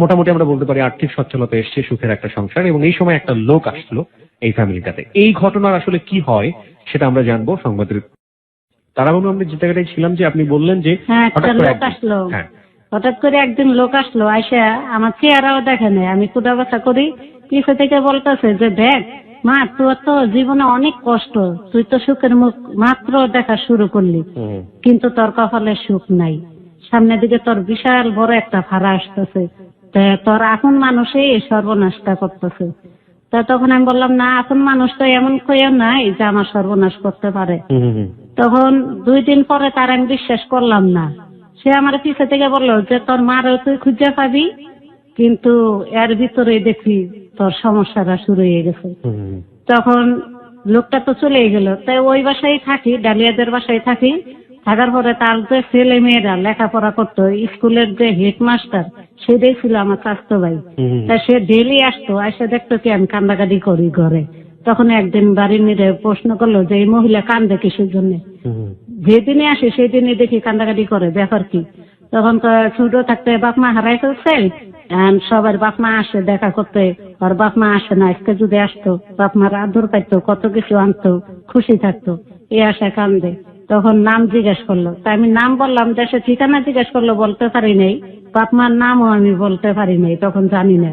মোটামুটি আমরা বলতে পারি আর্থিক সচ্ছলতা এসছে, সুখের একটা সংসার, এবং এই সময় একটা লোক আসলো এই ফ্যামিলিটাতে। এই ঘটনার আসলে কি হয় সেটা আমরা জানবো সংবাদের। তারা বলুন, আমরা যে জায়গাটায় ছিলাম, যে আপনি বললেন যে হ্যাঁ, একটা হঠাৎ করে লোক একদিন- আসলো। হ্যাঁ, হঠাৎ করে একদিন লোক আসলো, আইসা আমার চেহারাও দেখে নাই, আমি কুটা বাছা করি, পিছে থেকে বলতেছে যে দেখ মা, তোর তো জীবনে অনেক কষ্ট, তুই তো সুখের মুখ মাত্র দেখা শুরু করলি, কিন্তু তোর কপালে সুখ নাই, সামনের দিকে তোর বিশাল বড় একটা ফাড়া আসতেছে, তোর আপন মানুষই এই সর্বনাশটা করতেছে। তা তখন আমি বললাম, না, আপন মানুষ তো এমন কেউ নাই যে আমার সর্বনাশ করতে পারে। তখন 2 দিন পরে তার আমি বিশ্বাস করলাম না। সে আমার পিছে থেকে বললো যে তোর মারও তুই খুঁজে পাবি, কিন্তু এর ভিতরে দেখি তোর সমস্যাটা শুরু হয়ে গেছে। তখন লোকটা তো চলে গেল, তাই ওই বাসায় থাকি, ডালিয়াদের বাসায় থাকি। থাকার পরে তার যে ছেলে মেয়েরা লেখাপড়া করতো, স্কুলের যে হেডমাস্টার সেটাই ছিল আমার স্বাস্থ্য ভাই। তা সে ডেলি আসতো, এসে দেখতো কি আমি কান্দাকাটি করি ঘরে। তখন একদিন বাড়ির নিয়ে প্রশ্ন করলো যে এই মহিলা কান্দে কিসের জন্য। যেদিনে আসে সেদিনে দেখি কান্দাকাটি করে, ব্যাপার কি? তখন ছোট থাকতে বাপ মা হারাই ফেলছে, সবার বাপ মা আসে দেখা করতে, আর বাপ মা আসে না। আজকে যদি আসতো, বাপ মার আদর পাইতো, কত কিছু আনতো, খুশি থাকতো, এই আশা কান্দে। তখন নাম জিজ্ঞেস করলো, তা আমি নাম বললাম, দেশে ঠিকানা জিজ্ঞেস করলো, বলতে পারি নাই, বাপ মার নামও আমি বলতে পারি নাই, তখন জানি না,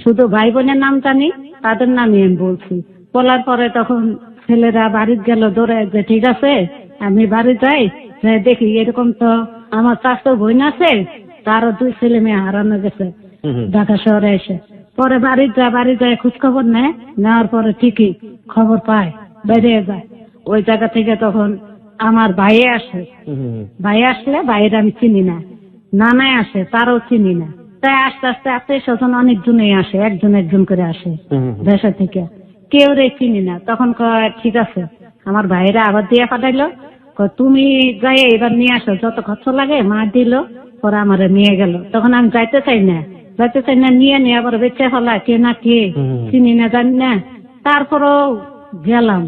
শুধু ভাই বোনের নাম জানি, তাদের নামই আমি বলছি। বলার পরে তখন ছেলেরা বাড়িতে গেল দৌড়ে, যে ঠিক আছে আমি বাড়ি যাই, দেখি এরকম তো আমার চাচাতো বোন আছে, তারও 2 ছেলে মেয়ে হারানো গেছে ঢাকা শহরে এসে। পরে বাড়ি যায় খোঁজ খবর নেওয়ার পরে ঠিকই খবর পায়, বেরিয়ে যায় ওই জায়গা থেকে। তখন আমার ভাই আসে, ভাই আসলে ভাইয়ের আমি চিনি না, নানায় আসে, তারও চিনি না। তাই আস্তে আস্তে আত্মীয় স্বজন অনেকজনই আসে, একজন করে আসে দেশা থেকে, কেউ রে চিনি না। তখন কয় ঠিক আছে, আমার ভাইরা আবার দিয়ে পাঠাইলো, তুমি যাই এবার নিয়ে আসো, যত খরচ লাগে। মা দিল, পরে আমার নিয়ে গেল। তখন আমি যাইতে চাই না, নিয়ে আবার বেঁচে ফেলা, কে না কে চিনি না, জানি না। তারপরেও গেলাম,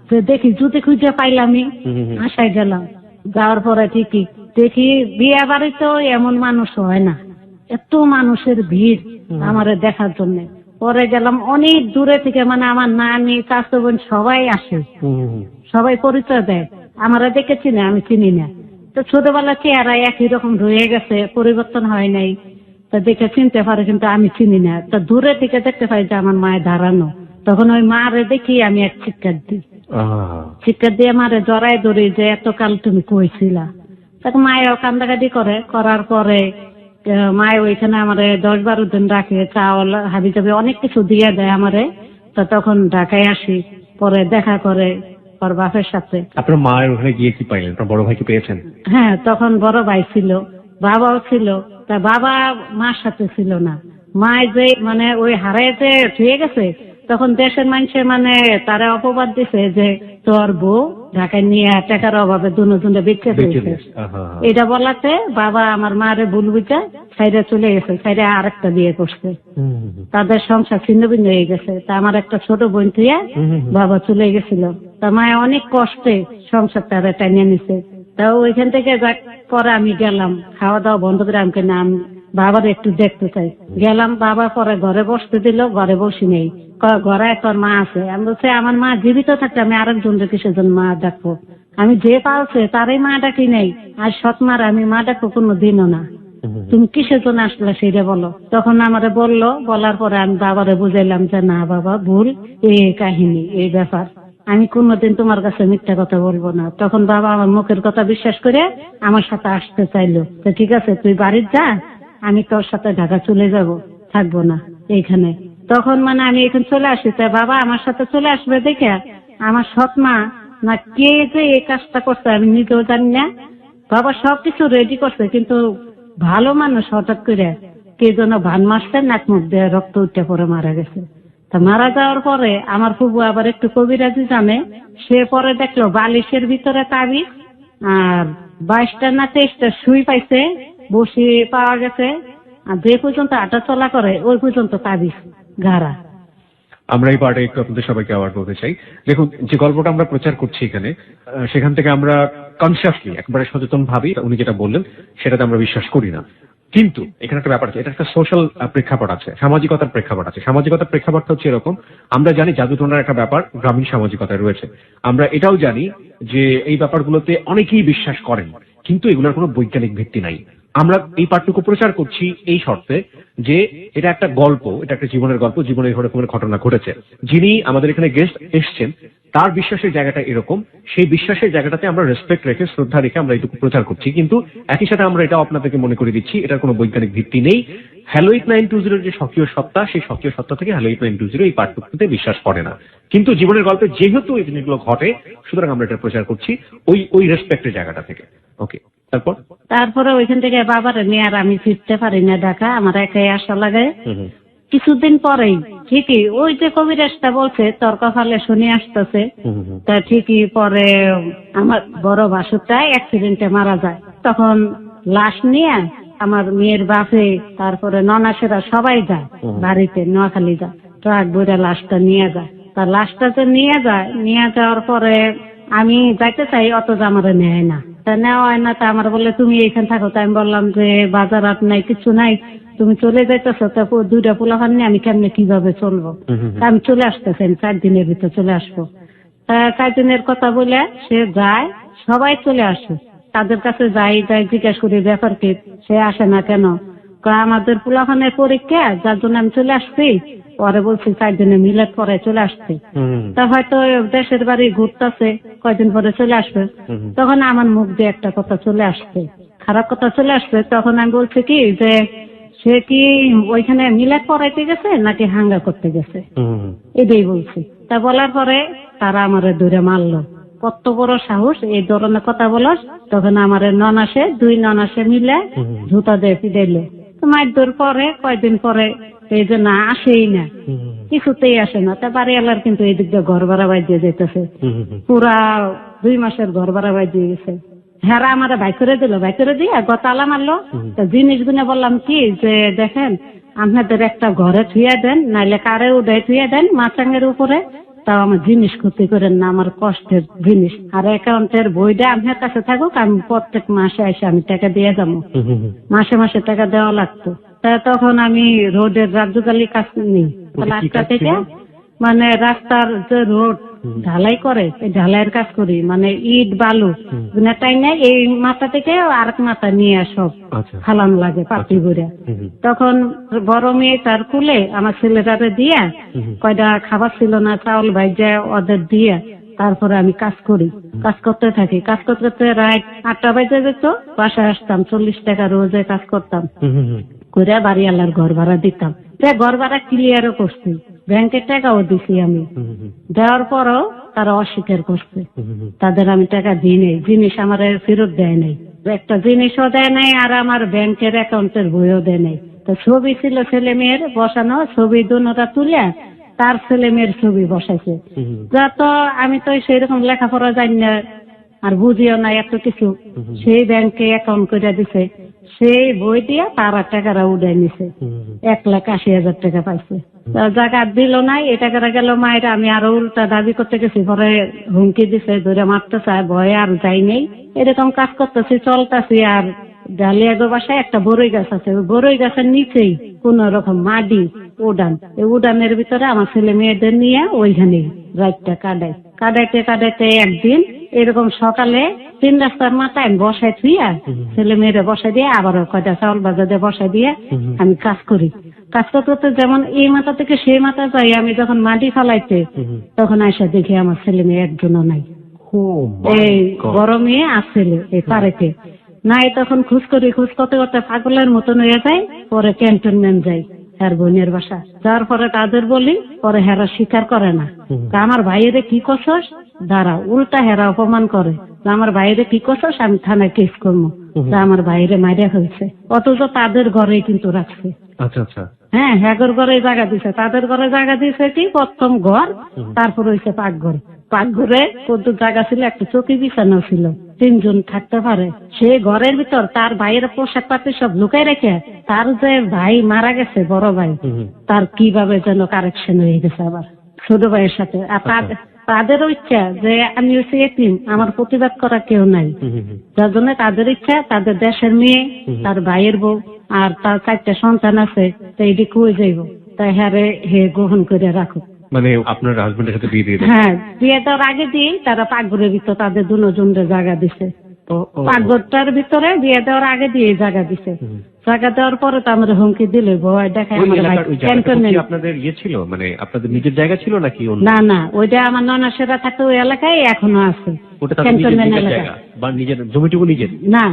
যে দেখি যদি খুঁজে পাইলামই, আশায় গেলাম। যাওয়ার পরে ঠিকই দেখি বিয়ে বাড়িতেও এমন মানুষ হয় না, এত মানুষের ভিড় আমার দেখার জন্য। পরে গেলাম অনেক দূরে থেকে, মানে আমার নানি চাচা বোন সবাই আসে, সবাই পরিচয় দেয়, আমারা দেখেছি না, আমি চিনি না। তো ছোটবেলা চেহারা একই রকম রয়ে গেছে, পরিবর্তন হয় নাই। তা দেখে চিনতে পারে, কিন্তু আমি চিনি না। তা দূরে থেকে দেখতে পাই যে আমার মায়ের দাঁড়ানো। তখন ওই মারে দেখি আমি এক চিৎকার দিই, চিৎকার দিয়ে মারে জড়াই ধরি যে এতকাল তুমি কইছিলা। তখন মায়েও কান্দাকাটি করার পরে মায়ে ওইখানে আমারে 10-12 দিন রাখে, চাউল হাবি যাবে অনেক কিছু দিয়ে দেয় আমারে। তো তখন ঢাকায় আসি, পরে দেখা করে ওর বাপের সাথে। আপনার মায়ের ওখানে গিয়ে কি পাইলেন? আপনার বড় ভাইকে পেয়েছেন? হ্যাঁ, তখন বড় ভাই ছিল, বাবাও ছিল। তা বাবা মার সাথে ছিল না। মায় যে মানে ওই হারায় যে ধুয়ে গেছে, তখন দেশের মানুষে মানে তারা অপবাদ দিছে যে তোর বউ ঢাকায় নিয়ে টাকার অভাবে দুজনে বেঁচে ফেলছে। এটা বলাতে বাবা আমার মারে ভুল বুঝা সাইডে চলে গেছে, সাইডে আরেকটা বিয়ে করছে, তাদের সংসার ছিন্ন ভিন্ন হয়ে গেছে। তা আমার একটা ছোট বোন থুয়া বাবা চলে গেছিল। তা মায়ে অনেক কষ্টে সংসার তারা টানিয়ে নিছে। তা ওইখান থেকে পরে আমি গেলাম, খাওয়া দাওয়া বন্ধ করে আমাকে নাম বাবার একটু দেখতে চাই। গেলাম, বাবা পরে ঘরে বসতে দিল, ঘরে বসি নেই, ঘরে তোর মা আছে। আমি বলছি আমার মা জীবিত থাকতে আমি আরেকজনকে কিসের জন্য মা ডাকবো, আমি যে পালছে তারই মা ডাকি নেই, আর সৎ মার আমি মা ডাকবো কোনো দিনও না, তুমি কিসের জন্য আসলে সেটা বলো। তখন আমারে বললো, বলার পরে আমি বাবারে বুঝাইলাম যে না বাবা ভুল, এই কাহিনী, এই ব্যাপার। আমি কোনোদিন তোমার কাছে মিথ্যা কথা বলবো না। তখন বাবা আমার মুখের কথা বিশ্বাস করে আমার সাথে আসতে চাইলো। তো ঠিক আছে, তুই বাড়ির যা, আমি তোর সাথে ঢাকা চলে যাব, থাকবো না এইখানে। তখন মানে আমি এখানে চলে আসি। তাই বাবা আমার সাথে চলে আসবে দেখে আমার সৎ মা না কে যে এই কাজটা করছে আমি নিজেও জানি না। বাবা সবকিছু রেডি করছে, কিন্তু ভালো মানুষ হঠাৎ করে কে যেন ভান মারছে, নাক মুখ দিয়ে রক্ত উঠে পরে মারা গেছে। তা মারা যাওয়ার পরে আমার ফুবু আবার একটু কবিরাজি জানে, সে পরে দেখলো বালিশের ভিতরে তাবিজ আর 22টা না 23টা সুই পাইছে, বসি পাওয়া গেছে, আর যে পর্যন্ত হাঁটা চলা করে ওই পর্যন্ত তাবিজ গাড়া। আমরা এই পার্টে একটু আপনাদের সবাইকে অ্যাওয়ার্ড করতে চাই। দেখুন, যে গল্পটা আমরা প্রচার করছি এখানে, সেখান থেকে আমরা কনসিয়াসলি একবারে সচেতন ভাবি উনি যেটা বললেন সেটাতে আমরা বিশ্বাস করি না। কিন্তু এখানে একটা ব্যাপার আছে, এটা একটা সোশ্যাল প্রেক্ষাপট আছে, সামাজিকতার প্রেক্ষাপট আছে। সামাজিকতার প্রেক্ষাপটটা হচ্ছে এরকম, আমরা জানি জাদুটোনার একটা ব্যাপার গ্রামীণ সামাজিকতায় রয়েছে। আমরা এটাও জানি যে এই ব্যাপারগুলোতে অনেকেই বিশ্বাস করেন, কিন্তু এগুলোর কোনো বৈজ্ঞানিক ভিত্তি নাই। আমরা এই পাঠটুকু প্রচার করছি এই শর্তে যে এটা একটা গল্প, এটা একটা জীবনের গল্প, জীবনে এরকমের ঘটনা ঘটেছে। যিনি আমাদের এখানে গেস্ট এসছেন তার বিশ্বাসের জায়গাটা এরকম, সেই বিশ্বাসের জায়গাটাতে আমরা রেসপেক্ট রেখে, শ্রদ্ধা রেখে আমরা এইটুকু প্রচার করছি। কিন্তু একই সাথে আমরা এটাও আপনাদেরকে মনে করে দিচ্ছি এটার কোনো বৈজ্ঞানিক ভিত্তি নেই। হ্যালো 8920 যে সক্রিয় সত্তা, সেই সক্রিয় সত্তা থেকে হ্যালো 8920 এই পাঠটুকুতে বিশ্বাস করে না। কিন্তু জীবনের গল্পে যেহেতু এই জিনিসগুলো ঘটে, সুতরাং আমরা এটা প্রচার করছি ওই রেসপেক্টের জায়গাটা থেকে। ওকে, তারপরে ওইখান থেকে বাবার নিয়ে আর আমি ফিরতে পারি না ঢাকা, আমার একাই আসা লাগে। কিছুদিন পরেই ঠিকই ওই যে কবিরাজটা বলছে তোর কপালে শনি আসতেছে, তা ঠিকই পরে আমার বড় ভাসুরটা অ্যাক্সিডেন্টে মারা যায়। তখন লাশ নিয়ে আমার মেয়ের বাপে, তারপরে ননাসেরা সবাই যায় বাড়িতে, নোয়াখালী যায়, ট্রাক বইরা লাশটা নিয়ে যায়। তা লাশটা যে নিয়ে যাওয়ার পরে আমি যাইতে চাই, অত আমারে নেয় না। তা নেওয়া হয় না, তা আমার বলে তুমি এইখানে থাকো। তাই আমি বললাম যে বাজার হাট নাই, কিছু নাই, তুমি চলে যাইতেছো, তা 2টা পোলাপান নিয়ে আমি কেমনে কিভাবে চলবো? আমি চলে আসতেছি, 4 দিনের ভিতর চলে আসবো। তা 4 দিনের কথা বলে সে যায়, সবাই চলে আসে। তাদের কাছে যাই জিজ্ঞাসা করি ব্যাপার কি, সে আসে না কেন? আমাদের পোলাপানের পরীক্ষা, যার জন্য আমি চলে আসছি। পরে বলছি 4 দিনে মিলাদ পরে চলে আসছে। তা হয়তো দেশের বাড়ি ঘুরতেছে, কয়দিন পরে চলে আসবে। তখন আমার মুখ দিয়ে একটা কথা চলে আসছে, খারাপ কথা চলে আসছে। তখন আমি বলছি কি যে সে কি ওইখানে মিলাদ পড়াইতে গেছে নাকি হাঙ্গা করতে গেছে, এটাই বলছি। তা বলার পরে তারা আমারে দূরে মারলো, কত বড় সাহস এই ধরনের কথা বলস। তখন আমার ননাসে 2 ননাসে মিলে জুতা দিয়ে পিটাইলো। মার দূর পরে কয়দিন পরে এই যে না আসেই না, কিছুতেই আসে না। তা বাড়িওয়ালার কিন্তু এই দিক দিয়ে ঘর ভাড়া বাইরে যেতেছে, পুরা 2 মাসের ঘর ভাড়া বাইরে গেছে। হ্যাঁ, আমার ভাই করে দিল, ভাই করে দিয়ে গতালা মারলো। জিনিস গুনে বললাম কি যে দেখেন আপনাদের একটা ঘরে থুয়ে দেন, নাইলে কারে উঠে থুয়ে দেন মাচাঙের উপরে, তাও আমার জিনিস ক্ষতি করেন না, আমার কষ্টের জিনিস। আর অ্যাকাউন্টের বইটা আপনার কাছে থাকুক, আমি প্রত্যেক মাসে এসে আমি টাকা দিয়ে যাবো। মাসে মাসে টাকা দেওয়া লাগতো। তা তখন আমি রোডের রাজ্যকালী কাজ নিই, রাস্তা থেকে মানে রাস্তার যে রোড ঢালাই করে, এই ঢালাইয়ের কাজ করি, মানে ইট বালু টাই নেই, এই মাথা থেকে আরেক মাথা নিয়ে সব ফালান লাগে পাতি ঘুরে। তখন বড় মেয়ে তার কুলে আমার ছেলেটারে দিয়ে, কয়টা খাবার ছিল না, চাউল ভাইজা ওদের দিয়ে তারপরে আমি কাজ করি, কাজ করতে থাকি। কাজ করতে করতে রাত 8টা বাজে যেত, বাসায় আসতাম, 40 টাকা রোজে কাজ করতাম করে বাড়িওয়ালার ঘর ভাড়া দিতাম। ঘর ভাড়া ক্লিয়ারও করছি, ব্যাংকের টাকাও দিছি আমি। দেওয়ার পরও তারা অস্বীকার করছে, তাদের আমি টাকা দিই নাই, জিনিস আমার ফেরত দেয় নাই, একটা জিনিসও দেয় নাই, আর আমার ব্যাংকের অ্যাকাউন্টের বইও দেয় নাই। তো ছবি ছিল ছেলে মেয়ের বসানো, ছবি দুটা তুলে তার ছেলে মেয়ের ছবি বসাইছে। যা তো আমি তো সেরকম লেখাপড়া জানি না আর বুঝিও না এত কিছু, সেই ব্যাংকে অ্যাকাউন্ট করে দিছে, সেই বই দিয়ে তারা টাকারা উড়ে নিছে, 1,80,000 টাকা পাইছে। জায়গা দিল নাই, এই টাকাটা গেল মায়ের। আমি আরো উল্টা দাবি করতে গেছি, পরে হুমকি দিছে, ধরে মারতে চায়, ভয়ে আর যাই নেই। এরকম কাজ করতেছি, চলতেছি। আর ডালিয়াগো বাসায় একটা বড়ই গাছ আছে, ওই বড়ই গাছের নিচেই কোন রকম মাটি উডান, এই উডানের ভিতরে আমার ছেলে মেয়েদের নিয়ে ওইখানে রাতটা কাটাইতে একদিন এরকম সকালে 3 রাস্তার মাথায় আমি বসাই থুইয়া ছেলে মেয়েরা বসাই দিয়ে, আবার কয়টা চাউল বাজারে বসাই দিয়ে আমি কাজ করি। কাজ করতে করতে যেমন এই মাথা থেকে সেই মাথা যাই, আমি যখন মাটি ফালাইতে তখন আয়সা দেখি আমার ছেলে মেয়ে একজনও নাই। এই বড় মেয়ে আর ছেলে এই তারেকে নাই, তখন খোঁজ করতে করতে পাগলের মতন হয়ে যায়। পরে ক্যান্টনমেন্ট যাই হ্যার বোনের বাসা, যার পরে তাদের বলি, পরে হেরা স্বীকার করে না। তা আমার ভাইয়েরে কি করছস, দাঁড়া, উল্টা হেরা অপমান করে, আমার ভাইয়েরে কি করছস, আমি থানায় কেস করবো, তা আমার ভাইয়েরে মারিয়া ফেলছে, অথচ তাদের ঘরেই কিন্তু রাখছে। আচ্ছা আচ্ছা। হ্যাঁ, হ্যাগর ঘরে জায়গা দিছে, তাদের ঘরে জায়গা দিছে কি প্রথম ঘর, তারপর হয়েছে পাকঘর। পাকঘরে কত জায়গা ছিল, একটা চৌকি বিছানো ছিল, 3 জন থাকতে পারে। সে ঘরের ভিতর তার ভাইয়ের পোশাক পাতি সব লুকাই রেখে, তার যে ভাই মারা গেছে বড় ভাই, তার কিভাবে যেন কারেকশন হয়ে গেছে আবার ছোট ভাইয়ের সাথে। আর তাদেরও ইচ্ছা যে আমি হচ্ছে এতিম, আমার প্রতিবাদ করা কেউ নাই, যার জন্য তাদের ইচ্ছা তাদের দেশের মেয়ে, তার ভাইয়ের বউ আর তার 4টা সন্তান আছে, তো এটি কই যাইব, তাই হারে হে গ্রহণ করে রাখো। মানে আপনার হাজবেন্ডের সাথে বিয়ে দিয়ে দেন? হ্যাঁ, বিয়ে দেওয়ার আগে দিয়ে তারা পাকঘরের ভিতর তাদের দুজনের জায়গা দিছে। পাকঘরটার ভিতরে বিয়ে দেওয়ার আগে দিয়ে জায়গা দিছে। জায়গা দেওয়ার পরে তো আমরা হুমকি দিলে ভয় দেখায় আপনাদের ইয়ে ছিল, মানে আপনাদের নিজের জায়গা ছিল নাকি? না না, ওইটা আমার ননাসেরা থাকতো ওই এলাকায়, এখনো আছে। ক্যান্টনমেন্ট এলাকা বা নিজের জমিটুকু নিজের না,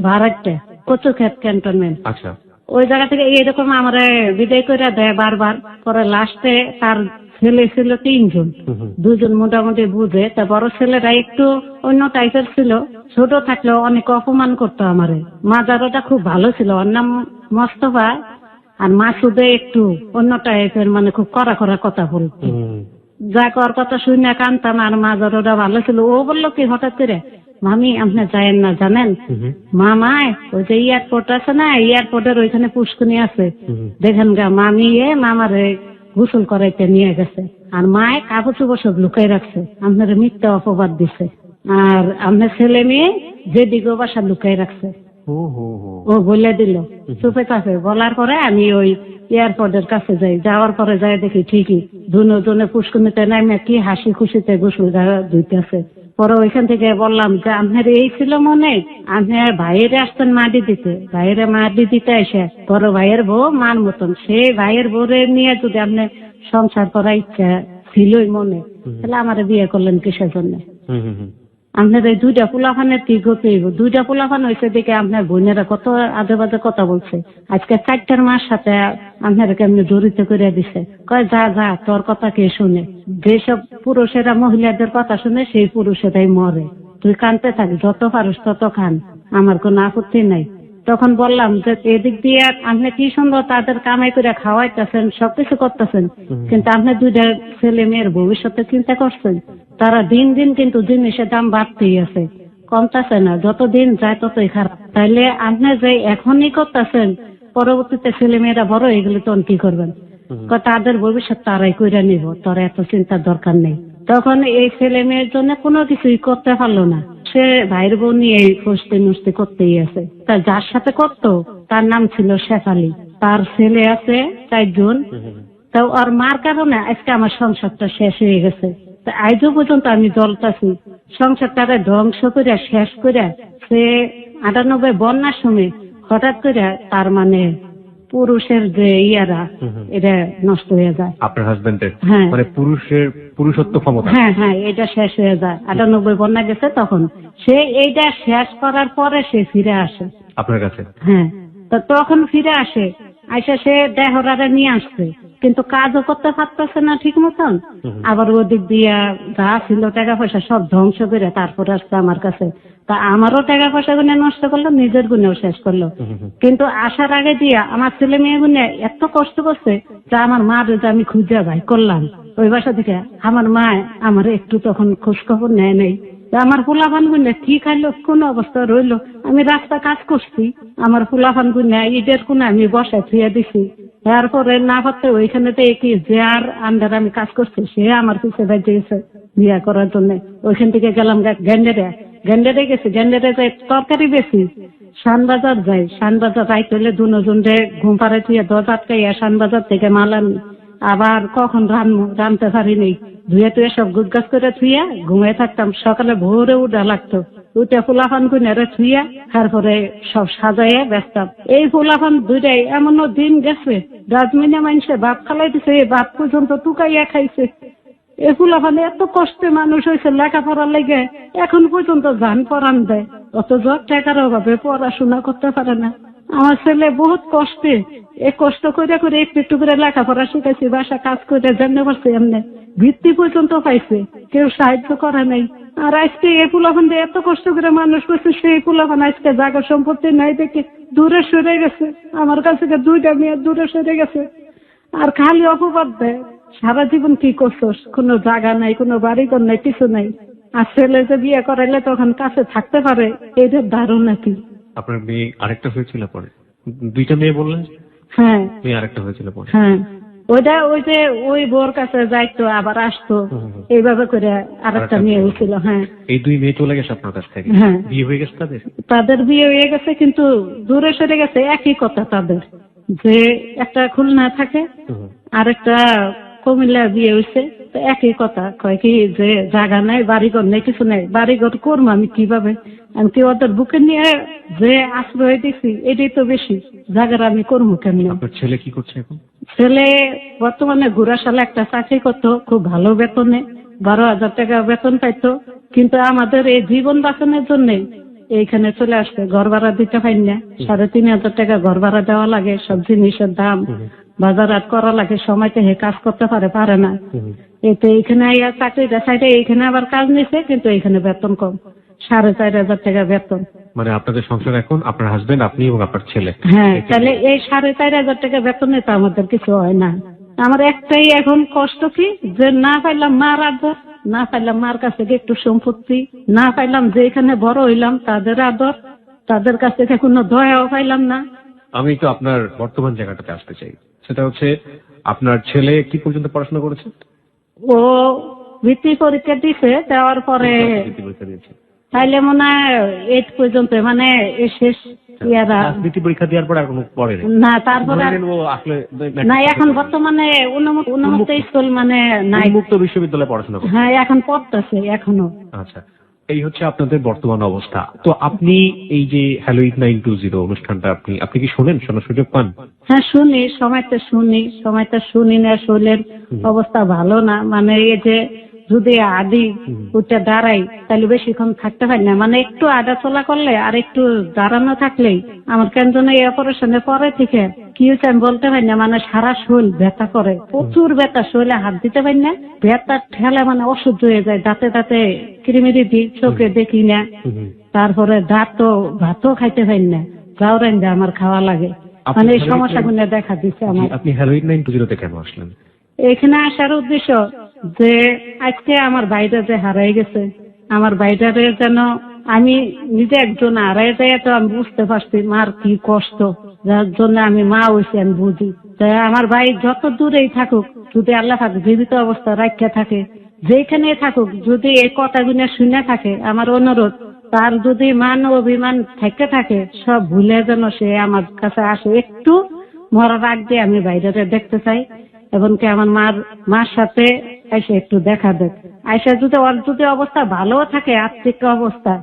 ভাড়াটা কচু ক্ষেত ক্যান্টনমেন্ট। আচ্ছা, ওই জায়গা থেকে এরকম আমরা বিদায় করে দেয় বারবার। পরে লাস্টে তার ছেলে ছিল 3 জন, 2 জন মোটামুটি বুঝে, তা বড় ছেলেটা একটু অন্য টাইপের ছিল, ছোট থাকলেও অনেক অপমান করতো আমারে। মাজারটা খুব ভালো ছিল, ওর নাম মোস্তফা, আর মাসুদে একটু অন্য টাইপের, মানে খুব কড়া কড়া কথা বলতো। যা কর কথা শুনে কানতাম, আর মাজারটা ভালো ছিল। ও বললো কি হঠাৎ করে, মামি আপনি যায়েন না জানেন, মামায় ওই যে এয়ারপোর্ট আছে না, এয়ারপোর্টের ওইখানে পুষ্কনি আছে, দেখেন গা মামি মামারে গোসল করাইতে নিয়ে গেছে, আর মায় কাপড় চোপড় সব লুকাই রাখছে, আপনার মিথ্যা অপবাদ দিছে, আর আপনার ছেলে মেয়ে যেদিকে বাসা লুকাই রাখছে। ও বলে দিল চুপে চাপে। বলার পরে আমি ওই এয়ারপোর্টের কাছে যাই, যাওয়ার পরে যাই দেখি ঠিকই দুজনে পুষ্কনিতে নামে কি হাসি খুশিতে গোসল ধুইতেছে। পরে ওইখান থেকে বললাম যে আপনার এই ছিল মনে, আপনার ভাইয়ের আসতেন মাটি দিতে, ভাইয়ের মাটি দিতে এসে বড় ভাইয়ের বউ মান মতন, সেই ভাইয়ের বউরে নিয়ে যদি আপনি সংসার করার ইচ্ছা ছিলই মনে, তাহলে আমার বিয়ে করলেন কিসের জন্য? আপনার এই 2টা পোলাফানের কি গতি, 2টা পোলাফান হয়েছে দেখে আপনার বোনেরা কত আজে বাজে কথা বলছে। আজকে 4টার মাস সাথে আপনার কেমনি জড়িত করে দিছে, কয় যা যা তোর কথা কে শুনে, যেসব পুরুষেরা মহিলাদের কথা শুনে সেই পুরুষেরাই মরে, তুই কানতে থাক, যত পারস তত খান, আমার কোনো আপত্তি নাই। তখন বললাম যে এদিক দিয়ে আপনি কি সুন্দর তাদের কামাই করে খাওয়াইতেছেন, সবকিছু করতেছেন, কিন্তু আপনি 2টা ছেলে মেয়ের ভবিষ্যতে চিন্তা করছেন? তারা দিন দিন কিন্তু জিনিসের দাম বাড়তেই আছে, কমতেছে না, যত দিন যায় ততই খারাপ। তাইলে আপনি যে এখনই করতেছেন, পরবর্তীতে ছেলে মেয়েরা বড় হয়ে গেলে তখন কি করবেন? তাদের ভবিষ্যৎ তারাই কইরা নিব, তোর এত চিন্তার দরকার নেই। তখন এই ছেলে মেয়ের জন্য কোনো কিছুই করতে পারলো না, সে ভাইয়ের বোন নিয়ে ফস্তি নস্তি করতেই আছে। তা যার সাথে করতো তার নাম ছিল শেফালি, তার ছেলে আছে 4 জন। তো ওর মার কারণে আজকে আমার সংসারটা শেষ হয়ে গেছে। আজও পর্যন্ত আমি জ্বলতাছি, সংসারটারে ধ্বংস করে শেষ করে। সে 98 বন্যার সময় হঠাৎ করে তার মানে পুরুষের যে ইয়ারা এটা নষ্ট হয়ে যায় আপনার হাজবেন্ডের, হ্যাঁ, মানে পুরুষত্ব ক্ষমতা, হ্যাঁ হ্যাঁ, এটা শেষ হয়ে যায়। 98 বন্যা গেছে, তখন সে এইটা শেষ করার পরে সে ফিরে আসে আপনার কাছে। হ্যাঁ, তো তখন ফিরে আসে, আইসা সে দেহরারে নিয়ে আসছে, কিন্তু কাজও করতে পারতেছে না ঠিক মতন। আবার ওদিক দিয়ে যা ছিল টাকা পয়সা সব ধ্বংস করে তারপর আসছে আমার কাছে। তা আমারও টাকা পয়সা গুনে নষ্ট করলো, নিজের গুনেও শেষ করলো। কিন্তু আসার আগে দিয়ে আমার ছেলে মেয়ে গুনে এত কষ্ট করছে যে আমার মা যে আমি খুঁজে ভাই করলাম ওই বাসা থেকে, আমার মা আমার একটু তখন খোঁজ খবর নেয় নেই। আমার পোলাপান গুনে কি খাইলো, কোন অবস্থা রইলো। আমি রাস্তা কাজ করছি, আমার পোলাপান গুনে ঈদের কোনে আমি বসায় থুয়ে দিছি। তারপরে না পারতে ওইখানে কি যার আন্ডার আমি কাজ করছি সে আমার পিছিয়ে বাইরে গেছে বিয়ে করার জন্য। ওইখান থেকে গেলাম গ্যান্ডারে গেছি, গ্যান্ডারে যাই তরকারি বেশি, শানবাজার যাই, শানবাজার রাইতে হলে 2 জন ঘুম পাড়ায় থুয়ে 10 আটকাইয়া শানবাজার থেকে মাল আনি, আবার কখন রানতে পারিনি, ধুয়ে টুয়ে সব গুজগাছ করে থুইয়া ঘুমিয়ে থাকতাম। সকালে ভোরে উঠা লাগতো, উঠে ফুলাফান কুইনারে থুইয়া তারপরে সব সাজাইয়া বেচতাম। এই ফুলাফান দুইটাই এমনও দিন গেছে, রাজমিনা মানুষে ভাত খালাই দিছে, এই ভাত পর্যন্ত টুকাইয়া খাইছে। এই ফুলাফানে এত কষ্টে মানুষ হয়েছে লেখাপড়ার লেগে, এখন পর্যন্ত জান পরান দেয়, অথচ টাকার অভাবে পড়াশোনা করতে পারে না। আমার ছেলে বহুত কষ্টে, এই কষ্ট করে করে একটু একটু করে লেখাপড়া শিখাইছি, বাসা কাজ করে জানতে পারছি, এমনি বৃত্তি পর্যন্ত পাইছে, কেউ সাহায্য করে নাই। আর আজকে এই ফুলাফান এত কষ্ট করে মানুষ করছে, সেই ফুলাফান আজকে জায়গা সম্পত্তি নাই দেখে দূরে সরে গেছে। আমার কাছে দুইটা মেয়ে দূরে সরে গেছে, আর খালি অপবাদ দেয়, সারা জীবন কি করছোস, কোনো জায়গা নাই, কোনো বাড়িঘর নাই, কিছু নাই। আর ছেলে যে বিয়ে করাইলে তখন কাছে থাকতে পারে, এইটার দারুণ নাকি। আপনার মেয়ে আরেকটা হয়েছিল পরে? দুইটা মেয়ে বললেন? হ্যাঁ মেয়ে আরেকটা হয়েছিল পরে? হ্যাঁ, ওইটা ওই যে ওই বোর কাছে যাইতো আবার আসতো, এইভাবে করে আরেকটা মেয়ে হয়েছিল। হ্যাঁ, এই দুই মেয়ে চলে গেছে আপনার কাছ থেকে? হ্যাঁ, বিয়ে হয়ে গেছে তাদের? তাদের বিয়ে হয়ে গেছে, কিন্তু দূরে সরে গেছে। একই কথা তাদের, যে একটা খুলনা থাকে, আরেকটা কুমিল্লা বিয়ে হয়েছে। তো একই কথা, কয় কি যে জায়গা নাই, বাড়িঘর নেই, কিছু নেই। বাড়িঘর করবো আমি কিভাবে? আমি কি ওদের বুকে নিয়ে যে আশ্রয় দিছি, এটাই তো বেশি, জায়গার আমি করবো কেমনি? আপনার ছেলে কি করছে এখন? ছেলে বর্তমানে ঘোড়াশালা একটা চাকরি করতো, খুব ভালো বেতনে, 12,000 টাকা বেতন পাইতো। কিন্তু আমাদের এই জীবন বাঁচানোর জন্য এইখানে চলে আসছে। ঘর ভাড়া দিতে পারি না, 3,500 টাকা ঘর ভাড়া দেওয়া লাগে, সব জিনিসের দাম, বাজার হাট করা লাগে, সময়তে হে কাজ করতে পারে না। এতে এইখানে চাকরিটা সাইডে এইখানে আবার কাজ নিছে, কিন্তু এইখানে বেতন কম, 4,500 টাকা বেতন। মানে আপনাদের সংসার এখন আপনার হাজবেন্ড, আপনি এবং আপনার ছেলে? হ্যাঁ, তাহলে এই 4,500 টাকা বেতনে তো আমাদের কিছু হয় না। আমার একটাই এখন কষ্ট কি, যে না পাইলাম মার আদর, না পাইলাম মার কাছ থেকে একটু সম্পত্তি, না পাইলাম যে এখানে বড় হইলাম তাদের আদর, তাদের কাছ থেকে কোনো দয়াও পাইলাম না। আমি একটু আপনার বর্তমান জায়গাটাতে আসতে চাই। সেটা হচ্ছে, আপনার ছেলে কি পর্যন্ত পড়াশোনা করেছে? ও বৃত্তি পরীক্ষা দিছে, দেওয়ার পরে পরীক্ষা দিয়েছে? তাইলে মনে হয় 8 পর্যন্ত, মানে শেষ ইয়ারা। রাজনীতি পরীক্ষা দেওয়ার পর আর কোনো পড়েনি? না, তারপরে না, এখন বর্তমানে উন্মুক্ত স্কুল মানে নাই, উন্মুক্ত বিশ্ববিদ্যালয়ে পড়াশোনা করে? হ্যাঁ, এখন পড়তেছে এখনো। আচ্ছা, এই হচ্ছে আপনাদের বর্তমান অবস্থা। তো আপনি এই যে হ্যালো 920 অনুষ্ঠানটা আপনি কি শোনার সুযোগ পান? হ্যাঁ, শুনি, সময়টা শুনি না। শরীরের অবস্থা ভালো না, মানে এই যে যদি আদি উঠে দাঁড়াই তাহলে বেশিক্ষণ থাকতে পারি না, মানে একটু আডা চলা করলে আর একটু দাঁড়ানো থাকলেই আমার কেন যেন এই অপারেশনের পরে থেকে কি হচ্ছে আমি বলতে পারি না, মানে সারা শরীর ব্যথা করে, প্রচুর ব্যথা, শরীরে হাত দিতে পারি না, ব্যথা ঠেলা মানে অসহ্য হয়ে যায়, দাঁতে কিরিমিরি দিই, চোখে দেখি না, তারপরে ভাতও খাইতে পারি না, যাওরেন যে আমার খাওয়া লাগে, মানে এই সমস্যাগুলো দেখা দিচ্ছে আমার। আপনি হ্যালো 920 কেন আসলেন? এখানে আসার উদ্দেশ্য যে আজকে আমার ভাইটা যে হারাই গেছে, আমার ভাইটারে যেন আমি নিজে একজন হারাই যায়, তো আমি বুঝতে পারছি মার কি কষ্ট, যার জন্য আমি মা হয়েছি, আমি বুঝি। তাই আমার ভাই যত দূরেই থাকুক, যদি আল্লাহ পাক জীবিত অবস্থা রাখিয়া থাকে, যেখানে থাকুক, যদি এই কথাগুলো শুনে থাকে, আমার অনুরোধ, তার যদি মান অভিমান থেকে থাকে, সব ভুলে যেন সে আমার কাছে আসে। একটু মরার আগে আমি ভাইটারে দেখতে চাই, এবং কি আমার মার সাথে এসে একটু দেখা দেখ, আইসা যদি অবস্থা ভালো থাকে, আর্থিক অবস্থা,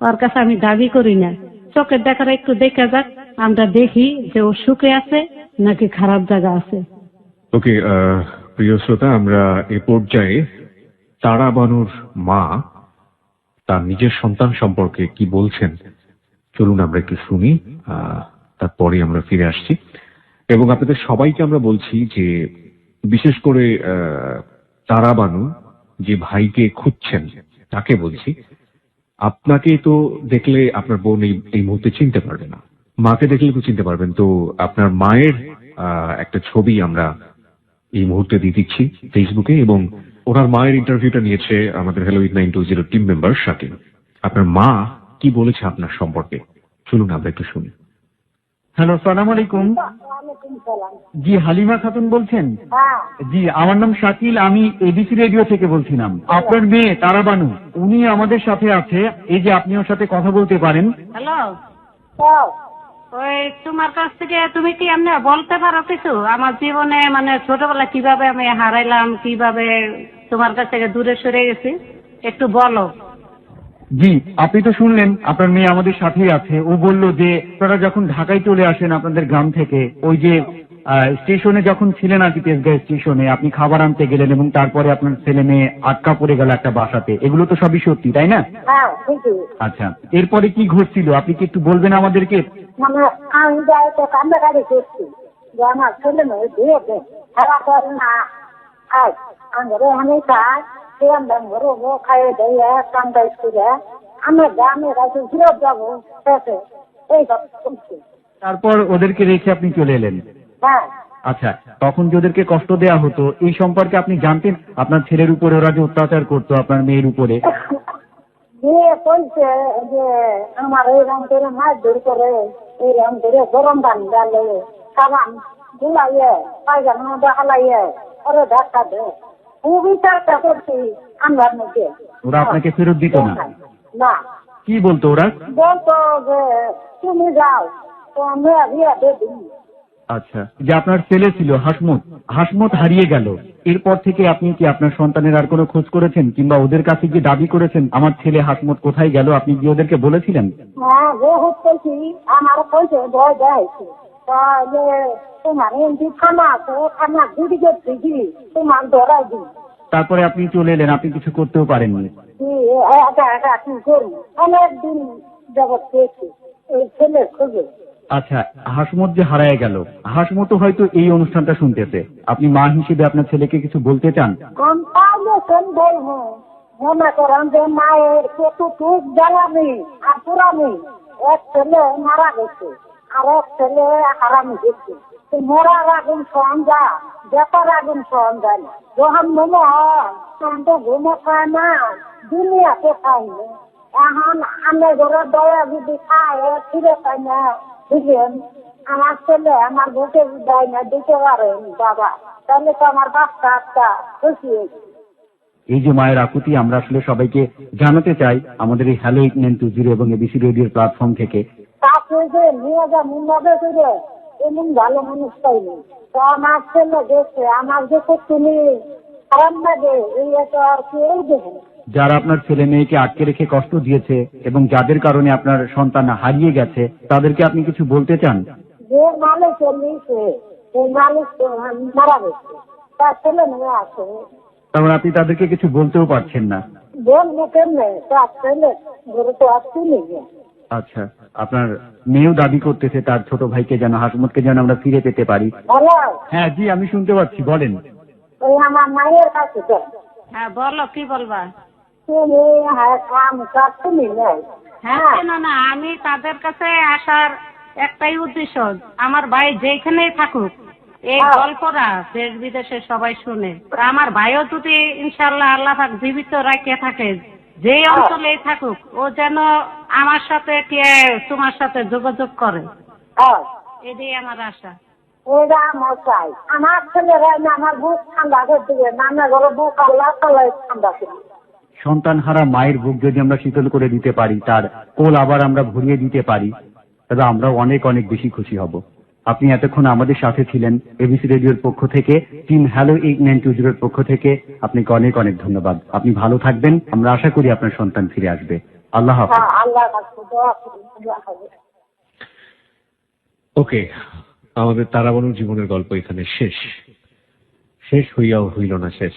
ওর কাছে আমি দাবি করি না, চোখের দেখার একটু দেখা যাক, আমরা দেখি যে ও সুখে আছে নাকি খারাপ জায়গা আছে। ওকে, প্রিয় শ্রোতা, আমরা এ পর্যায়ে তারা বানুর মা তার নিজের সন্তান সম্পর্কে কি বলছেন, চলুন আমরা একটু শুনি, তারপরে আমরা ফিরে আসছি। এবং আপনাদের সবাইকে আমরা বলছি যে, বিশেষ করে তারা বানু যে ভাইকে খুঁজছেন তাকে বলছি, আপনাকে তো দেখলে আপনার বোন এই মুহূর্তে চিনতে পারবে না, মাকে দেখলে তো চিনতে পারবেন। তো আপনার মায়ের একটা ছবি আমরা এই মুহূর্তে দিয়ে দিচ্ছি ফেসবুকে, এবং ওনার মায়ের ইন্টারভিউটা নিয়েছে আমাদের হ্যালো 920 টিম মেম্বার শাকিল। আপনার মা কি বলেছে আপনার সম্পর্কে, চলুন আমরা একটু শুনি। হ্যালো, সালাম আলাইকুম। জি, হালিমা খাতুন বলছেন? জি, আমার নাম শাকিল, আমি এবিসি রেডিও থেকে বলছিলাম। আপনার মেয়ে তারা বানু, উনি আমাদের সাথে আছে, এই যে আপনি ওর সাথে কথা বলতে পারেন। হ্যালো, ওই তোমার কাছ থেকে তুমি কি এমনি বলতে পারো কিছু আমার জীবনে মানে ছোটবেলা কিভাবে আমি হারাইলাম, কিভাবে তোমার কাছ থেকে দূরে সরে গেছি, একটু বলো। জি, আপনি তো শুনলেন আপনার মেয়ে আমাদের সাথেই আছে। ও বলল যে আপনারা যখন ঢাকায় চলে আসেন আপনাদের গ্রাম থেকে, ওই যে স্টেশনে যখন ছিলেন আর কি, তেজগাঁও স্টেশনে আপনি খাবার আনতে গেলেন এবং তারপরে আপনার ছেলে মেয়ে আটকা পড়ে গেল একটা বাসাতে। এগুলো তো সবই সত্যি, তাই না? হ্যাঁ ঠিকই। আচ্ছা, এরপরে কি ঘটছিল আপনি কি একটু বলবেন আমাদেরকে? মানে আমি যাই তো কান্দাকাটি করছি যে আমার ছেলে মেয়ে দিয়েছে খেলা করে না, আর আমাদের আমি খাই সে আমরা ঘুরবো খাইয়ে দিয়ে কান্দাই করে আমরা গ্রামে কাছে ফিরত যাবো শেষে এই সব করছি। তারপর ওদেরকে রেখে আপনি চলে এলেন। হ্যাঁ আচ্ছা, তখন যে ওদেরকে কষ্ট দেওয়া হতো এই সম্পর্কে আপনি জানতেন? আপনার ছেলের উপরে ওরা যে অত্যাচার করতো আপনার মেয়ের উপরে? দিয়ে বলছে যে আমার এইরকম করে মাছ ধর করে এইরকম করে গরম পান ডালে সাবান গুলাইয়ে পায়খানা দেখালাইয়ে ওরে ধাক্কা দে খুবই চেষ্টা করছি আমার মধ্যে। ওরা আপনাকে ফেরত দিত না? না, কি বলতো ওরা? বলতো যে তুমি যাও তো মেয়ে বিয়ে দেবি। আচ্ছা, যে আপনার ছেলে ছিল হাসমত হারিয়ে গেল, এরপর থেকে আপনি কি আপনার সন্তানের আর কোনো খোঁজ করেছেন কিংবা ওদের কাছে গিয়ে দাবি করেছেন আমার ছেলে হাসমত কোথায় গেল? আপনি কি ওদেরকে বলেছিলেন? হ্যাঁ বহুত পেয়েছি, আমার কইছে ভয় দেয়ছে তাহলে তোমার এমনি থানা আছে থানা দিদিকে দিদি তোমার ধরাই দিই। তারপরে আপনি চলে এলেন, আপনি কিছু করতেও পারেননি। একা একা কি করি, অনেকদিন জগৎ পেয়েছি এই ছেলে খুঁজে। আচ্ছা, হাসমত যে হারায় গেল, হাসমত হয়তো এই অনুষ্ঠানটা শুনতেছে, আপনি মা হিসেবে আপনার ছেলেকে কিছু বলতে চান? কোন পাইলে কোন বলবো, মনে করেন যে মায়ের কতটুক জ্বালানি আর পুরানি, এক ছেলে মারা গেছে আর এক ছেলে হারামি গেছে। মরার আগুন সহন যা, বেতার আগুন সহন যায় না। যখন মনে হয় তখন তো ঘুমো খায় না, দুনিয়াতে খাই না। এখন আমি ঘরে দয়া যদি খায় ফিরে পাই না, বুঝলেন? আমার ছেলে আমার বুকে দেয় না, দিতে পারেন বাবা, তাহলে তো আমার বাচ্চা একটা খুশি হয়েছে। এই যে মায়ের আকুতি আমরা আসলে সবাইকে জানাতে চাই আমাদের এই হ্যালো 8920 এবং এবিসি রেডিওর প্ল্যাটফর্ম থেকে। তাকে যে নিয়ে যা মুন্ডাবে করে এমন ভালো মানুষ পাইনি। তো আমার ছেলে দেখছে আমার যে তুমি খারাপ লাগে এই তো আর কেউ দেখেন। যারা আপনার ছেলে মেয়েকে আটকে রেখে কষ্ট দিয়েছে এবং যাদের কারণে আপনার সন্তান হারিয়ে গেছে তাদেরকে আপনি কিছু বলতে চান? যে মালিক নিয়েছে সেই মালিক মারা গেছে, তার ছেলে মেয়ে আছে, কারণ আপনি তাদেরকে কিছু বলতেও পারছেন না। বলবো কেমনে, তার ছেলে ঘরে তো আসতে নেই। আচ্ছা, আপনার মেয়েও দাবি করতেছে তার ছোট ভাইকে যেন, হাসমতকে যেন আমরা ফিরে পেতে পারি। হ্যালো, হ্যাঁ জি, আমি শুনতে পাচ্ছি, বলেন। ওই আমার মায়ের কাছে তো হ্যাঁ বলো, কি বলবা? তুমি কাম কাটতে নেই। হ্যাঁ কেন না, আমি তাদের কাছে আসার একটাই উদ্দেশ্য, আমার ভাই যেখানেই থাকুক এই গল্পটা দেশ বিদেশে সবাই শুনে। আমার ভাইও যদি ইনশাল্লাহ আল্লাহ পাক জীবিত রাখিয়ে থাকে, যে অঞ্চলেই থাকুক, ও যেন আমার সাথে কে তোমার সাথে যোগাযোগ করে, হ্যাঁ এটাই আমার আশা। ওরা মশাই আমার ছেলেরা আমার বুক ঠান্ডা করে দিবে, নানা ঘরে বুক আল্লাহ তালাই ঠান্ডা করে। সন্তান হারা মায়ের বুক যদি আমরা শীতল করে দিতে পারি, তার কোল আবার আমরা ভরিয়ে দিতে পারি, তবে আমরা অনেক অনেক বেশি খুশি হব। আপনি এতক্ষণ আমাদের সাথে ছিলেন এবিসি রেডিওর পক্ষ থেকে, টিম হ্যালো 8920 এর পক্ষ থেকে আপনাকে অনেক অনেক ধন্যবাদ। আপনি ভালো থাকবেন, আমরা আশা করি আপনার সন্তান ফিরে আসবে। আল্লাহ হাফেজ। আল্লাহ কাছে দোয়া করি, দোয়া করি। ওকে, আমাদের তারাবানুর জীবনের গল্প এখানে শেষ হইয়াও হইল না শেষ।